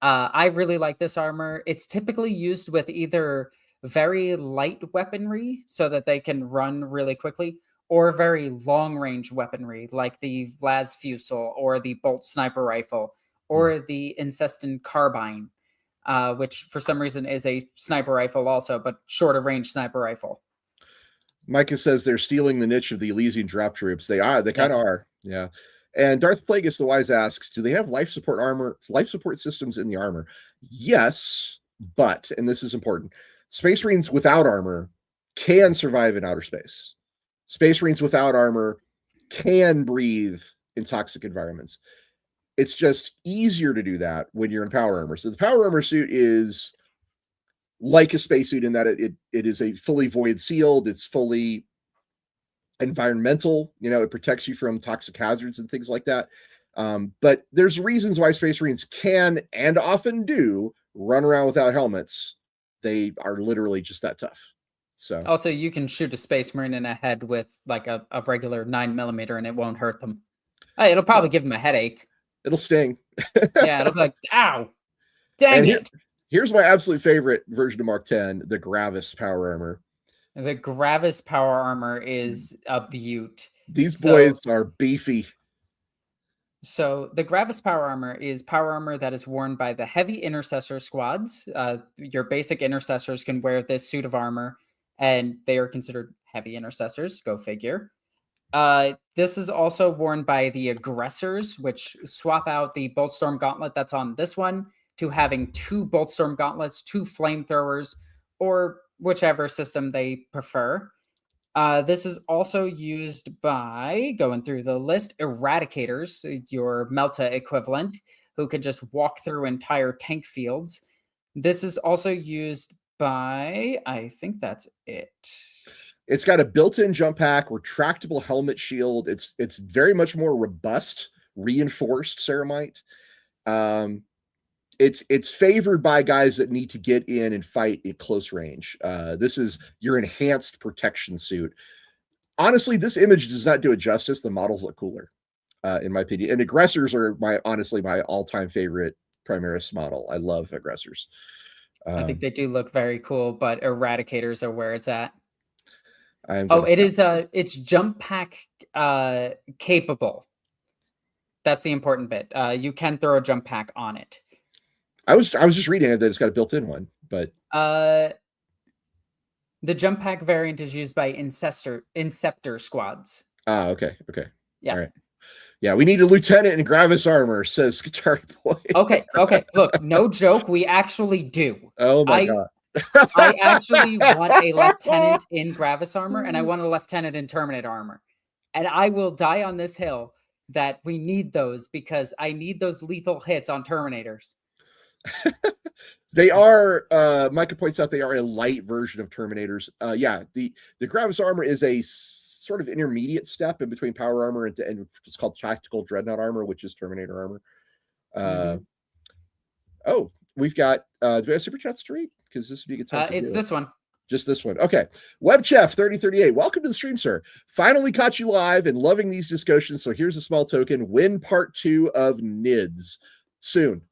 I really like this armor. It's typically used with either very light weaponry so that they can run really quickly, or very long-range weaponry like the Vlas Fusel or the Bolt Sniper Rifle or the Incestin Carbine, which for some reason is a sniper rifle also, but shorter range sniper rifle. Micah says they're stealing the niche of the Elysian drop troops. They kind of are. Yeah. And Darth Plagueis the Wise asks, do they have life support systems in the armor? Yes, but, and this is important, Space Marines without armor can survive in outer space. Space Marines without armor can breathe in toxic environments. It's just easier to do that when you're in power armor. So the power armor suit is like a spacesuit in that it is a fully void sealed. It's fully environmental. It protects you from toxic hazards and things like that. But there's reasons why Space Marines can and often do run around without helmets. They are literally just that tough. So also, you can shoot a Space Marine in the head with like a regular 9mm and it won't hurt them. It'll probably give them a headache. It'll sting. Yeah, it'll be like, ow, dang it. Here's my absolute favorite version of Mark 10, the Gravis Power Armor. The Gravis Power Armor is a beaut. These boys are beefy. So the Gravis Power Armor is power armor that is worn by the heavy intercessor squads. Your basic intercessors can wear this suit of armor, and they are considered heavy intercessors. Go figure. This is also worn by the aggressors, which swap out the Boltstorm Gauntlet that's on this one to having 2 Boltstorm Gauntlets, 2 flamethrowers, or whichever system they prefer. This is also used by, going through the list, Eradicators, your Melta equivalent, who can just walk through entire tank fields. This is also used by, I think that's it. It's got a built-in jump pack, retractable helmet shield. It's very much more robust, reinforced ceramite. It's favored by guys that need to get in and fight at close range. This is your enhanced protection suit. Honestly, this image does not do it justice. The models look cooler, in my opinion. And aggressors are my all-time favorite Primaris model. I love aggressors. I think they do look very cool, but Eradicators are where it's at. It's jump pack capable. That's the important bit. You can throw a jump pack on it. I was just reading it that it's got a built-in one, but the jump pack variant is used by Inceptor squads. Okay. Yeah. All right. Yeah, we need a lieutenant in Gravis armor, says Guitar Boy. Okay. Look, no joke. We actually do. Oh my god. I actually want a lieutenant in Gravis armor, and I want a lieutenant in Terminator armor. And I will die on this hill that we need those, because I need those lethal hits on Terminators. They are, Micah points out, they are a light version of Terminators. Yeah, the Gravis armor is a sort of intermediate step in between power armor and it's called tactical dreadnought armor, which is Terminator armor. Oh, we've got do we have super chats to read? Because this would be a good time. It's this one. Just this one. Okay. WebChef 3038. Welcome to the stream, sir. Finally caught you live and loving these discussions. So here's a small token. Win part 2 of NIDS soon.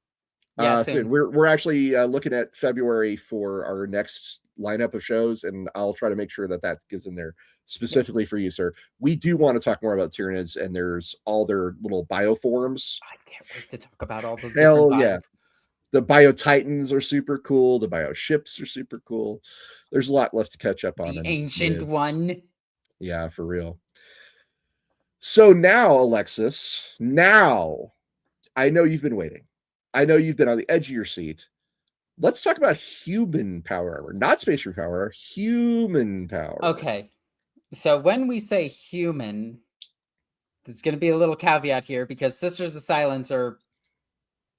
Yeah, soon. We're actually looking at February for our next lineup of shows, and I'll try to make sure that gets in there specifically for you, sir. We do want to talk more about Tyranids, and there's all their little bioforms. I can't wait to talk about all the hell yeah. The bio titans are super cool. The bio ships are super cool. There's a lot left to catch up on. The ancient one. Yeah, for real. So now, Alexis, I know you've been waiting. I know you've been on the edge of your seat. Let's talk about human power armor, not space marine power, human power. Okay. So when we say human, there's going to be a little caveat here, because Sisters of Silence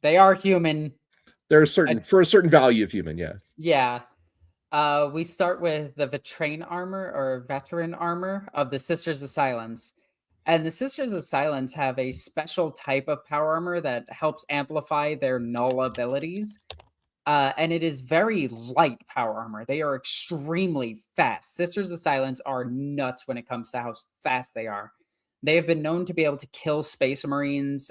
they are human. They're for a certain value of human, yeah. Yeah. We start with the veteran armor of the Sisters of Silence. And the Sisters of Silence have a special type of power armor that helps amplify their null abilities. And it is very light power armor. They are extremely fast. Sisters of Silence are nuts when it comes to how fast they are. They have been known to be able to kill Space Marines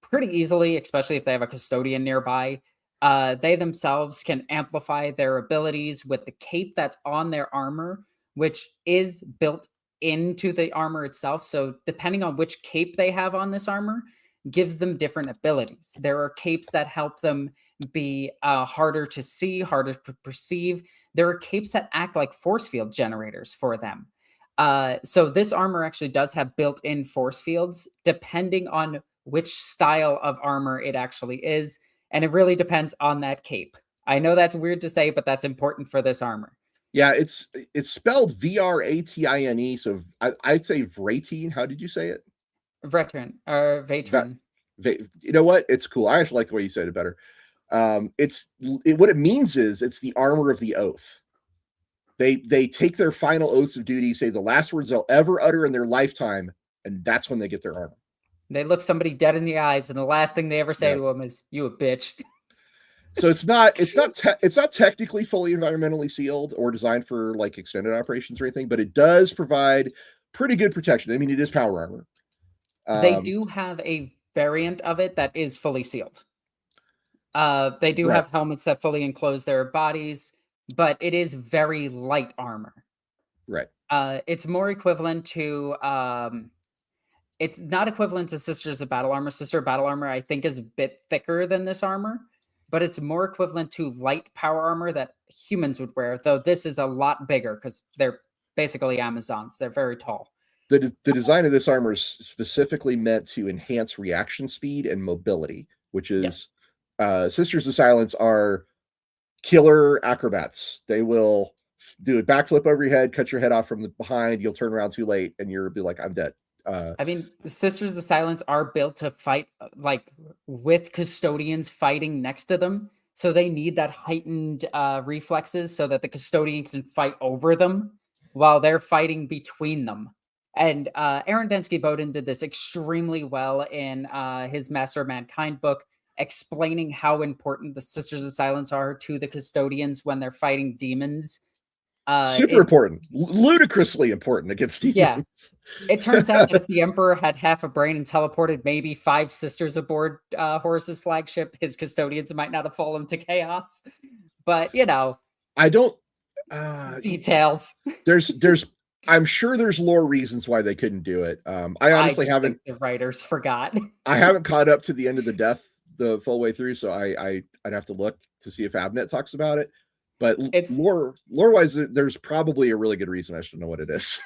pretty easily, especially if they have a custodian nearby. They themselves can amplify their abilities with the cape that's on their armor, which is built into the armor itself. So depending on which cape they have on this armor gives them different abilities. There are capes that help them be harder to see, harder to perceive. There are capes that act like force field generators for them. So this armor actually does have built-in force fields depending on which style of armor it actually is. And it really depends on that cape. I know that's weird to say, but that's important for this armor. Yeah, it's spelled V-R-A-T-I-N-E. So I'd say Vratine. How did you say it? Veteran or Vatran. You know what? It's cool. I actually like the way you said it better. What it means is it's the armor of the oath. They take their final oaths of duty, say the last words they'll ever utter in their lifetime, and that's when they get their armor. They look somebody dead in the eyes, and the last thing they ever say to them is, "You a bitch." So it's not technically fully environmentally sealed or designed for like extended operations or anything, but it does provide pretty good protection. I mean, it is power armor. They do have a variant of it that is fully sealed. They do have helmets that fully enclose their bodies, but it is very light armor. Right. It's more equivalent to it's not equivalent to Sisters of Battle Armor. Sister of Battle Armor, I think, is a bit thicker than this armor, but it's more equivalent to light power armor that humans would wear, though this is a lot bigger because they're basically Amazons. They're very tall. The design of this armor is specifically meant to enhance reaction speed and mobility, which is Sisters of Silence are killer acrobats. They will do a backflip over your head, cut your head off from the behind. You'll turn around too late, and you'll be like, "I'm dead." I mean, the Sisters of Silence are built to fight like with custodians fighting next to them, so they need that heightened reflexes so that the custodian can fight over them while they're fighting between them. And Aaron Densky-Bowden did this extremely well in his Master of Mankind book, explaining how important the Sisters of Silence are to the custodians when they're fighting demons. Super important, ludicrously important against demons. Yeah, it turns out that if the Emperor had half a brain and teleported maybe 5 sisters aboard Horus's flagship, his custodians might not have fallen to chaos. But I don't details. I'm sure there's lore reasons why they couldn't do it. I honestly haven't. The writers forgot. I haven't caught up to the end of the death the full way through, so I'd have to look to see if Abnet talks about it. But it's lore-wise, there's probably a really good reason. I should know what it is.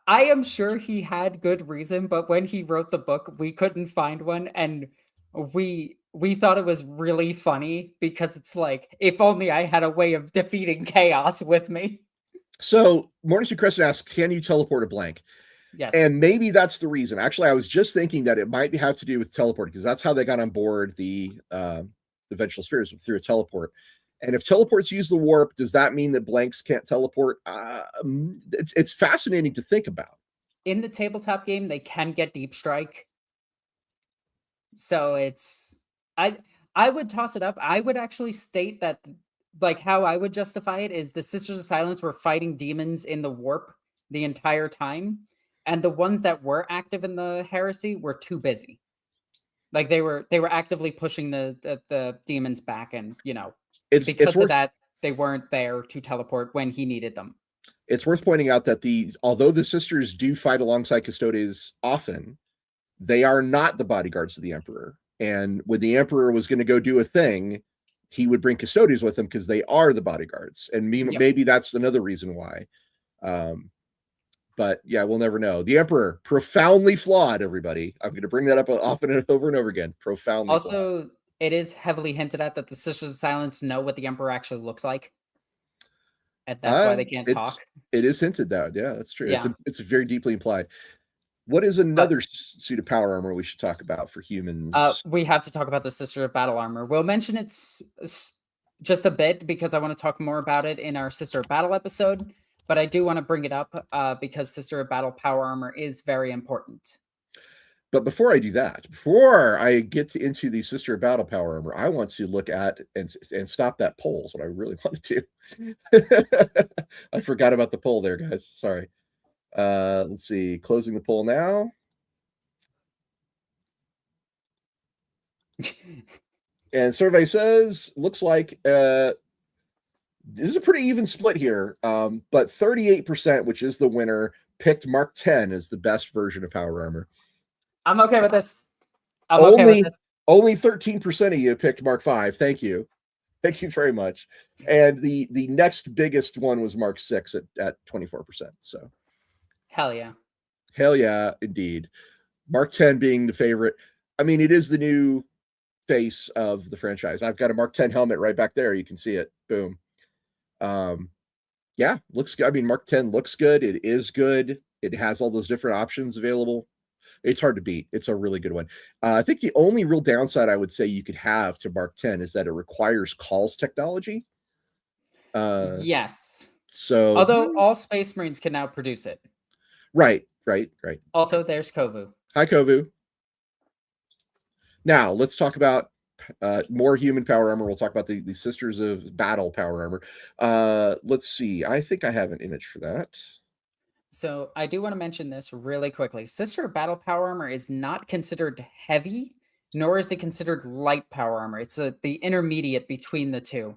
I am sure he had good reason, but when he wrote the book, we couldn't find one, and we thought it was really funny because it's like, if only I had a way of defeating chaos with me. So Morning Crescent asks, can you teleport a blank? Yes. And maybe that's the reason. Actually, I was just thinking that it might have to do with teleport, because that's how they got on board the Vengeful Spirits, through a teleport. And if teleports use the warp, does that mean that blanks can't teleport? It's fascinating to think about. In the tabletop game, they can get deep strike. So it's I would toss it up. I would actually state that, like, how I would justify it is the Sisters of Silence were fighting demons in the warp the entire time, and the ones that were active in the Heresy were too busy. Like they were actively pushing the demons back, and because of that, they weren't there to teleport when he needed them. It's worth pointing out that although the sisters do fight alongside Custodes often, they are not the bodyguards of the Emperor. And when the Emperor was going to go do a thing, he would bring Custodes with him because they are the bodyguards. And maybe that's another reason why. But yeah, we'll never know. The Emperor, profoundly flawed, everybody. I'm going to bring that up often and over and over again. Profoundly flawed. It is heavily hinted at that the Sisters of Silence know what the Emperor actually looks like. And that's why they can't talk. It is hinted that. Yeah, that's true. Yeah. It's very deeply implied. What is another suit of power armor we should talk about for humans? We have to talk about the Sister of Battle Armor. We'll mention it just a bit because I want to talk more about it in our Sister of Battle episode. But I do want to bring it up because Sister of Battle power armor is very important. But before I do that, before I get into the Sister of Battle power armor, I want to look at and stop that poll is what I really want to do. I forgot about the poll there, guys. Sorry. Let's see. Closing the poll now. And survey says, looks like this is a pretty even split here. But 38%, which is the winner, picked Mark 10 as the best version of power armor. I'm okay with this. Only 13% of you picked Mark 5. Thank you. Thank you very much. And the next biggest one was Mark 6 at 24%. So hell yeah. Hell yeah, indeed. Mark 10 being the favorite. I mean, it is the new face of the franchise. I've got a Mark 10 helmet right back there. You can see it. Boom. Yeah, looks good. I mean, Mark 10 looks good. It is good. It has all those different options available. It's hard to beat. It's a really good one. I think the only real downside I would say you could have to Mark 10 is that it requires calls technology. Yes. So, Although all Space Marines can now produce it. right. Also, there's Kovu. Hi, Kovu. Now, let's talk about more human power armor. We'll talk about the Sisters of Battle power armor. Let's see. I think I have an image for that. So I do want to mention this really quickly. Sister of Battle power armor is not considered heavy, nor is it considered light power armor. It's the intermediate between the two.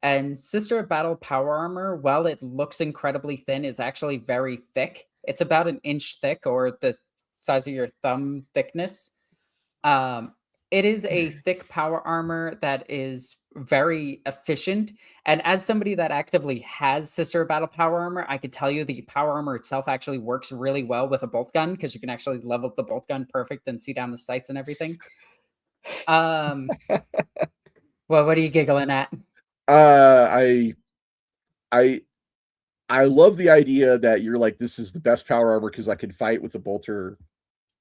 And Sister of Battle power armor, while it looks incredibly thin, is actually very thick. It's about an inch thick, or the size of your thumb thickness. It is a thick power armor that is very efficient. And as somebody that actively has Sister of Battle power armor, I could tell you the power armor itself actually works really well with a bolt gun, because you can actually level the bolt gun perfect and see down the sights and everything. Well, what are you giggling at? I love the idea that you're like, this is the best power armor because I can fight with the bolter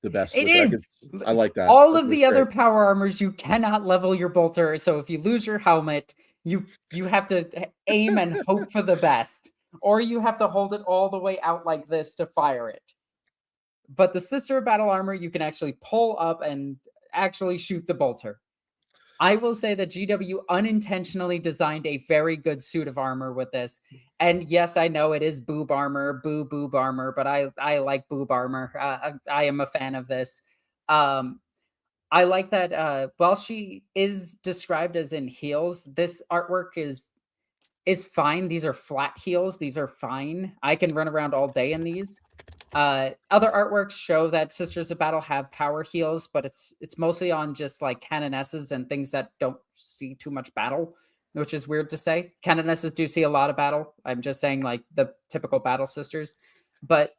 the best. It is. I like that. All of the other power armors, you cannot level your bolter. So if you lose your helmet, you have to aim and hope for the best, or you have to hold it all the way out like this to fire it. But the Sister of Battle armor, you can actually pull up and actually shoot the bolter. I will say that GW unintentionally designed a very good suit of armor with this. And yes, I know it is boob armor, boob armor, but I like boob armor. I am a fan of this. I like that while she is described as in heels, this artwork is fine. These are flat heels. These are fine. I can run around all day in these. Other artworks show that Sisters of Battle have power heals, but it's mostly on just like canonesses and things that don't see too much battle, which is weird to say. Canonesses do see a lot of battle. I'm just saying like the typical battle sisters. But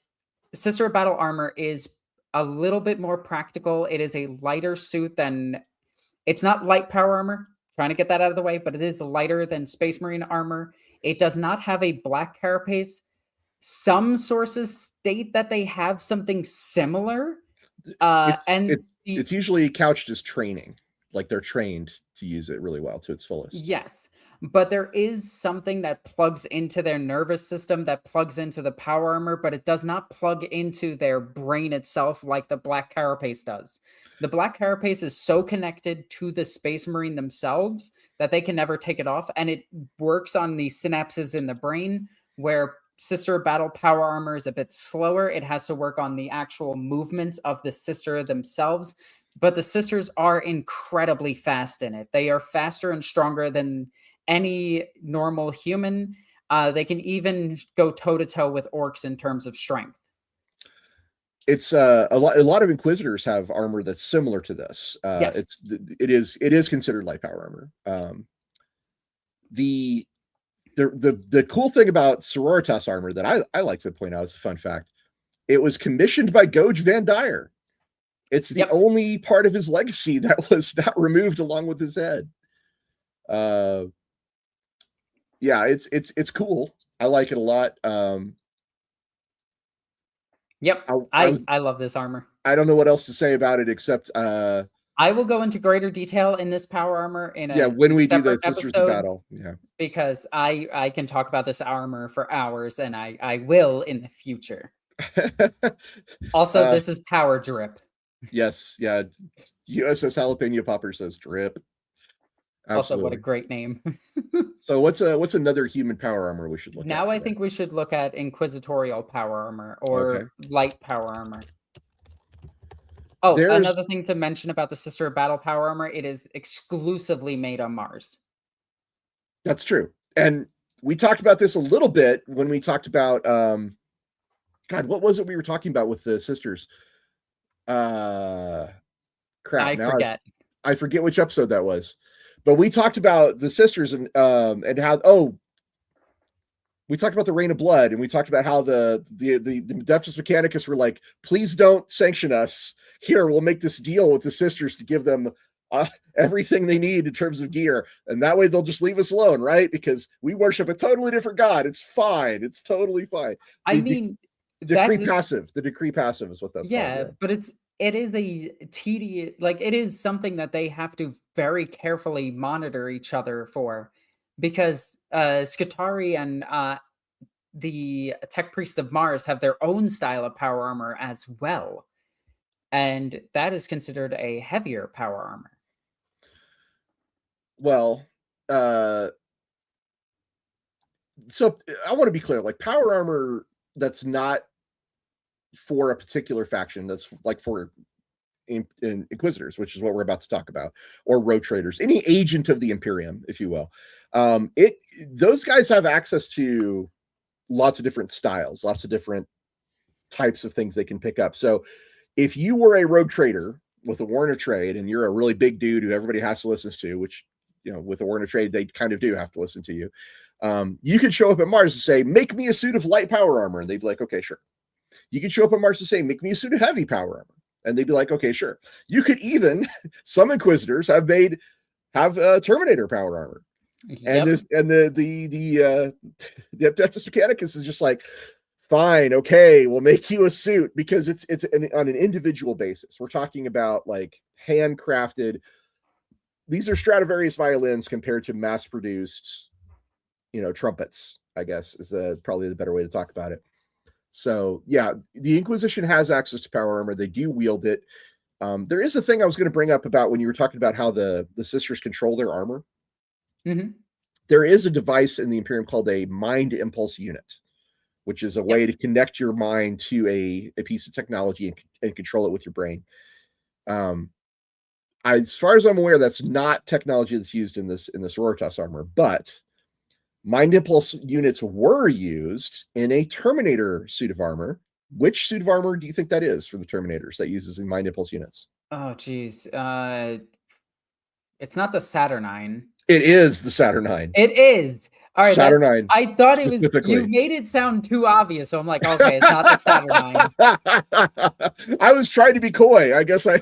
Sister of Battle armor is a little bit more practical. It is a lighter suit than... It's not light power armor. Trying to get that out of the way, but it is lighter than Space Marine armor. It does not have a black carapace. Some sources state that they have something similar. It's usually couched as training. Like they're trained to use it really well to its fullest. Yes, but there is something that plugs into their nervous system, that plugs into the power armor, but it does not plug into their brain itself like the black carapace does. The black carapace is so connected to the Space Marine themselves that they can never take it off, and it works on the synapses in the brain, where Sister of Battle power armor is a bit slower. It has to work on the actual movements of the sister themselves. But the sisters are incredibly fast in it. They are faster and stronger than any normal human. They can even go toe-to-toe with orcs in terms of strength. It's a lot of Inquisitors have armor that's similar to this. Yes. It is considered light power armor. The cool thing about Sororitas armor that I like to point out as a fun fact, it was commissioned by Goj Van Dyer. It's the only part of his legacy that was not removed along with his head. Yeah, it's cool. I like it a lot. Yep, I love this armor. I don't know what else to say about it except I will go into greater detail in this power armor in a when we do the episode, Sisters of Battle. Yeah, because I can talk about this armor for hours, and I will in the future. Also, this is power drip. Yes, yeah. USS Jalapeno Popper says drip. Absolutely. Also, what a great name. So what's another human power armor we should look at? Now I think we should look at Inquisitorial power armor or light power armor. Oh, another thing to mention about the Sister of Battle power armor, it is exclusively made on Mars. That's true. And we talked about this a little bit when we talked about God, what was it we were talking about with the sisters? Crap. I forget. I forget which episode that was. But we talked about the sisters and how we talked about the Reign of Blood, and we talked about how the Adeptus Mechanicus were like, please don't sanction us. Here, we'll make this deal with the sisters to give them everything they need in terms of gear, and that way they'll just leave us alone, right? Because we worship a totally different god. It's fine. It's totally fine. The decree passive. The decree passive is what that's called. Yeah, but it is a tedious, like it is something that they have to very carefully monitor each other for, because Skitarii and the Tech Priests of Mars have their own style of power armor as well. And that is considered a heavier power armor. Well, so I want to be clear, like power armor that's not for a particular faction, that's like for in Inquisitors, which is what we're about to talk about, or Road Traders, any agent of the Imperium, if you will. Those guys have access to lots of different styles, lots of different types of things they can pick up. So if you were a Road Trader with a Warner trade and you're a really big dude who everybody has to listen to, which, you know, with a Warner trade, they kind of do have to listen to you. You could show up at Mars and say, make me a suit of light power armor. And they'd be like, okay, sure. You could show up at Mars and say, make me a suit of heavy power armor. And they'd be like, okay, sure. You could even, some Inquisitors have Terminator power armor. Yep. And the Adeptus Mechanicus is just like, fine, okay, we'll make you a suit, because it's on an individual basis. We're talking about like handcrafted. These are Stradivarius violins compared to mass-produced, you know, trumpets, I guess is probably the better way to talk about it. So yeah, the Inquisition has access to power armor. They do wield it. There is a thing I was going to bring up about when you were talking about how the sisters control their armor. Mm-hmm. There is a device in the Imperium called a mind impulse unit, which is a way to connect your mind to a piece of technology and control it with your brain. As far as I'm aware, that's not technology that's used in this Roritas armor, but mind impulse units were used in a Terminator suit of armor. Which suit of armor do you think that is for the Terminators that uses in mind impulse units? Oh, geez. It's not the Saturnine. It is the Saturnine. It is. All right. Saturnine. I thought it was, you made it sound too obvious. So I'm like, okay, it's not the Saturnine. I was trying to be coy. I guess I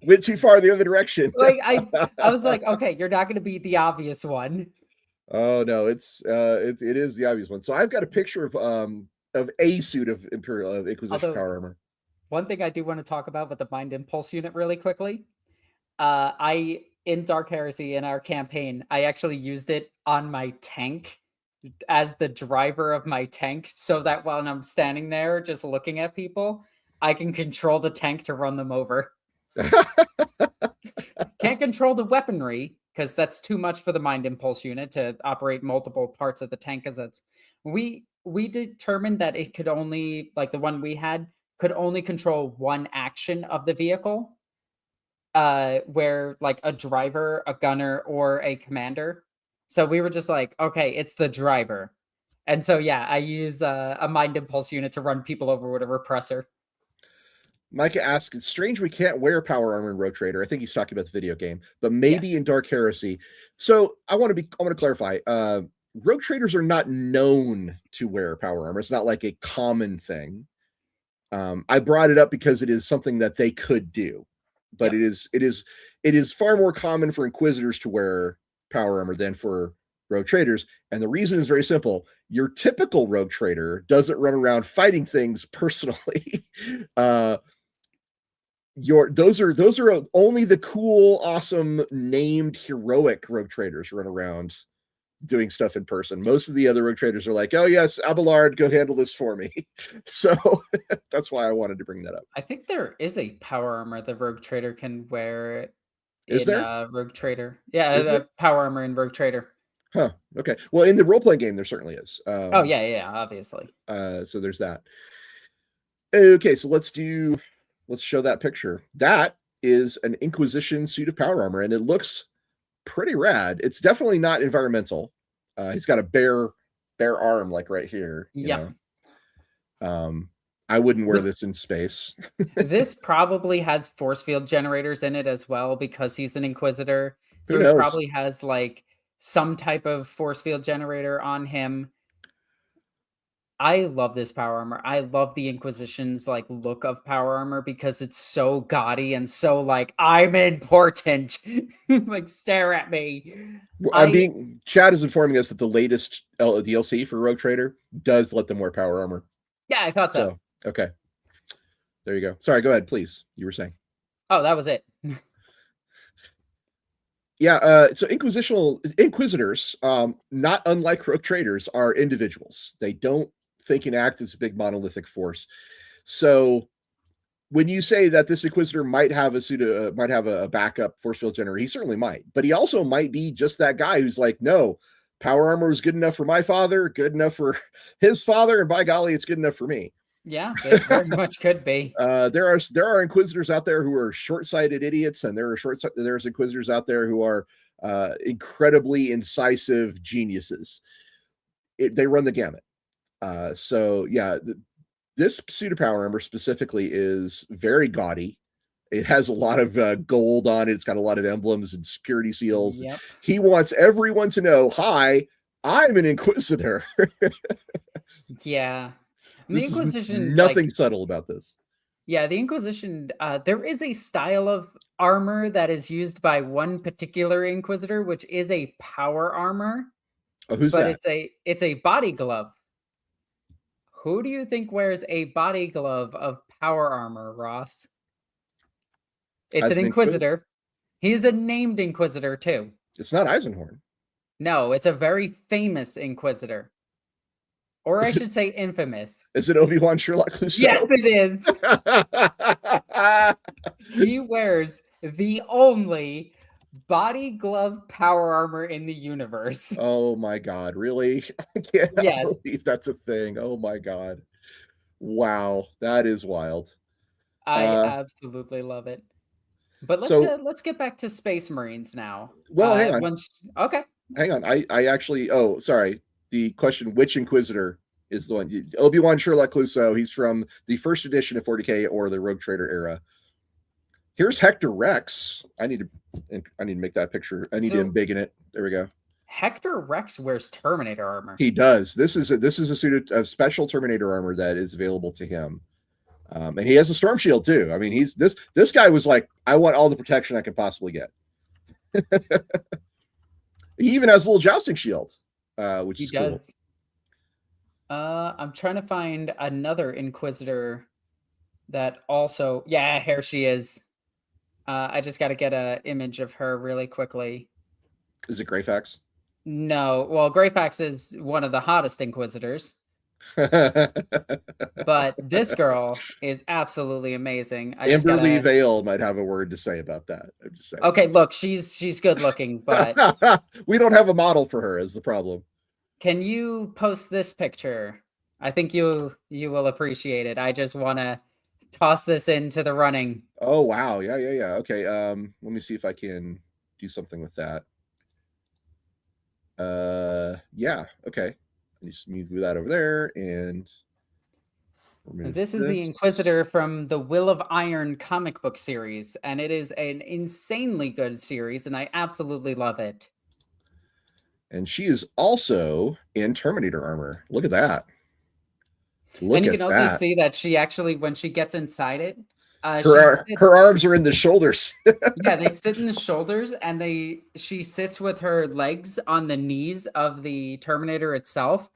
went too far the other direction. Like I was like, okay, you're not going to be the obvious one. Oh no, it is the obvious one. So I've got a picture of a suit of Inquisition power armor. One thing I do want to talk about with the Mind Impulse unit really quickly. In Dark Heresy, in our campaign, I actually used it on my tank as the driver of my tank, so that while I'm standing there just looking at people, I can control the tank to run them over. Can't control the weaponry, because that's too much for the Mind Impulse unit to operate multiple parts of the tank, because that's... We determined that it could only, like the one we had, could only control one action of the vehicle. Where like a driver, a gunner, or a commander. So we were just like, okay, it's the driver. And so yeah, I use a Mind Impulse unit to run people over with a repressor. Micah asks, it's strange we can't wear power armor in Road Trader. I think he's talking about the video game, but maybe in Dark Heresy. So I want to clarify. Road Traders are not known to wear power armor. It's not like a common thing. I brought it up because it is something that they could do. But it is far more common for Inquisitors to wear power armor than for Rogue Traders, and the reason is very simple. Your typical Rogue Trader doesn't run around fighting things personally. Those are only the cool, awesome, named heroic Rogue Traders run around doing stuff in person. Most of the other Rogue Traders are like, oh yes, Abelard, go handle this for me. So that's why I wanted to bring that up. I think there is a power armor the Rogue Trader can wear. Is there? Rogue Trader? Yeah, power armor in Rogue Trader. Huh. Okay. Well, in the role-playing game, there certainly is. Oh yeah, obviously. So there's that. Okay, so let's show that picture. That is an Inquisition suit of power armor, and it looks pretty rad. It's definitely not environmental. He's got a bare arm like right here. Yeah. I wouldn't wear this in space. This probably has force field generators in it as well, because he's an Inquisitor. So he probably has like some type of force field generator on him. I love this power armor. I love the Inquisition's like look of power armor, because it's so gaudy and so like, I'm important. Like, stare at me. Chad is informing us that the latest DLC for Rogue Trader does let them wear power armor. Yeah, I thought so. Okay. There you go. Sorry, go ahead, please. You were saying. Oh, that was it. Yeah, so inquisitors, not unlike rogue traders, are individuals. They don't think and act as a big monolithic force. So when you say that this inquisitor might have a backup force field generator, he certainly might, but he also might be just that guy who's like, no, power armor was good enough for my father, good enough for his father, and by golly, it's good enough for me. Yeah, it very much could be. There are inquisitors out there who are short-sighted idiots, and there's inquisitors out there who are incredibly incisive geniuses. They run the gamut. So yeah, this suit of power armor specifically is very gaudy. It has a lot of gold on it. It's got a lot of emblems and security seals. Yep. He wants everyone to know, hi, I'm an inquisitor. Yeah. The Inquisition, nothing subtle about this. Yeah, the Inquisition, there is a style of armor that is used by one particular Inquisitor, which is a power armor. Oh, who's that? It's a body glove. Who do you think wears a body glove of power armor, Ross? It's an Inquisitor. He's a named Inquisitor, too. It's not Eisenhorn. No, it's a very famous Inquisitor. Or I should say infamous. Is it Obi-Wan Sherlock Clouseau? Yes, it is. He wears the only body glove power armor in the universe. Oh my god, really? I can't believe that's a thing. Oh my god. Wow, that is wild. I absolutely love it. But let's get back to Space Marines now. Well, hang on. Okay. Hang on. I actually sorry. The question, which Inquisitor is the one? Obi-Wan Sherlock Clouseau. He's from the first edition of 40K or the Rogue Trader era. Here's Hector Rex. I need to make that picture. I need to embiggen it. There we go. Hector Rex wears Terminator armor. He does. This is a suit of special Terminator armor that is available to him. And he has a storm shield too. I mean, he's this guy was like, I want all the protection I can possibly get. He even has a little jousting shield, which is cool. I'm trying to find another Inquisitor that also, yeah, here she is. I just got to get an image of her really quickly. Is it Greyfax? No. Well, Greyfax is one of the hottest Inquisitors. But this girl is absolutely amazing. Amberly Vale might have a word to say about that. I'm just saying. Okay, look, she's good looking, but we don't have a model for her is the problem. Can you post this picture? I think you will appreciate it. I just want to toss this into the running. Oh wow, yeah. Okay, let me see if I can do something with that. Yeah, okay. Just move that over there, and this is the Inquisitor from the Will of Iron comic book series, and it is an insanely good series, and I absolutely love it. And she is also in Terminator armor. Look at that. And you can also see that she actually, when she gets inside it, her arms are in the shoulders. Yeah, they sit in the shoulders, and she sits with her legs on the knees of the Terminator itself,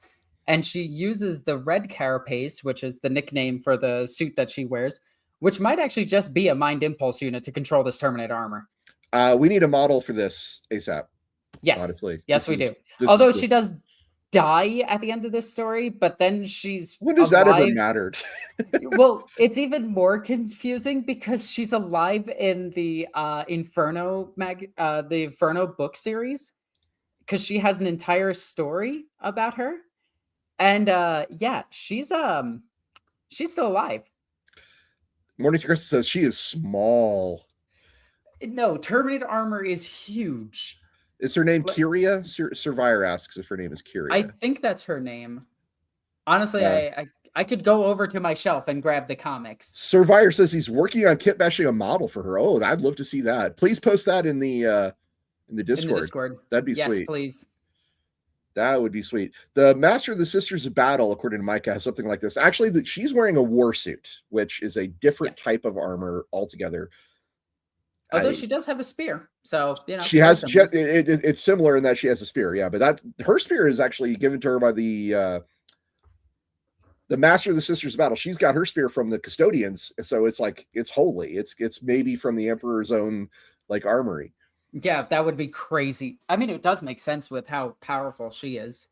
and she uses the red carapace, which is the nickname for the suit that she wears, which might actually just be a mind impulse unit to control this Terminator armor. We need a model for this ASAP. Yes, honestly, yes, we do. Although she does die at the end of this story, but then she's when does that ever mattered? Well, it's even more confusing because she's alive in the Inferno book series, because she has an entire story about her, and yeah, she's still alive. Morning to Chris says she is small. No, Terminator armor is huge. Is her name Kyria? Survivor asks if her name is Kyria. I think that's her name. Honestly, I could go over to my shelf and grab the comics. Survivor says he's working on kit bashing a model for her. Oh, I'd love to see that. Please post that in the Discord. In the Discord. That'd be sweet. Yes, please. That would be sweet. The Master of the Sisters of Battle, according to Micah, has something like this. Actually, she's wearing a war suit, which is a different type of armor altogether. Although she does have a spear, so she has. It's similar in that she has a spear, yeah. But her spear is actually given to her by the Master of the Sisters of Battle. She's got her spear from the Custodians, so it's like it's holy. It's maybe from the Emperor's own like armory. Yeah, that would be crazy. I mean, it does make sense with how powerful she is.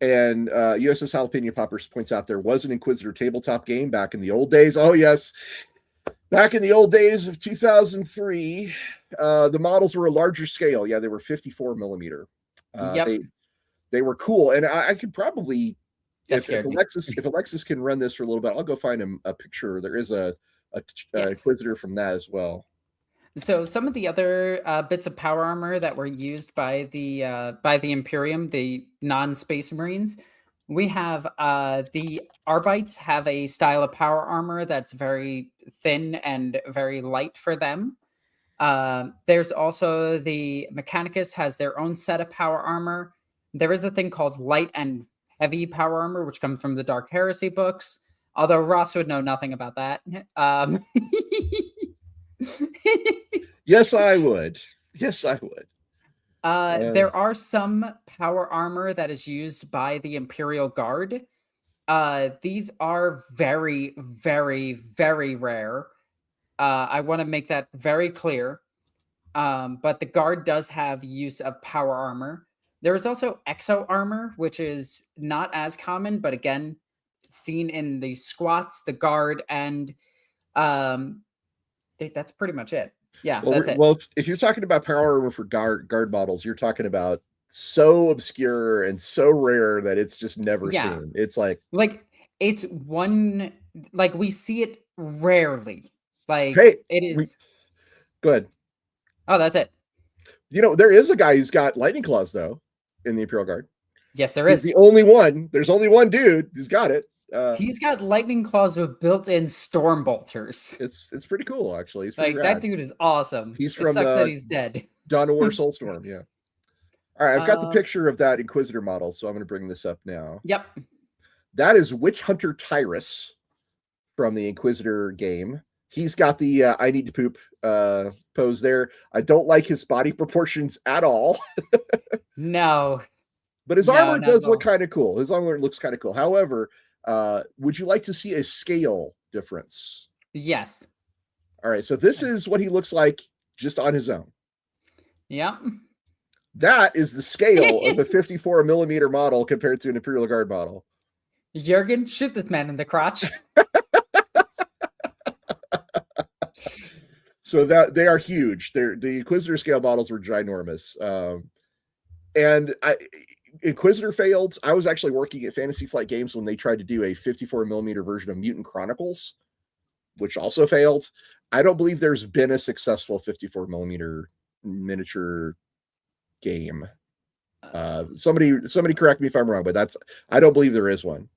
And USS Jalapeno Poppers points out there was an Inquisitor tabletop game back in the old days. Oh, yes. Back in the old days of 2003, the models were a larger scale. Yeah, they were 54 millimeter. Yep. They were cool. And I could probably, That if scared me. Alexis can run this for a little bit, I'll go find him a picture. There is a Yes. Inquisitor from that as well. So some of the other bits of power armor that were used by the Imperium, the non-Space Marines, we have the Arbites have a style of power armor that's very thin and very light for them. There's also the Mechanicus has their own set of power armor. There is a thing called light and heavy power armor, which comes from the Dark Heresy books. Although Ross would know nothing about that. Yes, I would. Yes, I would. There are some power armor that is used by the Imperial Guard. These are very, very, very rare. I want to make that very clear. But the Guard does have use of power armor. There is also exo armor, which is not as common, but again, seen in the Squats, the Guard, and that's pretty much it. Yeah, that's it. Well, if you're talking about power armor for guard models, you're talking about so obscure and so rare that it's just never seen. It's like it's one, like we see it rarely. Like, hey, it is. Go ahead. Oh, that's it. You know, there is a guy who's got lightning claws though in the Imperial Guard. Yes, there is. He's the only one. There's only one dude who's got it. He's got lightning claws with built-in storm bolters. It's pretty cool, actually. He's like rad. That dude is awesome. He's from sucks that he's dead. Dawn of War Soulstorm. Yeah. All right, I've got the picture of that Inquisitor model, so I'm going to bring this up now. Yep. That is Witch Hunter Tyrus from the Inquisitor game. He's got the I need to poop pose there. I don't like his body proportions at all. No. But his armor does look kind of cool. His armor looks kind of cool. However, would you like to see a scale difference? Yes. All right, so this is what he looks like just on his own. Yeah. That is the scale of a 54 millimeter model compared to an Imperial Guard model. Jurgen, shoot this man in the crotch. So that they are huge. The Inquisitor scale models were ginormous. And Inquisitor failed. I was actually working at Fantasy Flight Games when they tried to do a 54 millimeter version of Mutant Chronicles, which also failed. I don't believe there's been a successful 54 millimeter miniature game. Somebody correct me if I'm wrong, but I don't believe there is one.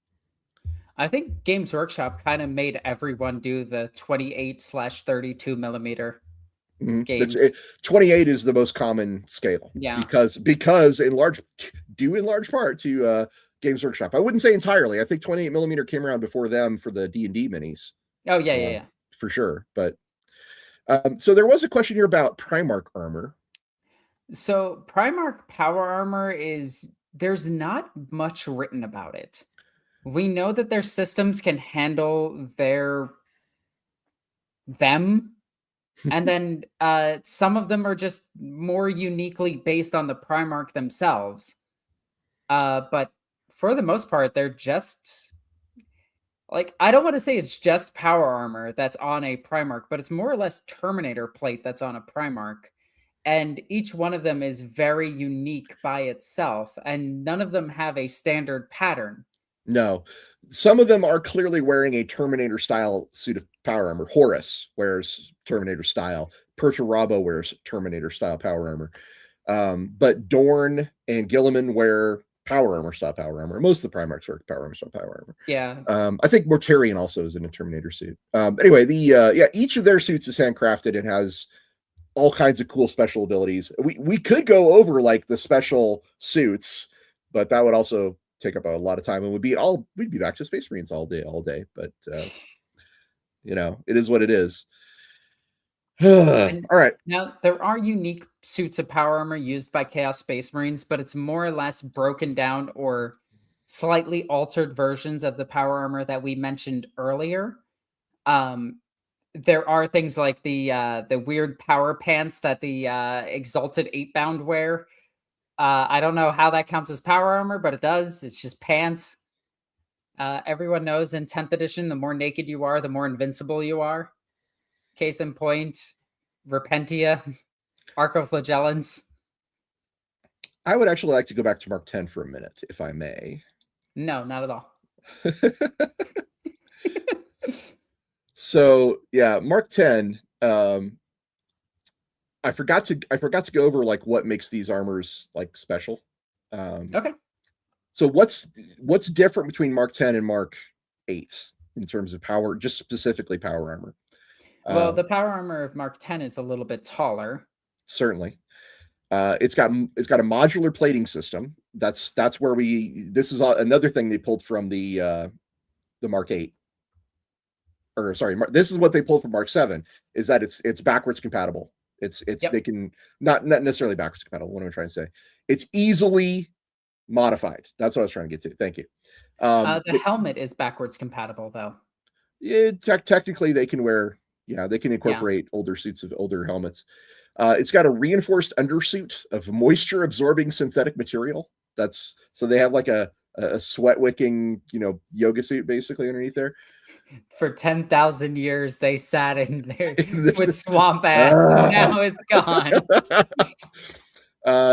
I think Games Workshop kind of made everyone do the 28/32 millimeter games. 28 is the most common scale. Yeah. Because in large part to Games Workshop. I wouldn't say entirely. I think 28 millimeter came around before them for the D&D minis. Oh, yeah. For sure. But so there was a question here about Primarch armor. So Primarch power armor there's not much written about it. We know that their systems can handle them. And then some of them are just more uniquely based on the Primarch themselves. But for the most part, they're just like, I don't want to say it's just power armor that's on a Primarch, but it's more or less Terminator plate that's on a Primarch. And each one of them is very unique by itself, and none of them have a standard pattern. No, some of them are clearly wearing a Terminator style suit of power armor. Horus wears Terminator style. Perturabo wears Terminator style power armor. But Dorn and Gilliman wear power armor style power armor. Most of the Primarchs wear power armor style power armor. Yeah. I think Mortarion also is in a Terminator suit. Anyway, each of their suits is handcrafted and has all kinds of cool special abilities. We could go over like the special suits, but that would also take up a lot of time, and we'd be back to Space Marines all day. But it is what it is. All right. Now there are unique suits of power armor used by Chaos Space Marines, but it's more or less broken down or slightly altered versions of the power armor that we mentioned earlier. there are things like the weird power pants that the Exalted 8-bound wear. I don't know how that counts as power armor, but it does. It's just pants. Everyone knows in 10th edition, the more naked you are, the more invincible you are. Case in point, Repentia, Arcoflagellants. I would actually like to go back to Mark 10 for a minute, if I may. No, not at all. So yeah, Mark 10. I forgot to go over like what makes these armors like special. Okay. So what's different between Mark 10 and Mark 8 in terms of power, just specifically power armor? Well, the power armor of Mark 10 is a little bit taller. Certainly. It's got a modular plating system. That's where this is another thing they pulled from the Mark 8. Or sorry, this is what they pulled from Mark 7, is that it's backwards compatible. It's yep. They can not necessarily backwards compatible. What am I trying to say? It's easily modified. That's what I was trying to get to. Thank you. The helmet is backwards compatible, though. Yeah, technically they can wear. Yeah, they can incorporate older suits of older helmets. It's got a reinforced undersuit of moisture absorbing synthetic material. So they have like a sweat wicking, yoga suit basically underneath there. For 10,000 years, they sat in there with swamp ass. Now it's gone.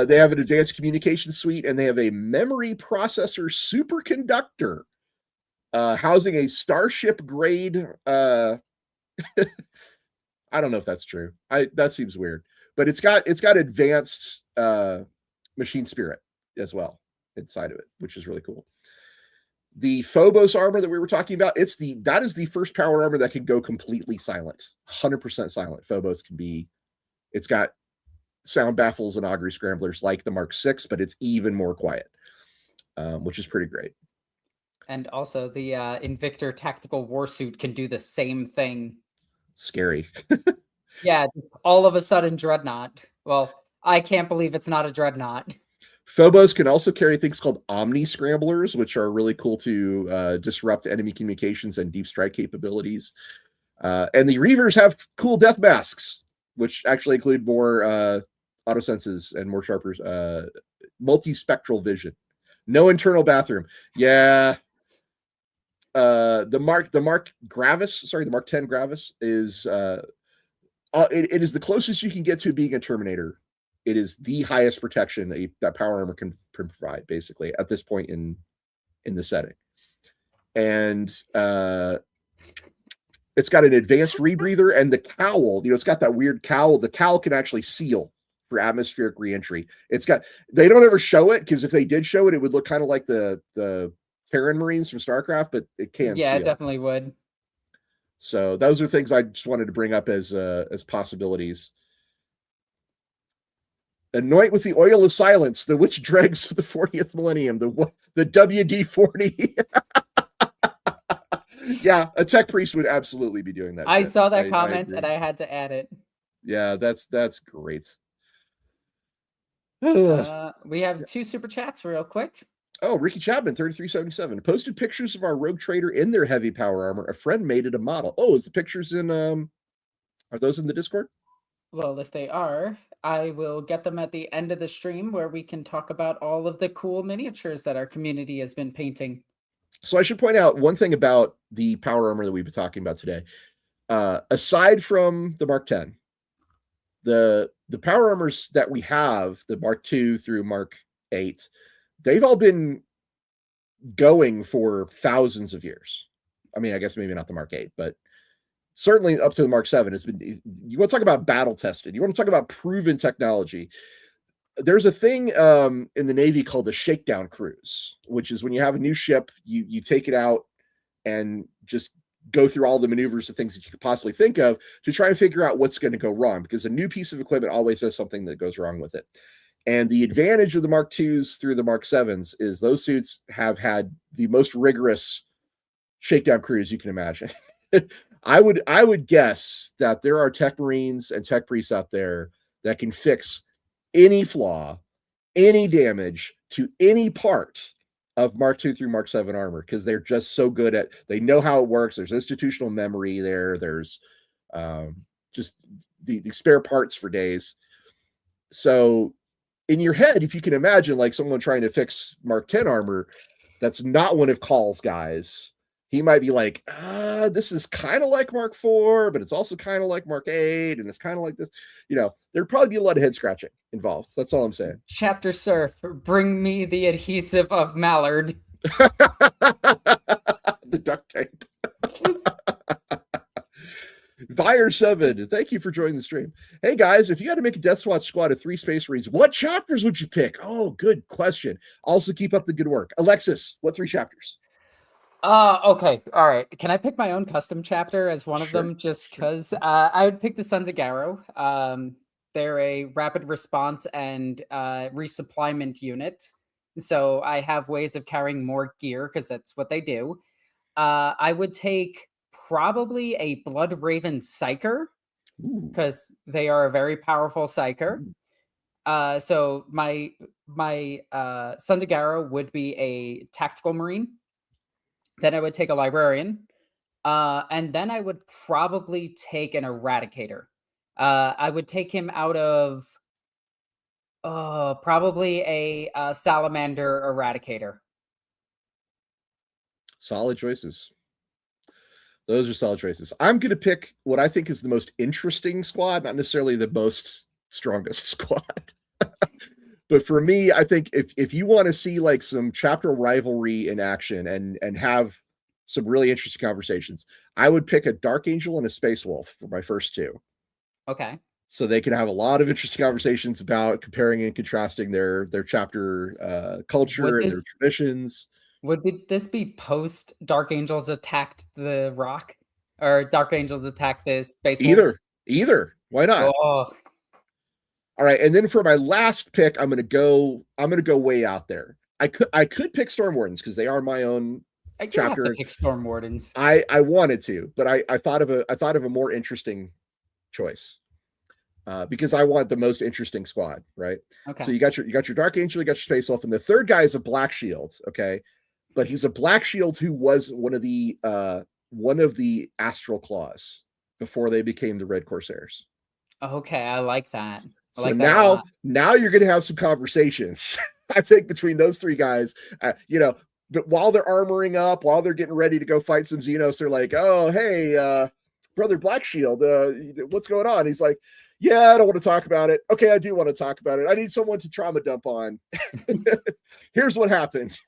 They have an advanced communication suite, and they have a memory processor superconductor housing a Starship grade. I don't know if that's true. That seems weird, but it's got advanced machine spirit as well inside of it, which is really cool. The Phobos armor that we were talking about, that is the first power armor that can go completely silent, 100% silent. Phobos it's got sound baffles and augury scramblers like the Mark 6, but it's even more quiet, which is pretty great. And also the Invictor tactical warsuit can do the same thing. Scary. Yeah, all of a sudden Dreadnought. Well, I can't believe it's not a Dreadnought. Phobos can also carry things called Omni Scramblers, which are really cool to disrupt enemy communications and deep strike capabilities. And the Reavers have cool death masks, which actually include more autosenses and more sharper multispectral vision. No internal bathroom. Yeah. The Mark Gravis, sorry, the Mark 10 Gravis is it is the closest you can get to being a Terminator. It is the highest protection that power armor can provide, basically, at this point in the setting. And it's got an advanced rebreather, and the cowl, it's got that weird cowl. The cowl can actually seal for atmospheric reentry. They don't ever show it, because if they did show it, it would look kind of like the Terran Marines from StarCraft, but it can seal. Yeah, it definitely would. So those are things I just wanted to bring up as possibilities. Anoint with the oil of silence, the witch dregs of the 40th millennium, the WD-40. Yeah, a tech priest would absolutely be doing that. I saw that comment and I had to add it. Yeah, that's great. We have 2 super chats real quick. Oh, Ricky Chapman, 3377. Posted pictures of our rogue trader in their heavy power armor. A friend made it a model. Oh, is the pictures in are those in the Discord? Well, if they are, I will get them at the end of the stream where we can talk about all of the cool miniatures that our community has been painting. So I should point out one thing about the power armor that we've been talking about today. Aside from the Mark 10, the power armors that we have, the Mark 2 through Mark 8, they've all been going for thousands of years. I mean, I guess maybe not the Mark 8, but certainly up to the Mark 7. You want to talk about battle tested. You want to talk about proven technology. There's a thing in the Navy called the shakedown cruise, which is when you have a new ship, you take it out and just go through all the maneuvers of things that you could possibly think of to try and figure out what's going to go wrong, because a new piece of equipment always has something that goes wrong with it. And the advantage of the Mark 2s through the Mark 7s is those suits have had the most rigorous shakedown cruise you can imagine. I would guess that there are tech marines and tech priests out there that can fix any flaw, any damage to any part of Mark 2 through Mark 7 armor, because they're just so good they know how it works. There's institutional memory there. There's just the spare parts for days. So in your head, if you can imagine like someone trying to fix Mark 10 armor, that's not one of Call's guys. He might be like, this is kind of like Mark 4, but it's also kind of like Mark 8, and it's kind of like this. There'd probably be a lot of head scratching involved. That's all I'm saying. Chapter Surf, bring me the adhesive of Mallard. The duct tape. Fire7, thank you for joining the stream. Hey guys, if you had to make a Death Watch squad of 3 Space Marines, what chapters would you pick? Oh, good question. Also, keep up the good work. Alexis, what 3 chapters? Okay, all right. Can I pick my own custom chapter as one of them? Just because I would pick the Sons of Garrow. They're a rapid response and resupplyment unit, so I have ways of carrying more gear because that's what they do. I would take probably a Blood Raven Psyker because they are a very powerful Psyker. So my Sons of Garrow would be a Tactical Marine. Then I would take a Librarian, and then I would probably take an Eradicator. I would take him out of probably a Salamander Eradicator. Solid choices. Those are solid choices. I'm going to pick what I think is the most interesting squad, not necessarily the most strongest squad. But for me, I think if you want to see like some chapter rivalry in action and have some really interesting conversations, I would pick a Dark Angel and a Space Wolf for my first 2. Okay. So they can have a lot of interesting conversations about comparing and contrasting their chapter culture and their traditions. Would this be post Dark Angels attacked the Rock, or Dark Angels attacked the Space Wolves? Either. Why not? Oh. All right, and then for my last pick, I'm gonna go way out there. I could pick Storm Wardens because they are my own chapter. Have to pick Storm Wardens. I wanted to, but I thought of a more interesting choice because I want the most interesting squad, right? Okay. So you got your Dark Angel, you got your Space Wolf, and the third guy is a Black Shield. Okay, but he's a Black Shield who was one of the Astral Claws before they became the Red Corsairs. Okay, I like that. So now you're going to have some conversations, I think, between those 3 guys, but while they're armoring up, while they're getting ready to go fight some Xenos, they're like, oh, hey, Brother Black Shield, what's going on? He's like, yeah, I don't want to talk about it. Okay, I do want to talk about it. I need someone to trauma dump on. Here's what happened.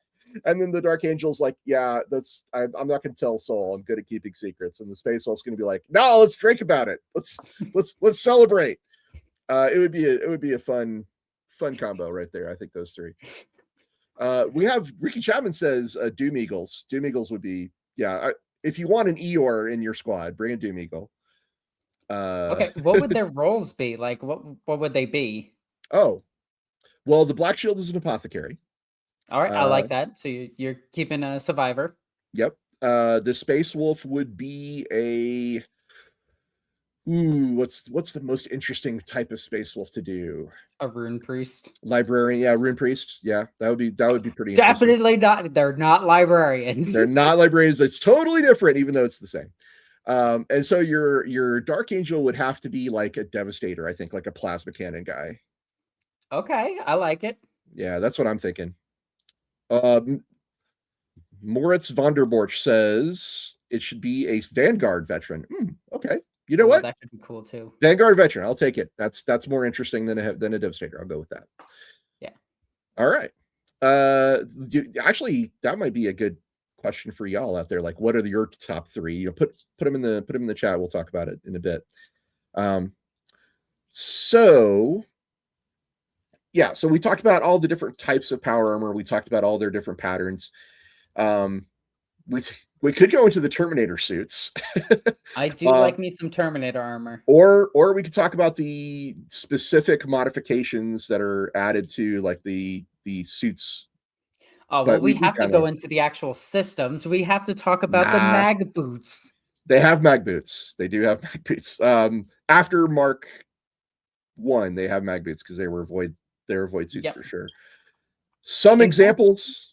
And then the Dark Angel's like, yeah, I'm not going to tell Soul. I'm good at keeping secrets. And the Space Wolf's going to be like, no, let's drink about it. Let's celebrate. It would be a fun combo right there. I think those 3. We have Ricky Chapman says Doom Eagles. Doom Eagles would be, if you want an Eeyore in your squad, bring a Doom Eagle. Okay, what would their roles be? Like, what would they be? Oh, well, the Black Shield is an apothecary. All right, I like that. So you're keeping a survivor. Yep. The Space Wolf would be a what's the most interesting type of Space Wolf to do? A Rune Priest. Librarian, yeah, Rune Priest. Yeah, that would be pretty definitely not. They're not librarians. They're not librarians. It's totally different, even though it's the same. And so your Dark Angel would have to be like a Devastator, I think, like a plasma cannon guy. Okay, I like it. Yeah, that's what I'm thinking. Moritz Vonderborch says it should be a Vanguard veteran. Okay. You know what? That could be cool too. Vanguard veteran. I'll take it. That's more interesting than a Devastator. I'll go with that. Yeah. All right. Actually, that might be a good question for y'all out there. Like, what are your top 3? Put them in the chat. We'll talk about it in a bit. So we talked about all the different types of power armor. We talked about all their different patterns. We could go into the Terminator suits. I do like me some Terminator armor. Or we could talk about the specific modifications that are added to like the suits. Oh, well, we have to go into the actual systems. We have to talk about the mag boots. They have mag boots. They do have mag boots. After Mark 1, they have mag boots because they were void suits for sure. Some examples.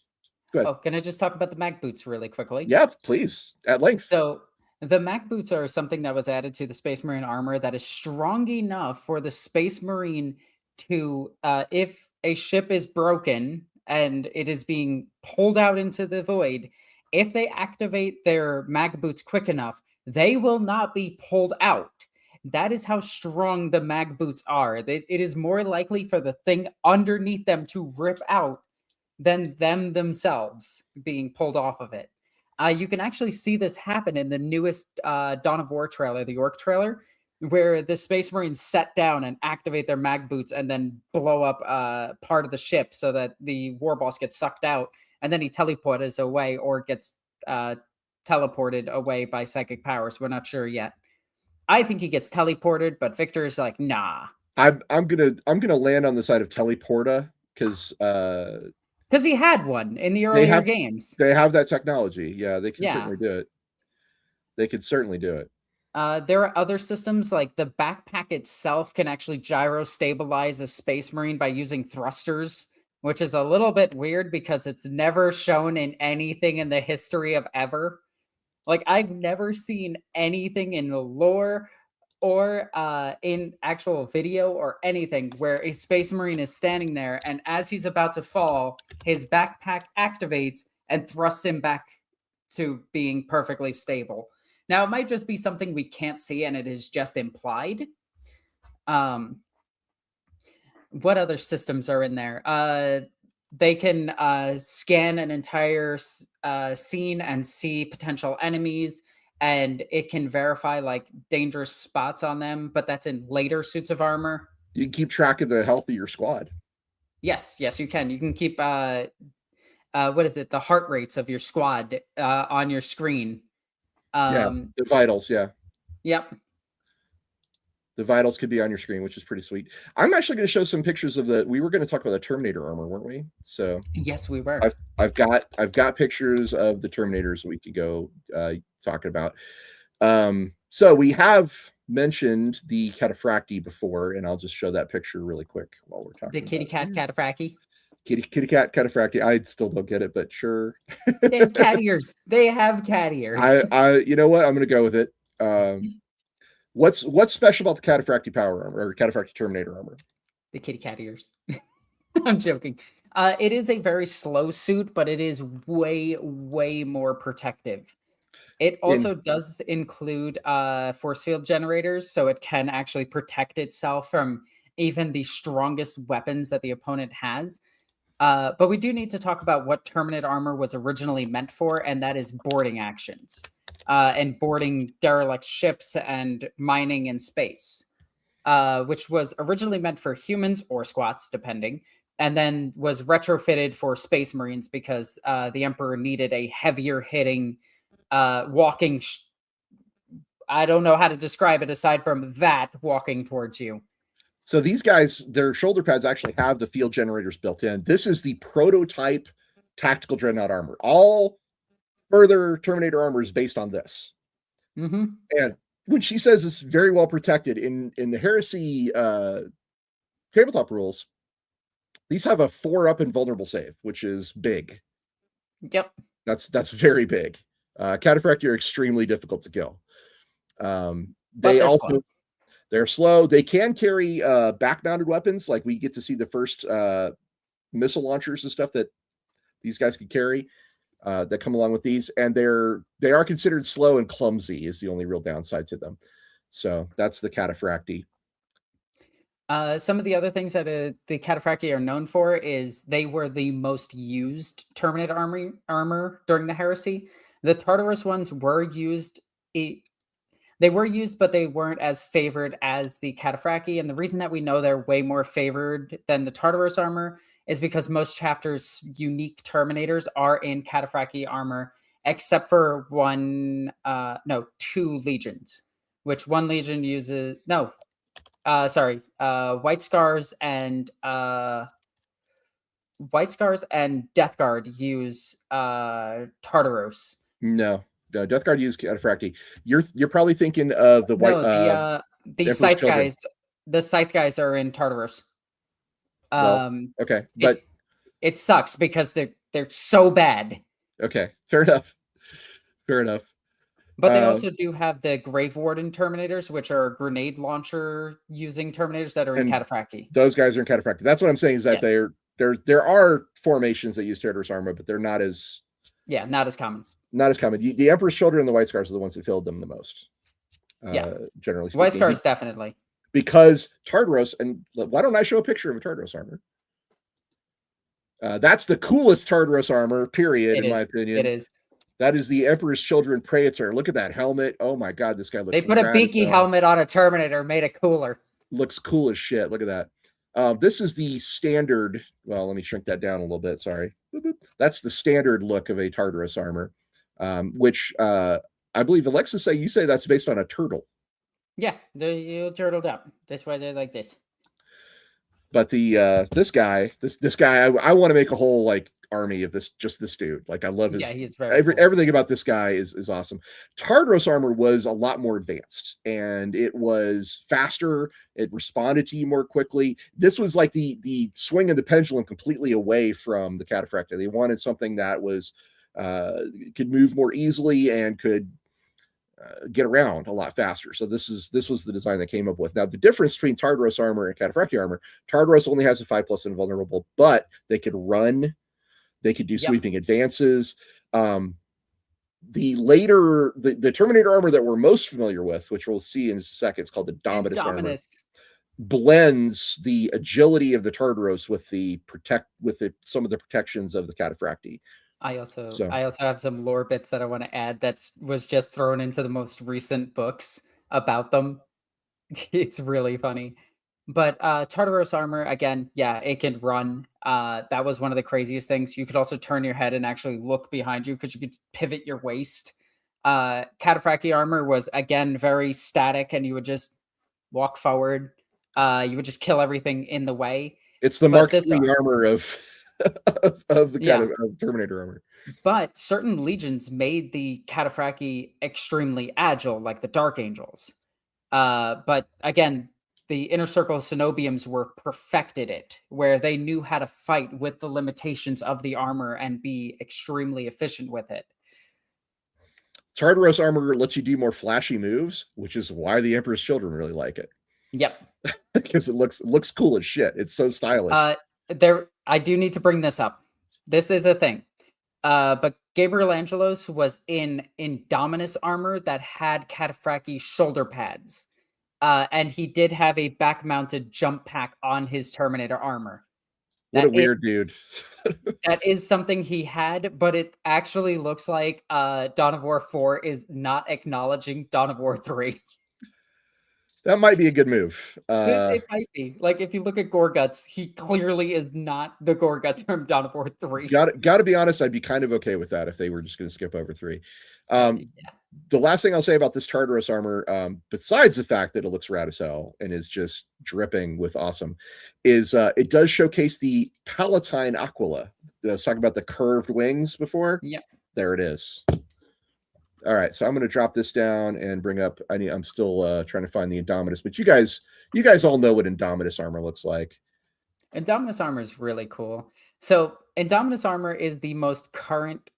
Oh, can I just talk about the mag boots really quickly? Yeah, please, at length. So The Mac boots are something that was added to the Space Marine armor that is strong enough for the Space Marine to, if a ship is broken and it is being pulled out into the void, if they activate their Mag boots quick enough, they will not be pulled out. That is how strong the Mag boots are. It is more likely for the thing underneath them to rip out than them themselves being pulled off of it. You can actually see this happen in the newest Dawn of War trailer, the Orc trailer, where the Space Marines set down and activate their mag boots and then blow up part of the ship so that the war boss gets sucked out and then he teleports away or gets teleported away by psychic powers. We're not sure yet. I think he gets teleported, but Victor's like, nah. I'm gonna land on the side of teleporta because he had one in the earlier games. They have that technology. Yeah, they can certainly do it. They could certainly do it. There are other systems, like the backpack itself can actually gyro stabilize a Space Marine by using thrusters, which is a little bit weird because it's never shown in anything in the history of ever. Like, I've never seen anything in the lore or in actual video or anything where a Space Marine is standing there and as he's about to fall, his backpack activates and thrusts him back to being perfectly stable. Now, it might just be something we can't see and it is just implied. What other systems are in there? They can scan an entire scene and see potential enemies, and it can verify like dangerous spots on them, but that's in later suits of armor. You can keep track of the health of your squad. Yes, you can. You can keep what is it? The heart rates of your squad on your screen. The vitals, yeah. Yep. The vitals could be on your screen, which is pretty sweet. I'm actually going to show some pictures of we were going to talk about the Terminator armor, weren't we? So yes, we were. I've got pictures of the Terminators we could go talking about. So we have mentioned the Cataphracti before, and I'll just show that picture really quick while we're talking. The kitty cat Cataphracti. Kitty cat Cataphracti. I still don't get it, but sure. They have cat ears. They have cat ears. You know what? I'm going to go with it. What's special about the Cataphracti power armor or Cataphracti Terminator armor? The kitty cat ears. I'm joking. It is a very slow suit, but it is way more protective. It also does include force field generators, so it can actually protect itself from even the strongest weapons that the opponent has. But we do need to talk about what Terminator armor was originally meant for, and that is boarding actions. And boarding derelict ships and mining in space, which was originally meant for humans or squats, depending, and then was retrofitted for Space Marines because the Emperor needed a heavier hitting walking. I don't know how to describe it aside from that walking towards you. So these guys, their shoulder pads actually have the field generators built in. This is the prototype tactical dreadnought armor. All further Terminator armor is based on this. Mm-hmm. And when she says it's very well protected in the Heresy tabletop rules, these have a 4-up invulnerable save, which is big. Yep. That's very big. Cataphracti are extremely difficult to kill. They're slow. They can carry back-mounted weapons. Like we get to see the first missile launchers and stuff that these guys can carry that come along with these. And they are considered slow and clumsy is the only real downside to them. So that's the Cataphracti. Some of the other things that the Cataphracti are known for is they were the most used Terminator armor during the Heresy. The Tartarus ones were used. They were used, but they weren't as favored as the Cataphracti. And the reason that we know they're way more favored than the Tartarus armor is because most chapters' unique Terminators are in Cataphracti armor, except for two legions, which one legion uses White Scars and Death Guard use Tartaros. No, Death Guard use Cataphracti. You're probably thinking of the white. The Scythe guys. The Scythe guys are in Tartaros. Okay, but it sucks because they're so bad. Okay, fair enough. But they also do have the Grave Warden Terminators, which are grenade launcher using Terminators that are in Cataphractii. Those guys are in Cataphractii. That's what I'm saying, is that Yes. there are formations that use Terminators armor, but they're not as common. Not as common. The Emperor's Children and the White Scars are the ones that filled them the most. Generally speaking. White Scars definitely. Because Tartaros, and why don't I show a picture of a Tartaros armor? That's the coolest Tartaros armor, period, in my opinion. It is. That is the Emperor's Children Praetor. Look at that helmet. Oh my god, this guy looks. They put a beaky helmet on a Terminator, made it cooler. Looks cool as shit. Look at that. This is the standard. Well, let me shrink that down a little bit. Sorry. That's the standard look of a Tartaros armor, which I believe Alexis you say that's based on a turtle. Yeah, you turtled up. That's why they're like this. But the this guy, I want to make a whole like army of this dude. Like I love his. Yeah, he's very cool. Everything about this guy is awesome. Tartaros armor was a lot more advanced, and it was faster. It responded to you more quickly. This was like the swing of the pendulum completely away from the Cataphractii. They wanted something that was could move more easily and could get around a lot faster. So this was the design that came up with. Now the difference between Tartaros armor and Cataphractii armor: Tartaros only has a 5+ invulnerable, but they could run, they could do sweeping advances. The Terminator armor that we're most familiar with, which we'll see in a second, it's called the Indominus armor, blends the agility of the Tartaros with some of the protections of the Cataphractii. I also have some lore bits that I want to add that was just thrown into the most recent books about them. It's really funny. But Tartaros armor, again, yeah, it can run. That was one of the craziest things. You could also turn your head and actually look behind you because you could pivot your waist. Cataphractii armor was, again, very static, and you would just walk forward. You would just kill everything in the way. It's the Mark III armor of Terminator armor. But certain legions made the Cataphractii extremely agile, like the Dark Angels. But again, the Inner Circle Cenobiums perfected it, where they knew how to fight with the limitations of the armor and be extremely efficient with it. Tartaros armor lets you do more flashy moves, which is why the Emperor's Children really like it. Yep. Because it looks cool as shit. It's so stylish. I do need to bring this up. This is a thing. But Gabriel Angelos was in Indominus armor that had Cataphractii shoulder pads. And he did have a back-mounted jump pack on his Terminator armor. What a weird dude. That is something he had, but it actually looks like Dawn of War 4 is not acknowledging Dawn of War 3. That might be a good move. It might be. Like, if you look at Gorguts, he clearly is not the Gorguts from Dawn of War 3. Got to be honest, I'd be kind of okay with that if they were just going to skip over 3. The last thing I'll say about this Tartaros armor, besides the fact that it looks rad as hell and is just dripping with awesome, is it does showcase the Palatine Aquila. I was talking about the curved wings before. Yeah. There it is. All right, so I'm going to drop this down and bring up. I'm still trying to find the Indominus, but you guys all know what Indominus armor looks like. Indominus armor is really cool. So Indominus armor is the most current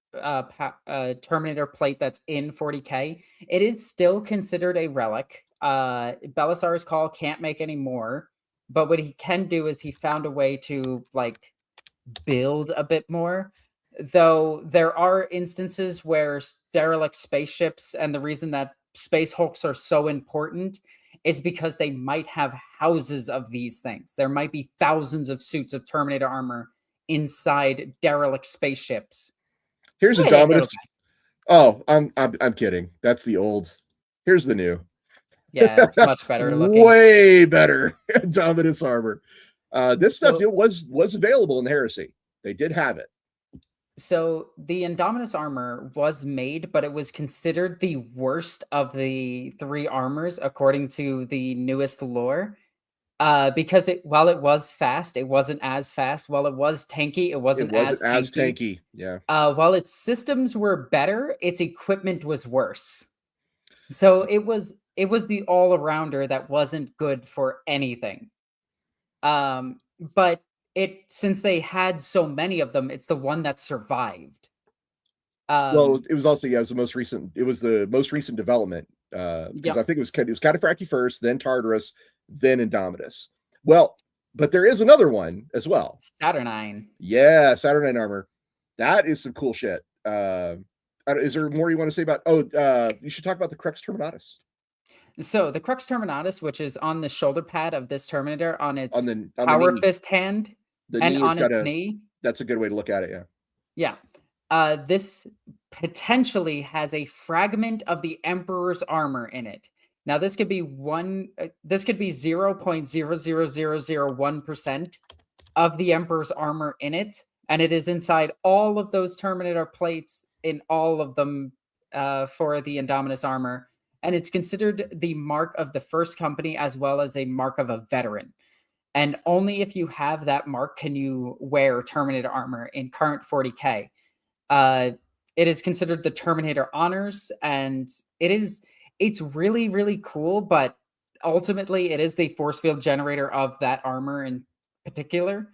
Terminator plate that's in 40K. It is still considered a relic. Belisarius Call can't make any more, but what he can do is he found a way to like build a bit more. Though there are instances where derelict spaceships, and the reason that space hulks are so important is because they might have houses of these things. There might be thousands of suits of Terminator armor inside derelict spaceships. Here's Indominus. Oh, I'm kidding. That's the old. Here's the new. Yeah, it's much better looking. Way better Indominus armor. This stuff was available in the Heresy. They did have it. So the Indominus armor was made, but it was considered the worst of the 3 armors according to the newest lore. Because while it was fast, it wasn't as fast. While it was tanky, it wasn't as tanky. Yeah. While its systems were better, its equipment was worse. So it was the all-arounder that wasn't good for anything. But since they had so many of them, it's the one that survived. Well, it was also, yeah, it was the most recent. It was the most recent development because Yep. I think it was Cataphractii first, then Tartarus, then Indomitus. Well, but there is another one as well. Saturnine. Yeah, Saturnine armor. That is some cool shit. Is there more you want to say about? Oh, you should talk about the Crux Terminatus. So the Crux Terminatus, which is on the shoulder pad of this Terminator, on its on power the knee. fist hand, The and knee on its knee. That's a good way to look at it. Yeah. Yeah. This potentially has a fragment of the Emperor's armor in it. Now, this could be 0.00001% of the Emperor's armor in it, and it is inside all of those Terminator plates in all of them for the Indominus armor, and it's considered the mark of the first company as well as a mark of a veteran. And only if you have that mark can you wear Terminator armor in current 40K. It is considered the Terminator honors, and it's really, really cool, but ultimately it is the force field generator of that armor in particular.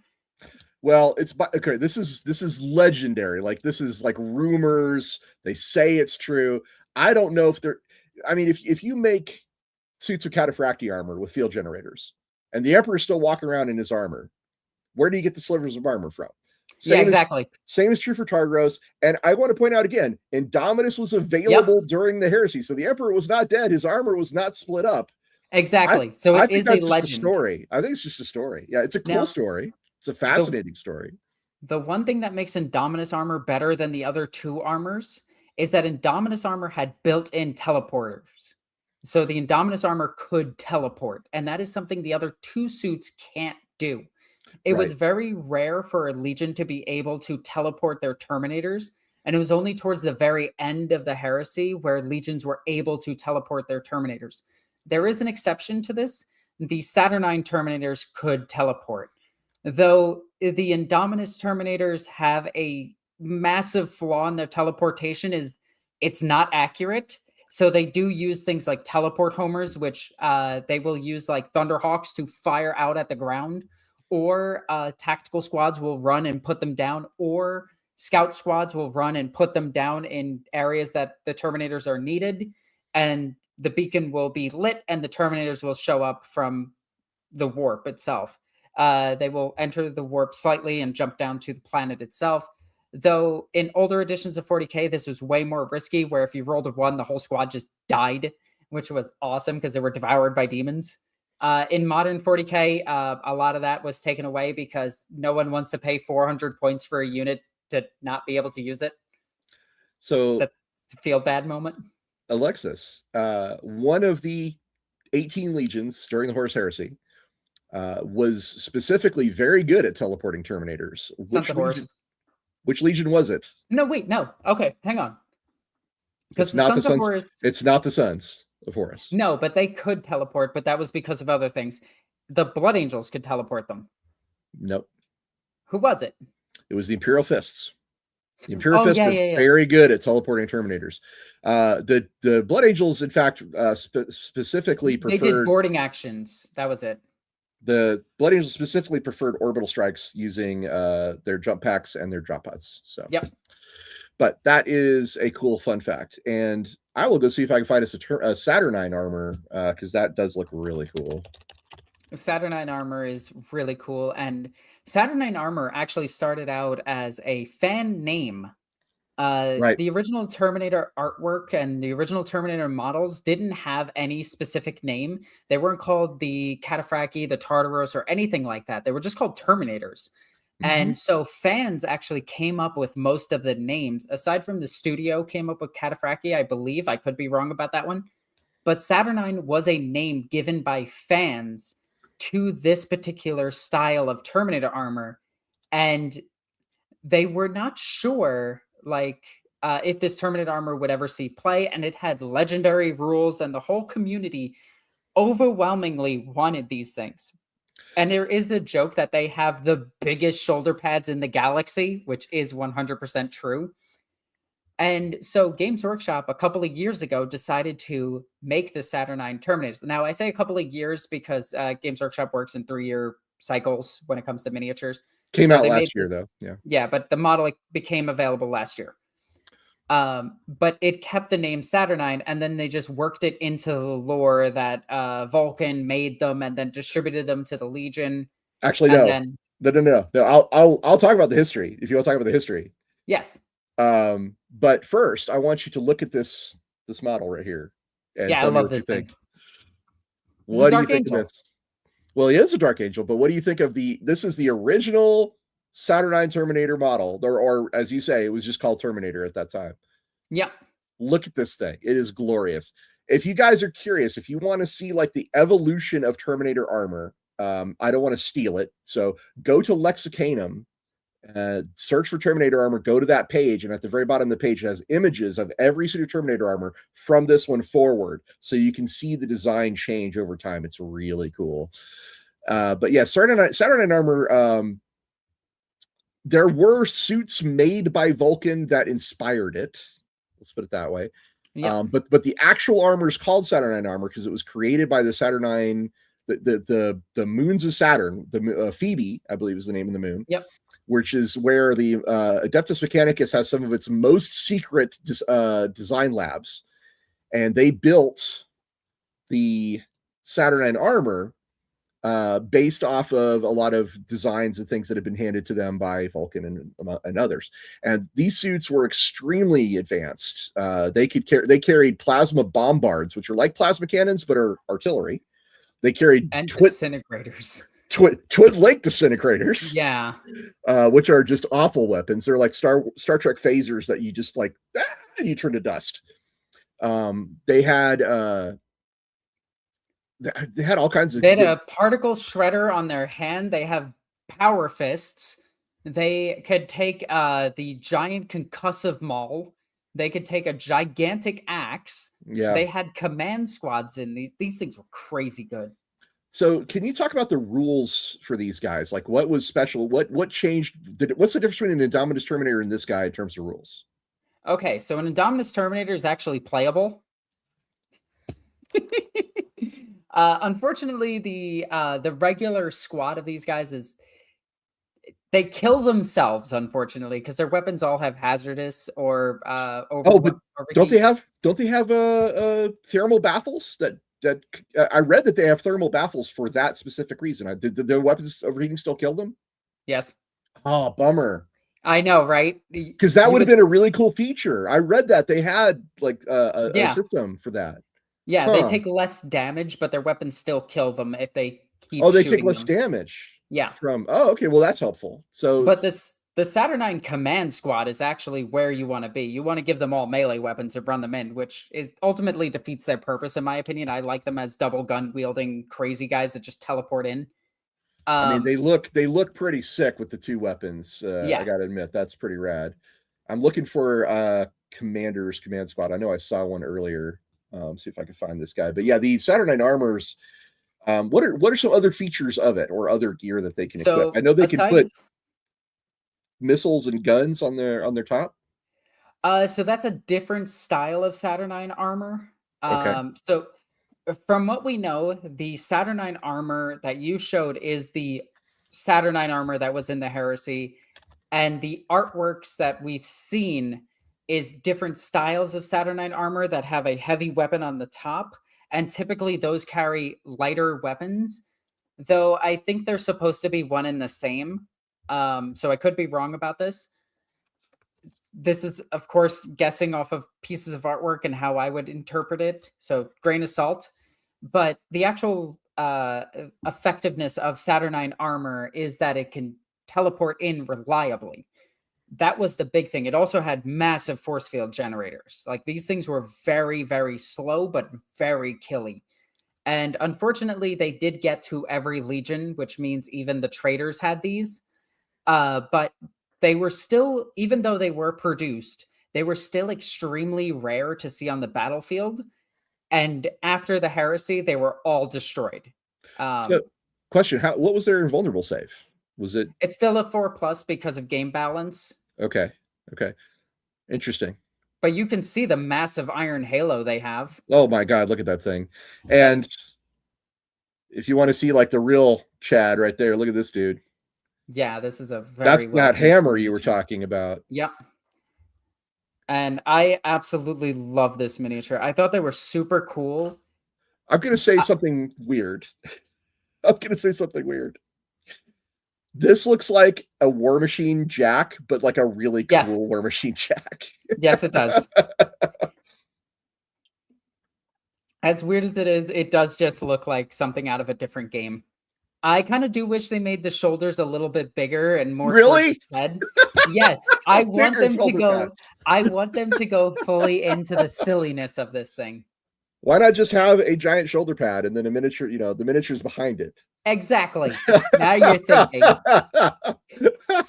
Well, it's okay. This is legendary. Like, this is like rumors. They say it's true. I don't know if they're. I mean, if you make suits of Cataphractii armor with field generators, and the Emperor's still walking around in his armor, where do you get the slivers of armor from? Yeah, exactly. Same is true for Tartaros. And I want to point out again, Indomitus was available during the Heresy, so the Emperor was not dead. His armor was not split up. Exactly. So it is a legend. Story. I think it's just a story. Yeah, it's a cool story. It's a fascinating story. The one thing that makes Indominus armor better than the other two armors is that Indominus armor had built-in teleporters. So the Indominus armor could teleport, and that is something the other two suits can't do. It was very rare for a Legion to be able to teleport their Terminators, and it was only towards the very end of the Heresy where Legions were able to teleport their Terminators. There is an exception to this. The Saturnine Terminators could teleport, though the Indominus Terminators have a massive flaw in their teleportation is it's not accurate. So they do use things like teleport homers, which they will use like Thunderhawks to fire out at the ground, or tactical squads will run and put them down, or scout squads will run and put them down in areas that the Terminators are needed, and the beacon will be lit and the Terminators will show up from the warp itself. They will enter the warp slightly and jump down to the planet itself. Though in older editions of 40K, this was way more risky, where if you rolled a 1, the whole squad just died, which was awesome because they were devoured by demons. In modern 40K, a lot of that was taken away because no one wants to pay 400 points for a unit to not be able to use it. So that's a feel bad moment. Alexis, one of the 18 legions during the Horus Heresy, was specifically very good at teleporting Terminators. Which legion was it? No, wait, no. Okay, hang on. It's not the Sons. It's not the Sons of Horus. No, but they could teleport, but that was because of other things. The Blood Angels could teleport them. Nope. Who was it? It was the Imperial Fists. The Imperial Fists were very good at teleporting Terminators. The Blood Angels, in fact, specifically preferred... They did boarding actions. That was it. The Blood Angels specifically preferred orbital strikes using their jump packs and their drop pods. So, yep. But that is a cool fun fact. And I will go see if I can find a Saturnine armor, because that does look really cool. Saturnine armor is really cool. And Saturnine armor actually started out as a fan name. The original Terminator artwork and the original Terminator models didn't have any specific name. They weren't called the Cataphractii, the Tartaros, or anything like that. They were just called Terminators. Mm-hmm. And so fans actually came up with most of the names. Aside from the studio came up with Cataphractii, I believe. I could be wrong about that one. But Saturnine was a name given by fans to this particular style of Terminator armor. And they were not sure if this Terminator armor would ever see play, and it had legendary rules, and the whole community overwhelmingly wanted these things. And there is the joke that they have the biggest shoulder pads in the galaxy, which is 100% true. And so Games Workshop a couple of years ago decided to make the Saturnine Terminators. Now I say a couple of years because Games Workshop works in 3-year cycles when it comes to miniatures. Came out last year, though. Yeah. Yeah, but the model became available last year. But it kept the name Saturnine, and then they just worked it into the lore that Vulcan made them and then distributed them to the Legion. Actually, and no. then No. I'll talk about the history if you want to talk about the history. Yes. But first, I want you to look at this model right here and Yeah, I tell me love what you this think. thing. What do you Dark think Angel. of this? Well, he is a Dark Angel, but what do you think of this is the original Saturnine Terminator model, or as you say, it was just called Terminator at that time. Yep. Look at this thing. It is glorious. If you guys are curious, if you want to see like the evolution of Terminator armor, I don't want to steal it. So go to Lexicanum, search for Terminator armor, go to that page, and at the very bottom of the page, it has images of every single Terminator armor from this one forward. So you can see the design change over time. It's really cool. But yeah, Saturnine armor, there were suits made by Vulcan that inspired it. Let's put it that way. Yep. But the actual armor is called Saturnine armor because it was created by the Saturnine, the moons of Saturn. The Phoebe, I believe, is the name of the moon. Yep. Which is where the Adeptus Mechanicus has some of its most secret design labs, and they built the Saturnine armor based off of a lot of designs and things that have been handed to them by Vulcan and others. And these suits were extremely advanced. They carried plasma bombards, which are like plasma cannons but are artillery. They carried disintegrators. Twin link disintegrators, yeah, which are just awful weapons. They're like Star Trek phasers that you just like you turn to dust. They had all kinds of. They had a particle shredder on their hand. They have power fists. They could take the giant concussive maul. They could take a gigantic axe. Yeah, they had command squads in these. These things were crazy good. So can you talk about the rules for these guys? Like what was special? What changed? What's the difference between an Indominus Terminator and this guy in terms of rules? Okay, so an Indominus Terminator is actually playable. Unfortunately, the regular squad of these guys they kill themselves, unfortunately, because their weapons all have hazardous or but don't they have thermal baffles that I read that they have thermal baffles for that specific reason. Did the weapons overheating still kill them? Yes. Oh, bummer. I know, right? Because that would have been a really cool feature. I read that they had like a system for that. Yeah, they take less damage, but their weapons still kill them if they keep. Oh, they take less damage. Yeah. Okay, well that's helpful. So, but the Saturnine command squad is actually where you want to be. You want to give them all melee weapons and run them in, which is ultimately defeats their purpose, in my opinion. I like them as double gun wielding crazy guys that just teleport in. I mean, they look pretty sick with the two weapons. Yes. I gotta admit, that's pretty rad. I'm looking for Commander's command squad. I know I saw one earlier. See if I can find this guy. But yeah, the Saturnine armors. What are some other features of it or other gear that they can equip? I know they can put missiles and guns on their top. So that's a different style of Saturnine armor. Okay. So from what we know, the Saturnine armor that you showed is the Saturnine armor that was in the Heresy, and the artworks that we've seen is different styles of Saturnine armor that have a heavy weapon on the top, and typically those carry lighter weapons, though I think they're supposed to be one and the same. So I could be wrong about this. This is, of course, guessing off of pieces of artwork and how I would interpret it. So grain of salt. But the actual effectiveness of Saturnine armor is that it can teleport in reliably. That was the big thing. It also had massive force field generators. Like these things were very, very slow, but very killy. And unfortunately, they did get to every legion, which means even the traitors had these. But they were still, even though they were produced, they were still extremely rare to see on the battlefield. And after the Heresy, they were all destroyed. So, question: what was their invulnerable save? Was it? It's still a 4+ because of game balance. Okay. Interesting. But you can see the massive iron halo they have. Oh my God, look at that thing. And if you want to see like the real Chad right there, look at this dude. Yeah, this is a that's that hammer you were talking about. Yep. And I absolutely love this miniature. I thought they were super cool. I'm going to say something weird. I'm going to say something weird. This looks like a War Machine Jack, but like a really cool War Machine Jack. Yes, it does. As weird as it is, it does just look like something out of a different game. I kind of do wish they made the shoulders a little bit bigger and more towards its head. Yes, I want them to go. I want them to go fully into the silliness of this thing. Why not just have a giant shoulder pad and then a miniature, the miniature's behind it? Exactly. Now you're thinking.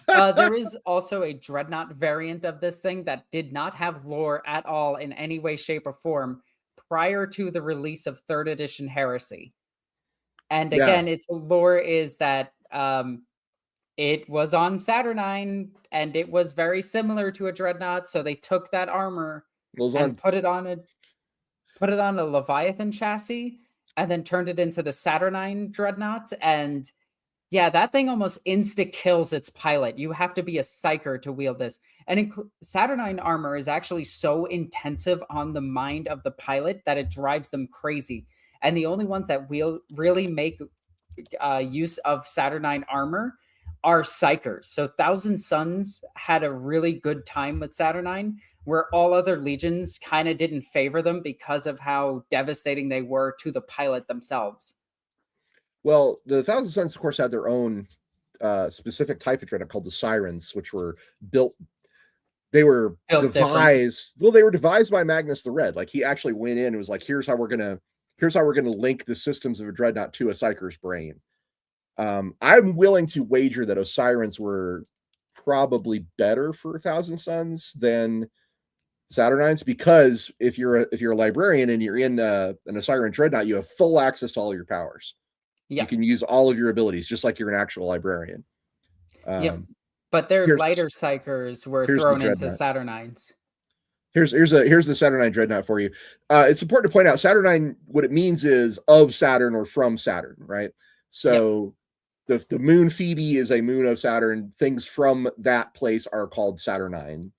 There is also a Dreadnought variant of this thing that did not have lore at all in any way, shape, or form prior to the release of 3rd edition Heresy. And again, its lore is that it was on Saturnine and it was very similar to a Dreadnought, so they took that armor and put it on a Leviathan chassis and then turned it into the Saturnine Dreadnought. And yeah, that thing almost insta-kills its pilot. You have to be a psyker to wield this. And Saturnine armor is actually so intensive on the mind of the pilot that it drives them crazy. And the only ones that will really make use of Saturnine armor are psychers. So Thousand Suns had a really good time with Saturnine, where all other legions kind of didn't favor them because of how devastating they were to the pilot themselves. Well, the Thousand Suns, of course, had their own specific type of dreadnought called the Sirens, which were built. They were devised. Well, they were devised by Magnus the Red. Like, he actually went in and was like, "Here's how we're gonna link the systems of a dreadnought to a psyker's brain." I'm willing to wager that Osirans were probably better for Thousand Suns than Saturnines, because if you're a librarian and you're in an Osiran dreadnought, you have full access to all your powers. You can use all of your abilities just like you're an actual librarian. But their lighter psychers were thrown into Saturnines. Here's the Saturnine dreadnought for you. It's important to point out Saturnine, what it means is of Saturn or from Saturn, right? So the moon Phoebe is a moon of Saturn. Things from that place are called Saturnine.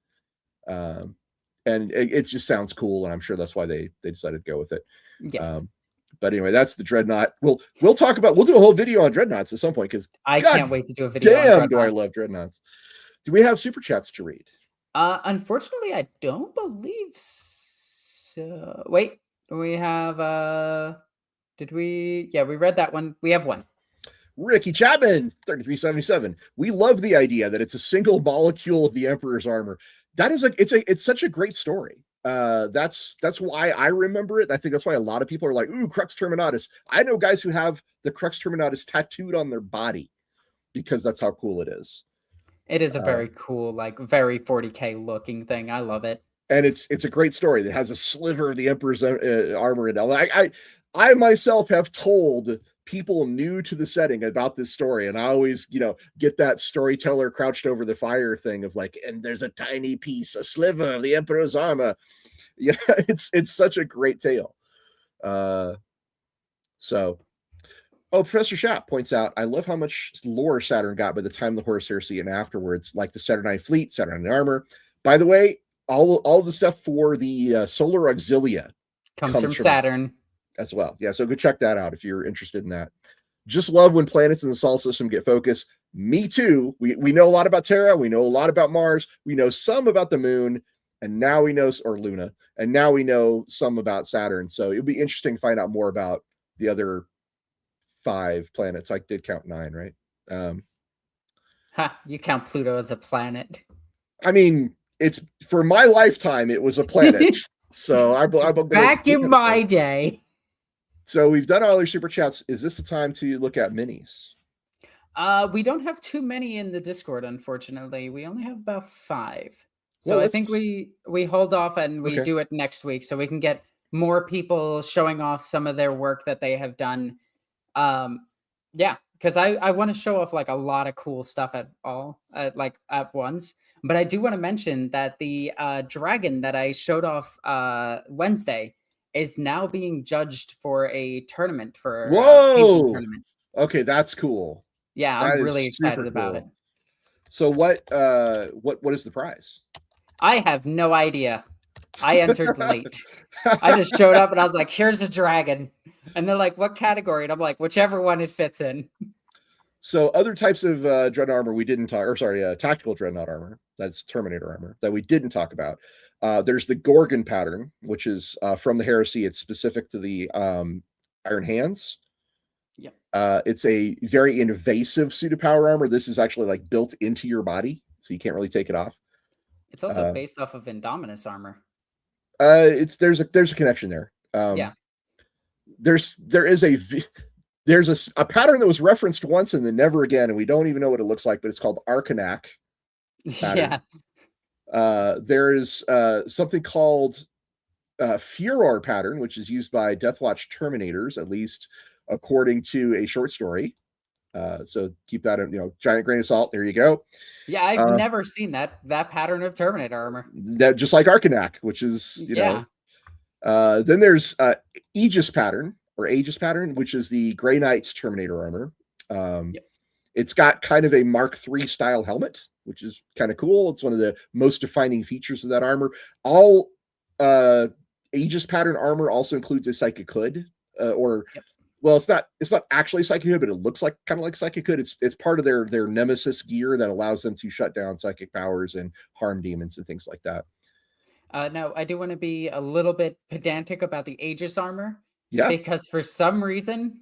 And it just sounds cool, and I'm sure that's why they decided to go with it. Yes. But anyway, that's the dreadnought. We'll do a whole video on dreadnoughts at some point, because I can't wait to do a video. Damn, do I love dreadnoughts. Do we have super chats to read? Unfortunately, I don't believe so. Wait, we have did we? Yeah, we read that one. We have one. Ricky Chapman, 3377. We love the idea that it's a single molecule of the Emperor's armor. That is it's such a great story. That's why I remember it. I think that's why a lot of people are like, "Ooh, Crux Terminatus." I know guys who have the Crux Terminatus tattooed on their body because that's how cool it is. It is a very cool, like very 40K looking thing. I love it. And it's a great story that has a sliver of the Emperor's armor in it. I myself have told people new to the setting about this story, and I always, get that storyteller crouched over the fire thing of like, and there's a tiny piece, a sliver of the Emperor's armor. Yeah, it's such a great tale. Professor Schapp points out, I love how much lore Saturn got by the time of the Horus Heresy and afterwards, like the Saturnine fleet, Saturnine armor. By the way, all the stuff for the Solar Auxilia comes from Saturn as well. Yeah, so go check that out if you're interested in that. Just love when planets in the Sol system get focused. Me too. We know a lot about Terra. We know a lot about Mars. We know some about the Moon, and now we know, or Luna, and now we know some about Saturn. So it'll be interesting to find out more about the other 5 planets. I did count 9, right? You count Pluto as a planet. I mean, it's for my lifetime, it was a planet. So I'm back in my day. So we've done all our super chats. Is this the time to look at minis? We don't have too many in the Discord, unfortunately. We only have about 5. So I think we hold off and we do it next week so we can get more people showing off some of their work that they have done. Because I want to show off like a lot of cool stuff at once. But I do want to mention that the dragon that I showed off Wednesday is now being judged for a tournament for Whoa! Tournament. Okay, that's cool. Yeah, I'm really excited about it. So what is the prize? I have no idea. I entered late. I just showed up and I was like, here's a dragon. And they're like, what category? And I'm like, whichever one it fits in. So other types of dreadnought armor we didn't talk, or sorry, tactical dreadnought armor, that's Terminator armor, that we didn't talk about. There's the Gorgon pattern, which is from the Heresy. It's specific to the Iron Hands. Yep. It's a very invasive suit of power armor. This is actually like built into your body, so you can't really take it off. It's also based off of Indominus armor. There's a connection there. Yeah. There's a pattern that was referenced once and then never again, and we don't even know what it looks like, but it's called Arcanac pattern. Yeah. There's something called Furor pattern, which is used by Deathwatch Terminators, at least according to a short story. So keep that in, giant grain of salt. There you go. Yeah, I've never seen that pattern of Terminator armor. That just like Arcanac, which is then there's Aegis pattern, which is the Grey Knight Terminator armor. It's got kind of a Mark III style helmet, which is kind of cool. It's one of the most defining features of that armor. All Aegis pattern armor also includes a Psychic Hood, well, it's not actually Psychic Hood, but it looks like kind of like Psychic Hood. It's part of their Nemesis gear that allows them to shut down psychic powers and harm demons and things like that. Now, I do want to be a little bit pedantic about the Aegis armor. Yeah. Because for some reason,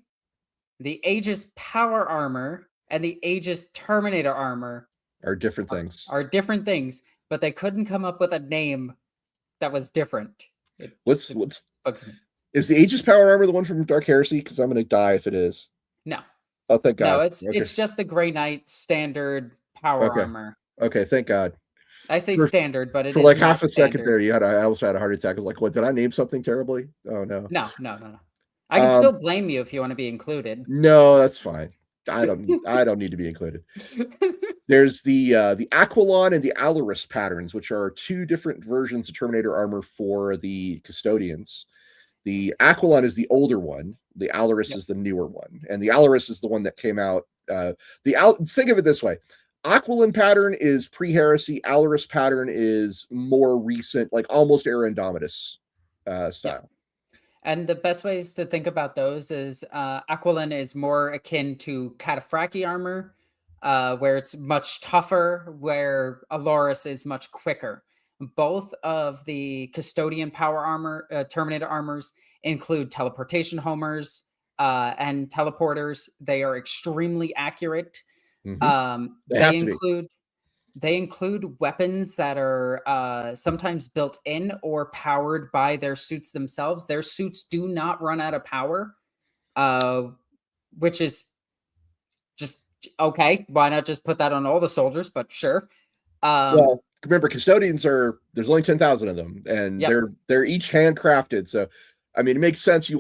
the Aegis power armor and the Aegis Terminator armor are different things. Are different things, but they couldn't come up with a name that was different. Is the Aegis power armor the one from Dark Heresy? Because I'm going to die if it is. No. Oh, thank God. No, it's just the Grey Knight standard power armor. Okay, thank God. I say standard, but it for is like half a standard. second there. I almost had a heart attack. I was like, "What? Did I name something terribly?" Oh no. No. I can still blame you if you want to be included. No, that's fine. I don't need to be included. There's the Aquilon and the Alurus patterns, which are two different versions of Terminator armor for the Custodians. The Aquilon is the older one. The Alurus is the newer one, and the Alurus is the one that came out. Think of it this way: Aquilon pattern is pre-Heresy. Alurus pattern is more recent, like almost Era Indomitus style. And the best ways to think about those is Aquilon is more akin to Cataphractii armor, where it's much tougher, where Alurus is much quicker. Both of the Custodian power armor, Terminator armors, include teleportation homers and teleporters. They are extremely accurate. They include weapons that are sometimes built in or powered by their suits themselves. Their suits do not run out of power, which is just okay. Why not just put that on all the soldiers? But sure. Well, remember, Custodians there's only 10,000 of them, and they're each handcrafted. So, I mean, it makes sense. You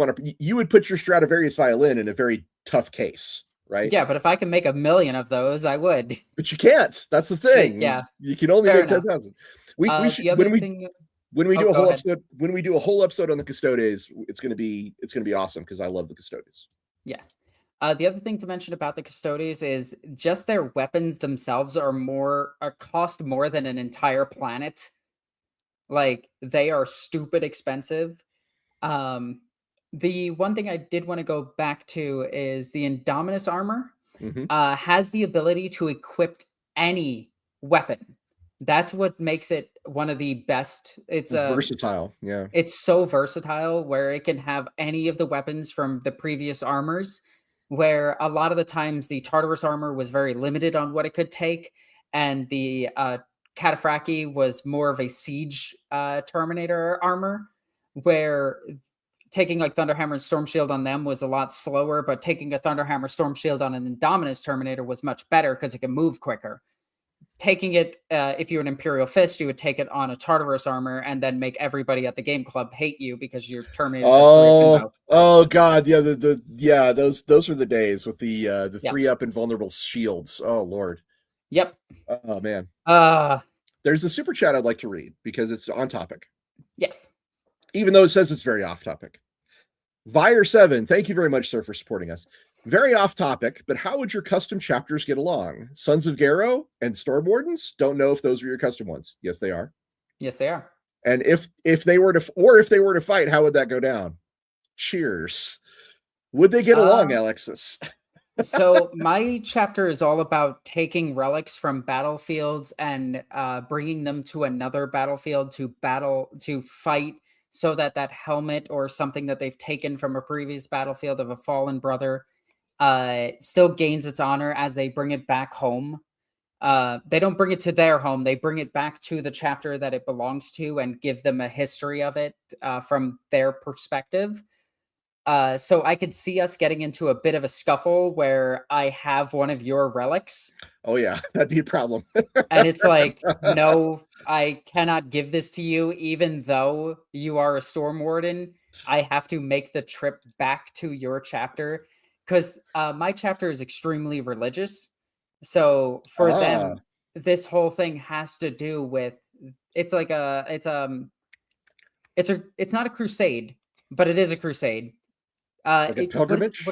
would put your Stradivarius violin in a very tough case. Right? Yeah, but if I can make 1 million of those, I would. But you can't. That's the thing. Yeah, you can only make 10,000. We should when we do a whole episode on the Custodes, it's gonna be awesome because I love the Custodes. Yeah. The other thing to mention about the Custodes is just their weapons themselves cost more than an entire planet. Like, they are stupid expensive. The one thing I did want to go back to is the Indominus armor has the ability to equip any weapon. That's what makes it one of the best. It's versatile. Yeah. It's so versatile where it can have any of the weapons from the previous armors, where a lot of the times the Tartarus armor was very limited on what it could take, and the Cataphractii was more of a siege Terminator armor, where taking like Thunderhammer and Storm Shield on them was a lot slower, but taking a Thunderhammer Storm Shield on an Indominus Terminator was much better because it can move quicker. Taking it, if you're an Imperial Fist, you would take it on a Tartarus armor and then make everybody at the game club hate you because your Terminator. Oh God, yeah, those were the days with the 3-up invulnerable shields. Oh Lord. Yep. Oh man. There's a super chat I'd like to read because it's on topic. Yes. Even though it says it's very off topic. Vire7, thank you very much, sir, for supporting us. Very off topic, but how would your custom chapters get along? Sons of Garo and Storm Wardens? Don't know if those were your custom ones. Yes, they are. Yes, they are. And if they were to fight, how would that go down? Cheers. Would they get along, Alexis? So my chapter is all about taking relics from battlefields and bringing them to another battlefield to fight, so that that helmet or something that they've taken from a previous battlefield of a fallen brother still gains its honor as they bring it back home. They don't bring it to their home; they bring it back to the chapter that it belongs to and give them a history of it from their perspective. So I could see us getting into a bit of a scuffle where I have one of your relics. Oh yeah, that'd be a problem. And it's like, no, I cannot give this to you, even though you are a Storm Warden. I have to make the trip back to your chapter because my chapter is extremely religious. So for them, this whole thing has to do with it's like it's not a crusade, but it is a crusade. Like a pilgrimage?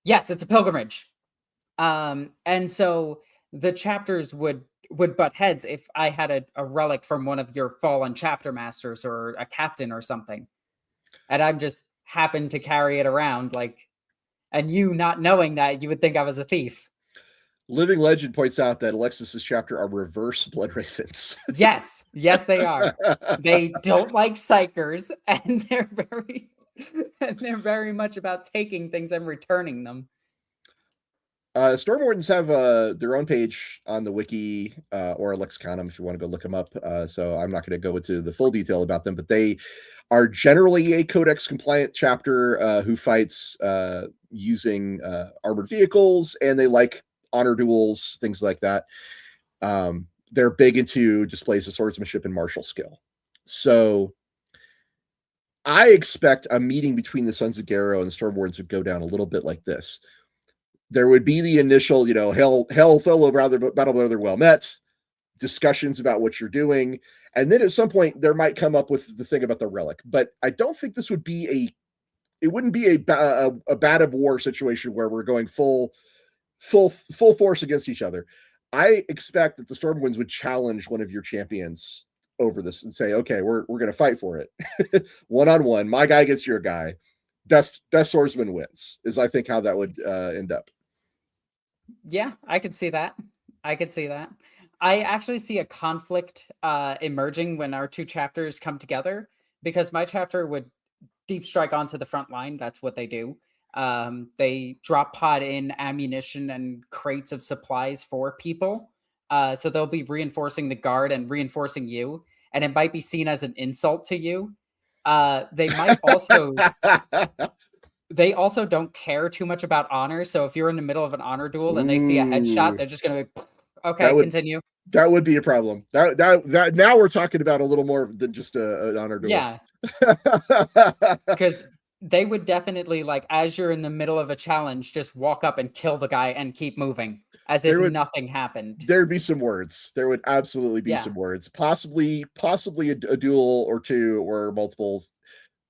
Yes, it's a pilgrimage. And so the chapters would butt heads if I had a relic from one of your fallen chapter masters or a captain or something. And I'm just happened to carry it around, like, and you not knowing that, you would think I was a thief. Living Legend points out that Alexis's chapter are reverse Blood Ravens. Yes, they are. They don't like psychers, and they're very much about taking things and returning them. Storm Wardens have their own page on the wiki or a lexiconum if you want to go look them up. So I'm not going to go into the full detail about them, but they are generally a codex compliant chapter who fights using armored vehicles, and they like honor duels, things like that. They're big into displays of swordsmanship and martial skill. So I expect a meeting between the Sons of Garrow and the Storm Wardens would go down a little bit like this. There would be the initial, hail fellow battle brother, well met, discussions about what you're doing. And then at some point there might come up with the thing about the relic, but I don't think this would be it wouldn't be a bad of war situation where we're going full force against each other. I expect that the Stormwinds would challenge one of your champions over this and say, okay, we're going to fight for it. One-on-one, my guy gets your guy. Best swordsman wins, is I think how that would end up. Yeah, I could see that. I actually see a conflict emerging when our two chapters come together, because my chapter would deep strike onto the front line. That's what they do. They drop pod in ammunition and crates of supplies for people. So they'll be reinforcing the guard and reinforcing you, and it might be seen as an insult to you. They might also they also don't care too much about honor. So if you're in the middle of an honor duel and they see a headshot, they're just gonna be okay. Continue. That would be a problem. That now we're talking about a little more than just an honor duel. Yeah, because they would definitely, like, as you're in the middle of a challenge, just walk up and kill the guy and keep moving as if nothing happened. There'd be some words. There would absolutely be some words. Possibly a duel or two or multiples.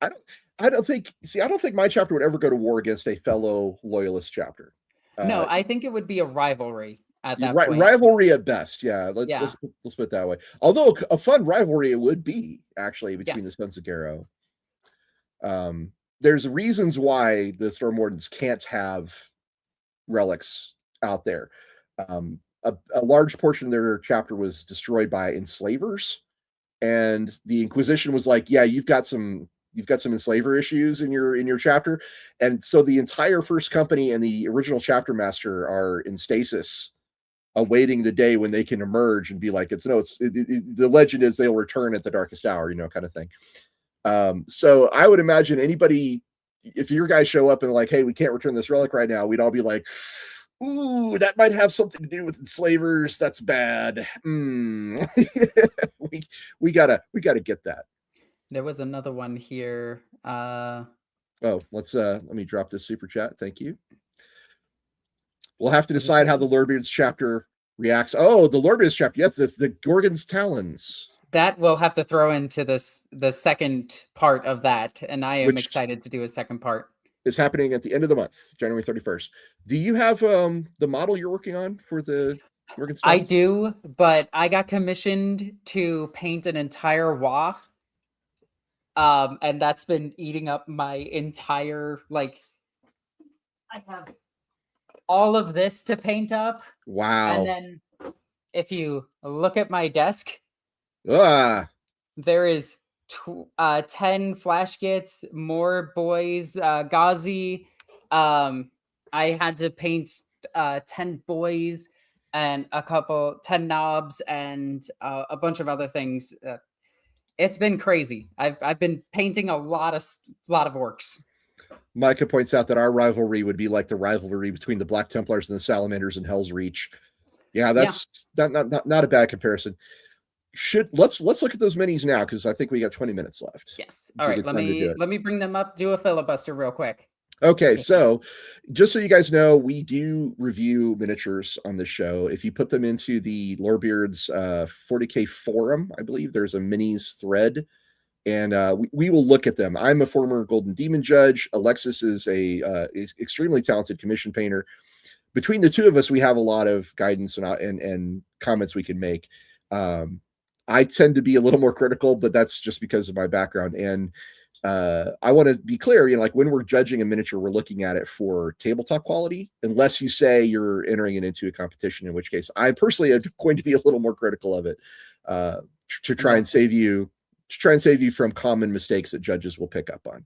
I don't think my chapter would ever go to war against a fellow loyalist chapter. No, I think it would be a rivalry at that point. Rivalry at best. Yeah, let's put it that way. Although a fun rivalry it would be, actually, between the Sons of Garrow. There's reasons why the Storm Wardens can't have relics out there. A large portion of their chapter was destroyed by enslavers, and the Inquisition was like, yeah, you've got some enslaver issues in your chapter. And so the entire first company and the original chapter master are in stasis, awaiting the day when they can emerge and be like, the legend is they'll return at the darkest hour, kind of thing. So I would imagine anybody, if your guys show up and like, hey, we can't return this relic right now, we'd all be like, ooh, that might have something to do with enslavers. That's bad. we gotta get that. There was another one here. Let me drop this super chat. Thank you. We'll have to decide how the Lorebeards chapter reacts. Oh, the Lorebeards chapter. Yes, this the Gorgon's Talons. That we'll have to throw into the second part of that, and I am excited to do a second part. It's happening at the end of the month, January 31st. Do you have the model you're working on for the? working I spells? do, but I got commissioned to paint an entire wall. And that's been eating up my entire, like, I have all of this to paint up. And Wow. then if you look at my desk, Ah, there is 10 flash kits, more boys, Ghazi. I had to paint 10 boys and 10 knobs and a bunch of other things. It's been crazy. I've been painting a lot of orcs. Micah points out that our rivalry would be like the rivalry between the Black Templars and the Salamanders in Hell's Reach. Yeah, that's not a bad comparison. Let's look at those minis now, because I think we got 20 minutes left. Yes. All right. Let me bring them up. Do a filibuster real quick. Okay, so just so you guys know, we do review miniatures on the show. If you put them into the Lorebeards 40K forum, I believe there's a minis thread, and we will look at them. I'm a former Golden Demon judge. Alexis is a extremely talented commission painter. Between the two of us, we have a lot of guidance and comments we can make. I tend to be a little more critical, but that's just because of my background. And I want to be clear, like when we're judging a miniature, we're looking at it for tabletop quality, unless you say you're entering it into a competition, in which case I personally am going to be a little more critical of it to try and save you from common mistakes that judges will pick up on.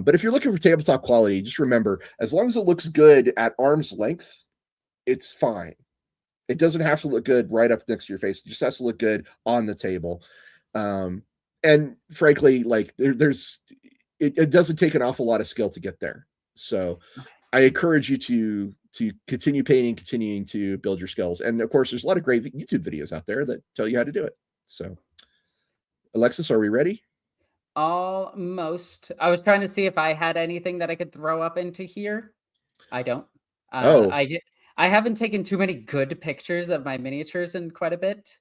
But if you're looking for tabletop quality, just remember, as long as it looks good at arm's length, it's fine. It doesn't have to look good right up next to your face. It just has to look good on the table. And frankly, like it doesn't take an awful lot of skill to get there. So I encourage you to continue painting, continuing to build your skills. And of course, there's a lot of great YouTube videos out there that tell you how to do it. So Alexis, are we ready? Almost. I was trying to see if I had anything that I could throw up into here. I don't. I haven't taken too many good pictures of my miniatures in quite a bit.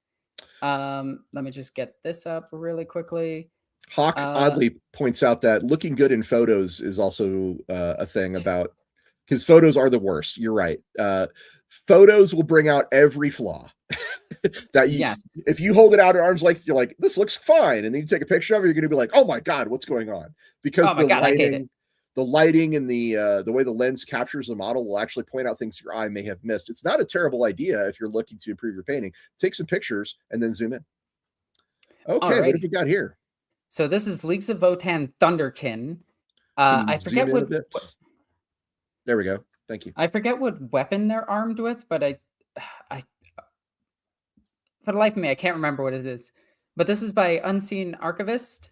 Let me just get this up really quickly. Hawk oddly points out that looking good in photos is also a thing about, because photos are the worst. You're right. Photos will bring out every flaw. If you hold it out at arm's length, you're like, this looks fine, and then you take a picture of it, you're going to be like, oh my god, what's going on? Because the lighting and the way the lens captures the model will actually point out things your eye may have missed. It's not a terrible idea if you're looking to improve your painting. Take some pictures and then zoom in. Okay, what have we got here? So this is Leagues of Votan Thunderkin. I forget what. There we go. Thank you. I forget what weapon they're armed with, but I for the life of me, I can't remember what it is. But this is by Unseen Archivist.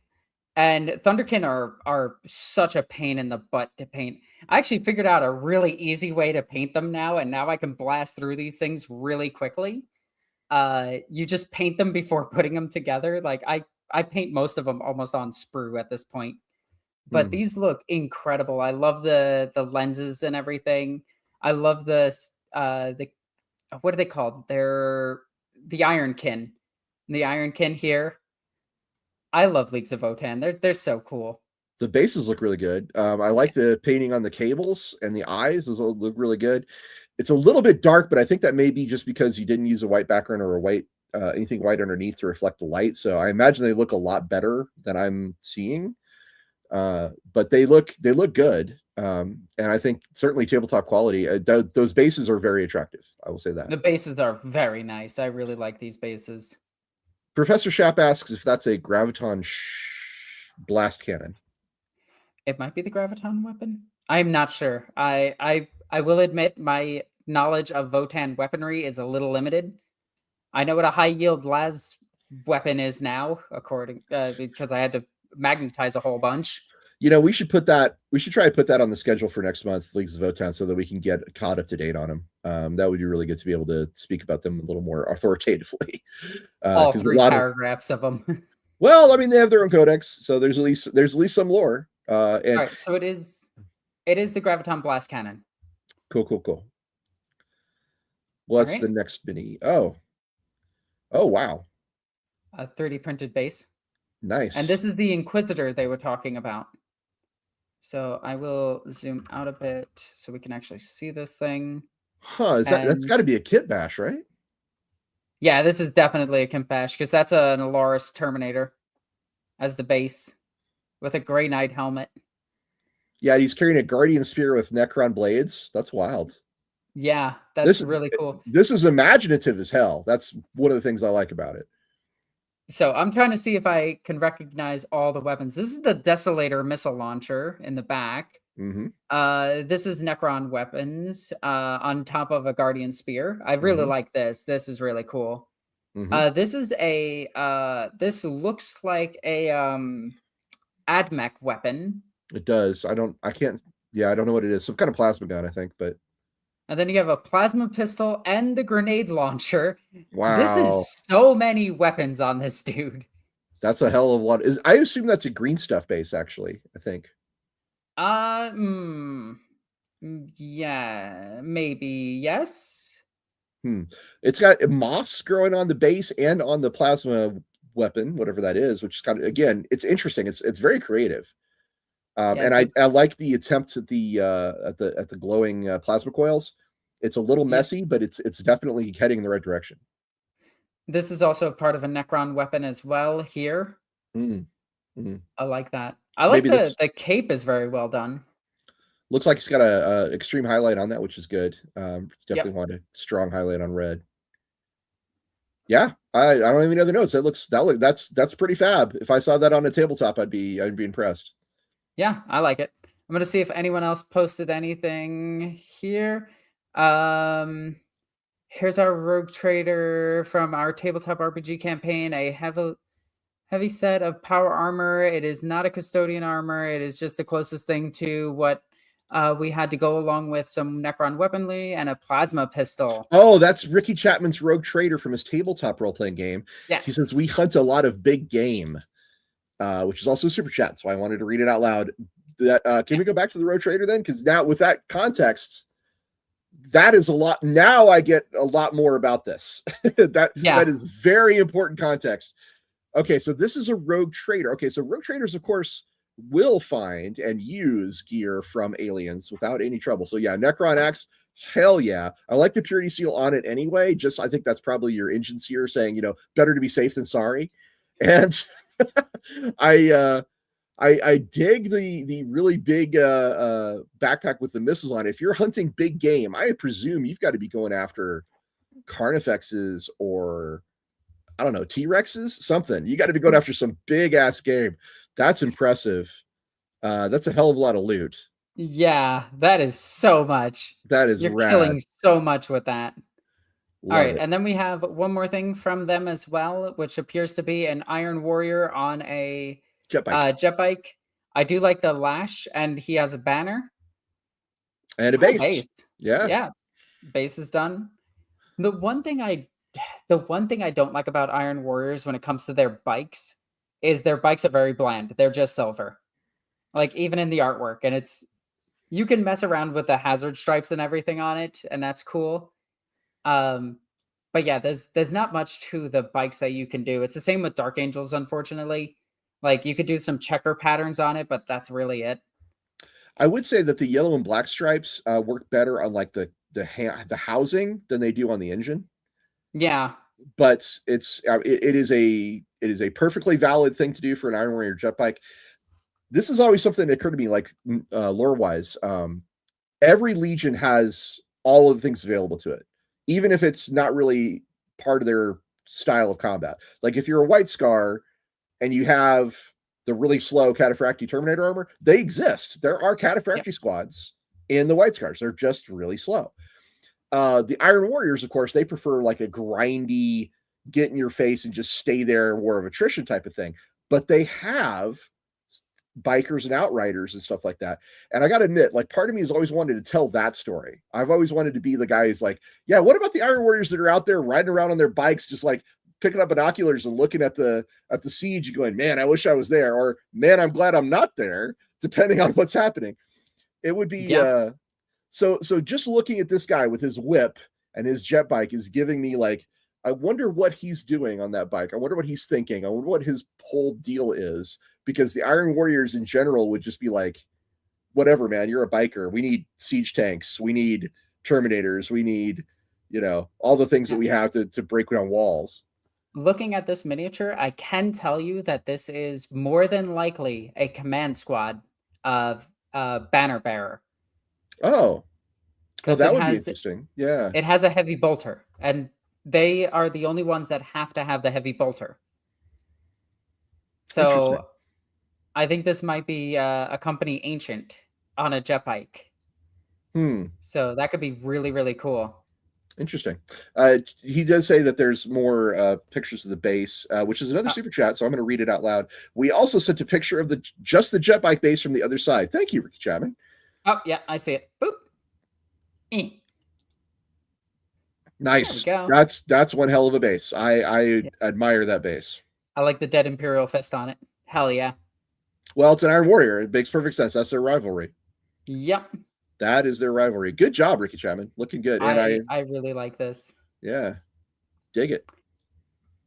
And Thunderkin are such a pain in the butt to paint. I actually figured out a really easy way to paint them now, and now I can blast through these things really quickly. You just paint them before putting them together. Like I paint most of them almost on sprue at this point. But these look incredible. I love the lenses and everything. I love the what are they called? They're the Ironkin. The Ironkin here. I love Leagues of Votan. They're so cool. The bases look really good. I like the painting on the cables, and the eyes look really good. It's a little bit dark, but I think that may be just because you didn't use a white background or a white anything white underneath to reflect the light. So I imagine they look a lot better than I'm seeing. But they look good. And I think certainly tabletop quality, those bases are very attractive. I will say that. The bases are very nice. I really like these bases. Professor Shapp asks if that's a graviton blast cannon. It might be the graviton weapon. I'm not sure. I will admit my knowledge of Votan weaponry is a little limited. I know what a high yield las weapon is now, because I had to magnetize a whole bunch. We should try to put that on the schedule for next month, Leagues of Votan, so that we can get caught up to date on them. That would be really good to be able to speak about them a little more authoritatively. All 3 paragraphs of them. Well, I mean, they have their own codex, so there's at least some lore. All right, so it is the graviton blast cannon. Cool. What's the next mini? Oh, wow. A 3D printed base. Nice. And this is the Inquisitor they were talking about. So I will zoom out a bit so we can actually see this thing. Huh? That's got to be a kit bash, right? Yeah, this is definitely a Kimpash because that's an Alaris Terminator as the base with a Grey Knight helmet. Yeah, he's carrying a Guardian Spear with Necron blades. That's wild. Yeah, that's really cool. This is imaginative as hell. That's one of the things I like about it. So I'm trying to see if I can recognize all the weapons. This is the Desolator missile launcher in the back. This is Necron weapons on top of a Guardian Spear. I really like this. This is really cool. This is a this looks like a AdMech weapon. It does. I don't know what it is. Some kind of plasma gun, I think, but. And then you have a plasma pistol and the grenade launcher. Wow. This is so many weapons on this dude. That's a hell of a lot. I assume that's a green stuff base, actually, I think. Yeah, maybe, yes. It's got moss growing on the base and on the plasma weapon, whatever that is, which is kind of, again, it's interesting. It's very creative. And I like the attempt at the glowing plasma coils. It's a little messy, but it's definitely heading in the right direction. This is also part of a Necron weapon as well here. I like that. I like the cape is very well done. Looks like it's got a extreme highlight on that, which is good. Definitely want a strong highlight on red. Yeah, I don't even know the notes. That's pretty fab. If I saw that on a tabletop, I'd be impressed. Yeah, I like it. I'm gonna see if anyone else posted anything here. Here's our rogue trader from our tabletop RPG campaign. A heavy set of power armor. It is not a custodian armor. It is just the closest thing to what we had to go along with some Necron weaponry and a plasma pistol. Oh, that's Ricky Chapman's rogue trader from his tabletop role-playing game. Yes. He says, we hunt a lot of big game, which is also super chat, so I wanted to read it out loud. Can we go back to the rogue trader then? Because now with that context, that is a lot. Now I get a lot more about this. That is very important context. Okay, so this is a rogue trader. Okay, so rogue traders, of course, will find and use gear from aliens without any trouble. So yeah, Necron Axe, hell yeah. I like the purity seal on it anyway. Just I think that's probably your engine seer saying, better to be safe than sorry. And I dig the really big backpack with the missiles on it. If you're hunting big game, I presume you've got to be going after Carnifexes or I don't know, T-Rexes, something. You got to be going after some big ass game. That's impressive. That's a hell of a lot of loot. Yeah, that is so much. That is You're rad. killing so much with that. Love all right, it. and then we have one more thing from them as well, which appears to be an Iron Warrior on a jet bike. I do like the lash, and he has a banner and a base. Yeah, base is done. The one thing I don't like about Iron Warriors when it comes to their bikes is their bikes are very bland. They're just silver, like even in the artwork, and you can mess around with the hazard stripes and everything on it, and that's cool. But yeah, there's not much to the bikes that you can do. It's the same with Dark Angels, unfortunately. Like you could do some checker patterns on it, but that's really it. I would say that the yellow and black stripes work better on like the housing than they do on the engine. Yeah, but it is a perfectly valid thing to do for an Iron Warrior jet bike. This is always something that occurred to me, like lore wise. Every Legion has all of the things available to it, even if it's not really part of their style of combat. Like if you're a White Scar and you have the really slow Cataphractii Terminator armor, they exist. There are Cataphractii squads in the White Scars. They're just really slow. The Iron Warriors, of course, they prefer like a grindy, get in your face and just stay there, war of attrition type of thing. But they have bikers and outriders and stuff like that. And I got to admit, like part of me has always wanted to tell that story. I've always wanted to be the guy who's like, yeah, what about the Iron Warriors that are out there riding around on their bikes, just like picking up binoculars and looking at the siege and going, man, I wish I was there, or man, I'm glad I'm not there, depending on what's happening. It would be so just looking at this guy with his whip and his jet bike is giving me like, I wonder what he's doing on that bike. I wonder what he's thinking. I wonder what his whole deal is, because the Iron Warriors in general would just be like, whatever, man, you're a biker. We need siege tanks. We need Terminators. We need, all the things that we have to break down walls. Looking at this miniature, I can tell you that this is more than likely a command squad of banner bearer. Oh, because that would be interesting. Yeah, it has a heavy bolter, and they are the only ones that have to have the heavy bolter. So I think this might be a company ancient on a jet bike. So that could be really, really cool. Interesting. He does say that there's more pictures of the base, which is another super chat, so I'm going to read it out loud. We also sent a picture of just the jet bike base from the other side. Thank you, Ricky Chapman. Oh, yeah, I see it. Boop. Nice. That's one hell of a base. I admire that base. I like the dead Imperial fist on it. Hell yeah. Well, it's an Iron Warrior. It makes perfect sense. That's their rivalry. Yep. That is their rivalry. Good job, Ricky Chapman. Looking good. And I really like this. Yeah. Dig it.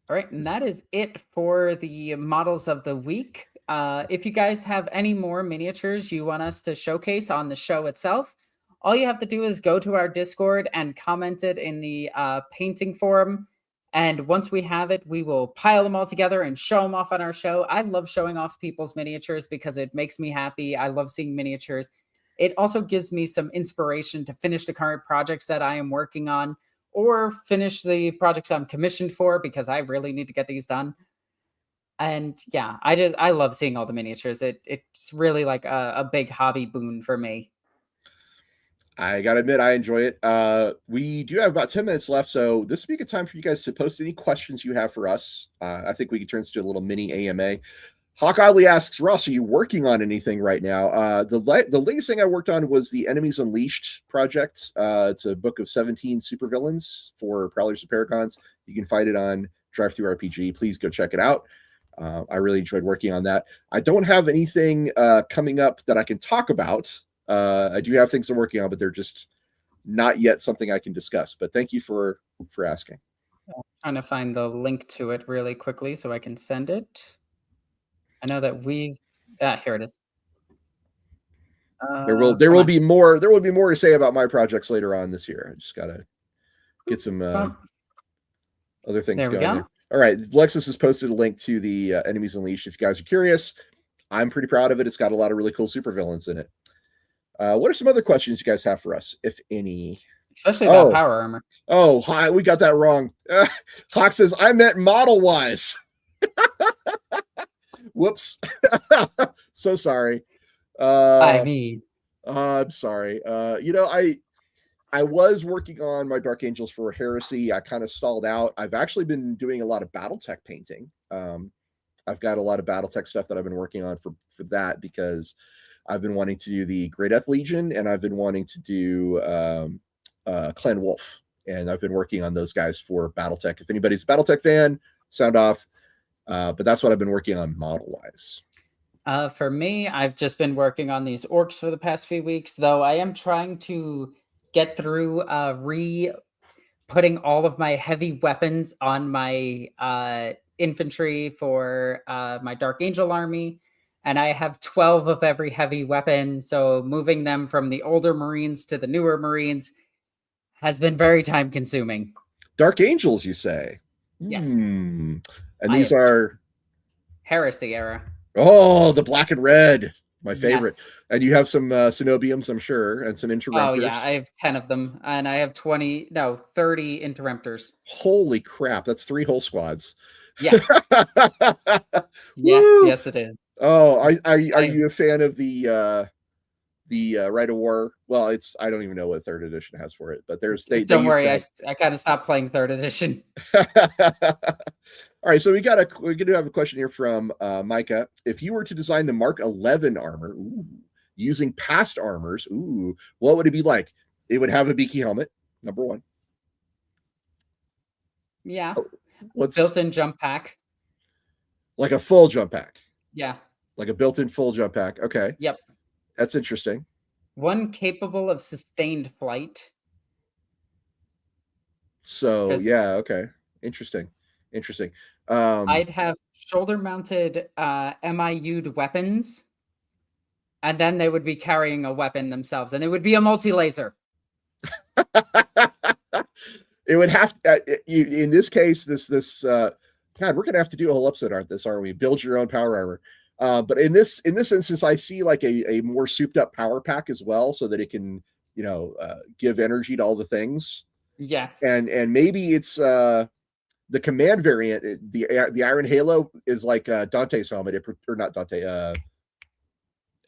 All right. And that is it for the models of the week. If you guys have any more miniatures you want us to showcase on the show itself, all you have to do is go to our Discord and comment it in the painting forum. And once we have it, we will pile them all together and show them off on our show. I love showing off people's miniatures because it makes me happy. I love seeing miniatures. It also gives me some inspiration to finish the current projects that I am working on or finish the projects I'm commissioned for because I really need to get these done. And yeah, I love seeing all the miniatures. It's really like a big hobby boon for me. I gotta admit, I enjoy it. We do have about 10 minutes left, so this would be a good time for you guys to post any questions you have for us. I think we could turn this to a little mini AMA. Hawk Oddly asks, Ross, are you working on anything right now? The latest thing I worked on was the Enemies Unleashed project. It's a book of 17 supervillains for Prowlers and Paragons. You can find it on DriveThruRPG. Please go check it out. I really enjoyed working on that. I don't have anything coming up that I can talk about. I do have things I'm working on, but they're just not yet something I can discuss. But thank you for asking. I'm trying to find the link to it really quickly so I can send it. I know that here it is. There will be more to say about my projects later on this year. I just gotta get some other things going there. All right, Alexis has posted a link to the Enemies Unleashed. If you guys are curious, I'm pretty proud of it. It's got a lot of really cool supervillains in it. What are some other questions you guys have for us, if any? Especially about power armor. Oh, hi, we got that wrong. Hawk says, I meant model-wise. Whoops. So sorry. I'm sorry. I was working on my Dark Angels for Heresy. I kind of stalled out. I've actually been doing a lot of Battletech painting. I've got a lot of Battletech stuff that I've been working on for that because I've been wanting to do the Great Death Legion and I've been wanting to do Clan Wolf. And I've been working on those guys for Battletech. If anybody's a Battletech fan, sound off. But that's what I've been working on model-wise. For me, I've just been working on these orcs for the past few weeks, though I am trying to get through putting all of my heavy weapons on my infantry for my Dark Angel army. And I have 12 of every heavy weapon. So moving them from the older Marines to the newer Marines has been very time consuming. Dark Angels, you say? Yes. And these are Heresy era. Oh, the black and red, my favorite. Yes. And you have some Cenobiums, I'm sure, and some Interrupters. Oh yeah, I have 10 of them, and I have 30 Interrupters. Holy crap, that's 3 whole squads. Yes. yes, it is. Oh, are you a fan of the Rite of War? Well, I don't even know what 3rd edition has for it, but don't worry, I kind of stopped playing 3rd edition. All right, so we're gonna have a question here from Micah. If you were to design the Mark 11 armor using past armors, what would it be like? It would have a beaky helmet, number 1. Yeah. Built-in jump pack. Like a full jump pack. Yeah. Like a built-in full jump pack. Okay. Yep. That's interesting. One capable of sustained flight. So yeah, okay. Interesting. I'd have shoulder-mounted MIU'd weapons, and then they would be carrying a weapon themselves, and it would be a multi-laser. It would have to, in this case, God, we're gonna have to do a whole episode on this, aren't we? Build your own power armor. But in this instance, I see like a more souped up power pack as well, so that it can, give energy to all the things. Yes. And maybe it's the command variant. The Iron Halo is like Dante's helmet, or not Dante,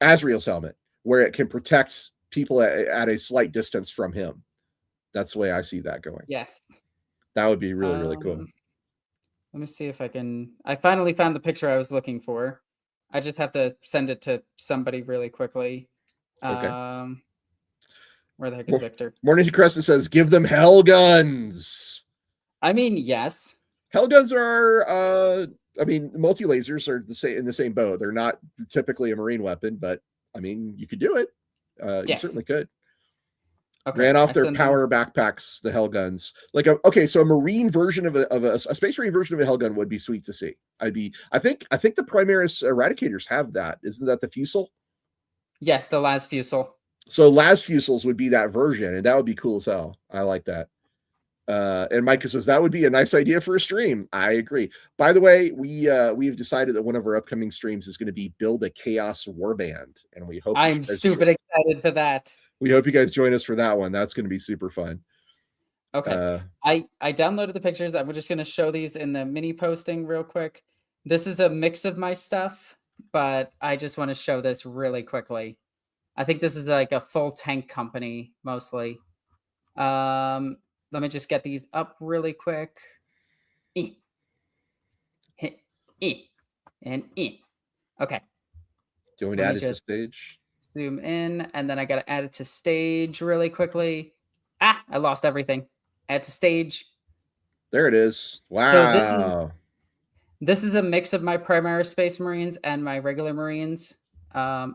Azrael's helmet, where it can protect people at a slight distance from him. That's the way I see that going. Yes. That would be really, really cool. Let me see if I can. I finally found the picture I was looking for. I just have to send it to somebody really quickly. Okay. Where the heck is Victor? Morning to Cresta says, give them hell guns. I mean, yes. Hell guns are, multi-lasers are in the same boat. They're not typically a marine weapon, but I mean, you could do it. Yes. You certainly could. Okay. Ran off their power backpacks, the hell guns. So a marine version of a space marine version of a hell gun would be sweet to see. I think the Primaris Eradicators have that. Isn't that the Fusel? Yes, the Las Fusel. So Las Fusels would be that version, and that would be cool as hell. I like that. And Micah says that would be a nice idea for a stream. I agree. By the way, we've decided that one of our upcoming streams is going to be build a Chaos Warband, and we hope I'm stupid excited for that. We hope you guys join us for that one. That's going to be super fun. Okay. I downloaded the pictures. I'm just going to show these in the mini posting real quick. This is a mix of my stuff, but I just want to show this really quickly. I think this is like a full tank company mostly. Let me just get these up really quick. And okay. Do you want me to add it to stage? Zoom in, and then I got to add it to stage really quickly. I lost everything. Add to stage. There it is. Wow. So this is a mix of my Primaris Space Marines and my regular Marines. Can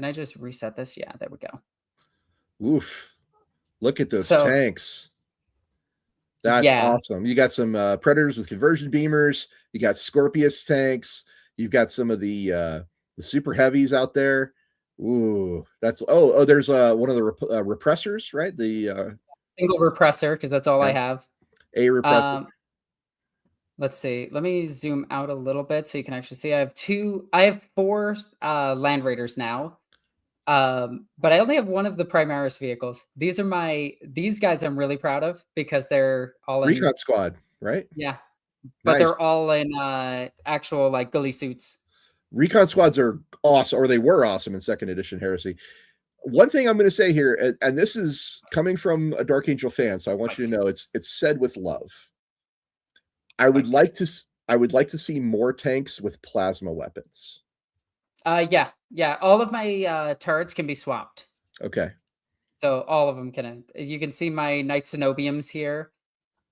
I just reset this? Yeah, there we go. Oof. Look at those tanks. That's awesome. You got some Predators with conversion beamers. You got Scorpius tanks. You've got some of the super heavies out there. Ooh, there's one of the repressors, right? The single repressor, because that's all I have. A repressor. Let's see. Let me zoom out a little bit so you can actually see. I have 4 Land Raiders now. But I only have one of the Primaris vehicles. These guys I'm really proud of because they're all in Recon Squad, right? Yeah. But they're all in actual like ghillie suits. Recon Squads are awesome, or they were awesome in 2nd edition Heresy. One thing I'm going to say here, and this is coming from a Dark Angel fan, so I want you to know it's said with love. I would like to see more tanks with plasma weapons. Yeah. All of my turrets can be swapped. Okay. So all of them can. As you can see, my Knight Cenobiums here.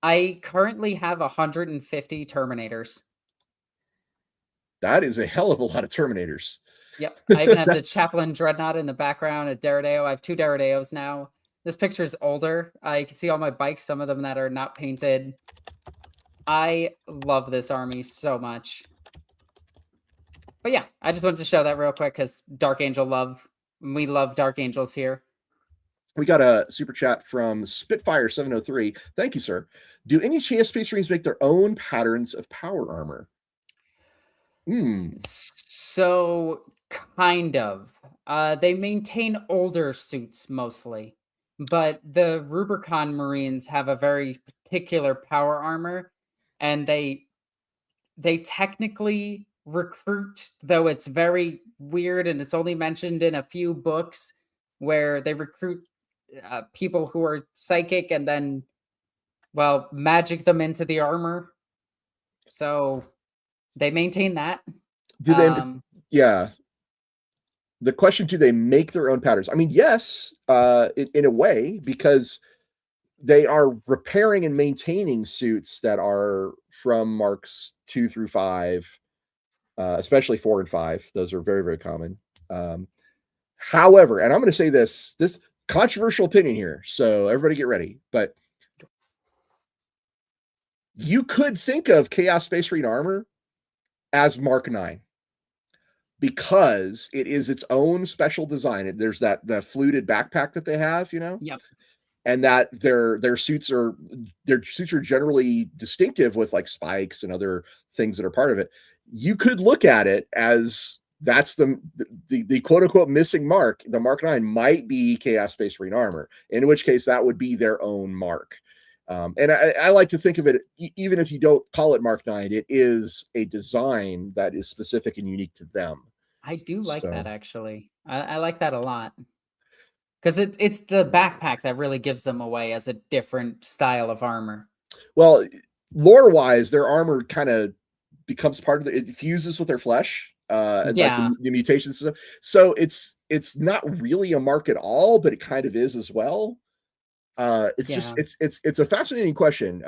I currently have 150 Terminators. That is a hell of a lot of Terminators. Yep. I even have the Chaplain Dreadnought in the background, a Deredeo. I have 2 Deredeos now. This picture is older. You can see all my bikes, some of them that are not painted. I love this army so much. But yeah, I just wanted to show that real quick because Dark Angel love. We love Dark Angels here. We got a super chat from Spitfire 703. Thank you, sir. Do any Chaos Space Marines make their own patterns of power armor? So kind of. They maintain older suits mostly, but the Rubicon Marines have a very particular power armor, and they technically recruit, though it's very weird and it's only mentioned in a few books where they recruit people who are psychic and then magic them into the armor. So they maintain that. Do they the question, do they make their own patterns? I mean, yes, in a way, because they are repairing and maintaining suits that are from Marks 2 through 5, especially 4 and 5. Those are very, very common. However, and I'm going to say this controversial opinion here, so everybody get ready, but you could think of Chaos Space Marine armor as Mark 9 because it is its own special design. There's the fluted backpack that they have, Yep. and that their suits are generally distinctive with like spikes and other things that are part of it. You could look at it as that's the quote unquote missing mark. The Mark 9 might be Chaos Space Marine armor, in which case that would be their own mark. And I like to think of it, even if you don't call it Mark 9, it is a design that is specific and unique to them. I do like that, actually. I like that a lot. Because it's the backpack that really gives them away as a different style of armor. Well, lore-wise, their armor kind of becomes part of it fuses with their flesh. And like the mutations and stuff. So it's not really a mark at all, but it kind of is as well. It's a fascinating question.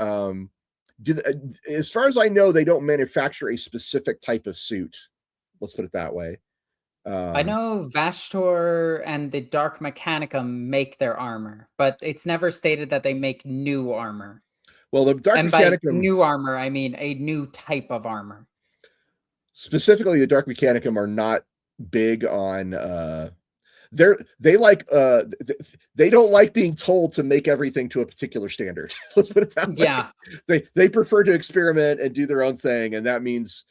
As far as I know, they don't manufacture a specific type of suit. Let's put it that way. I know Vashtor and the Dark Mechanicum make their armor, but it's never stated that they make new armor. Well, the Dark Mechanicum, by new armor, I mean a new type of armor. Specifically, the Dark Mechanicum are not big on they don't like being told to make everything to a particular standard. Let's put it that way. Yeah. They prefer to experiment and do their own thing, and that means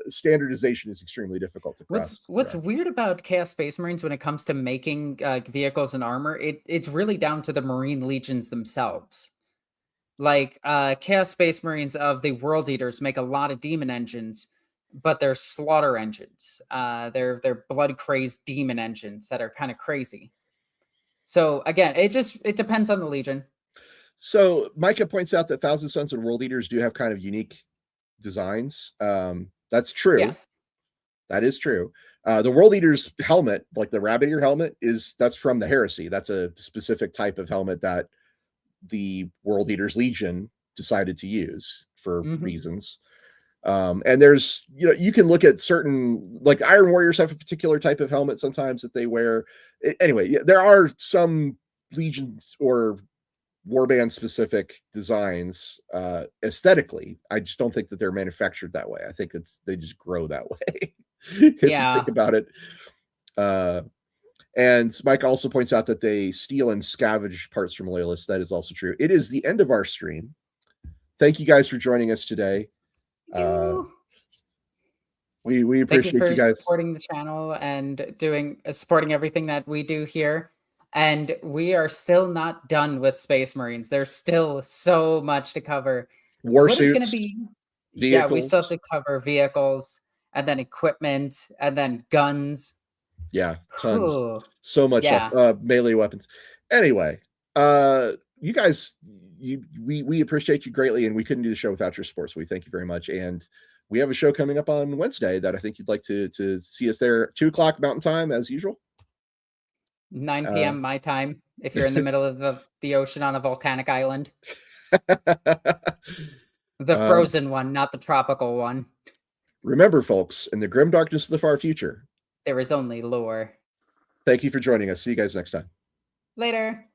standardization is extremely difficult to cross. What's weird about Chaos Space Marines when it comes to making vehicles and armor, it's really down to the Marine legions themselves. Like Chaos Space Marines of the World Eaters make a lot of demon engines, but they're slaughter engines. They're blood crazed demon engines that are kind of crazy. So again, it depends on the legion. So Micah points out that Thousand Sons and World Eaters do have kind of unique designs. That's true. Yes. That is true. The World Eater's helmet, like the rabbit ear helmet, that's from the Heresy. That's a specific type of helmet that the World Eaters Legion decided to use for reasons. And there's, you can look at certain, like Iron Warriors have a particular type of helmet sometimes that they wear. Anyway, there are some legions or warband specific designs aesthetically. I just don't think that they're manufactured that way. I think they just grow that way. If you think about it. And Mike also points out that they steal and scavenge parts from loyalists. That is also true. It is the end of our stream. Thank you guys for joining us today. We appreciate you guys supporting the channel and supporting everything that we do here. And we are still not done with Space Marines. There's still so much to cover. War suits, going to be? Vehicles. Yeah, we still have to cover vehicles, and then equipment, and then guns. Yeah, tons. Ooh. So much stuff. Melee weapons. Anyway, you guys, we appreciate you greatly, and we couldn't do the show without your support. So we thank you very much. And we have a show coming up on Wednesday that I think you'd like to see us there. 2:00 Mountain Time as usual. 9 p.m. my time, if you're in the middle of the ocean on a volcanic island. The frozen one, not the tropical one. Remember, folks, in the grim darkness of the far future, there is only lore. Thank you for joining us. See you guys next time. Later.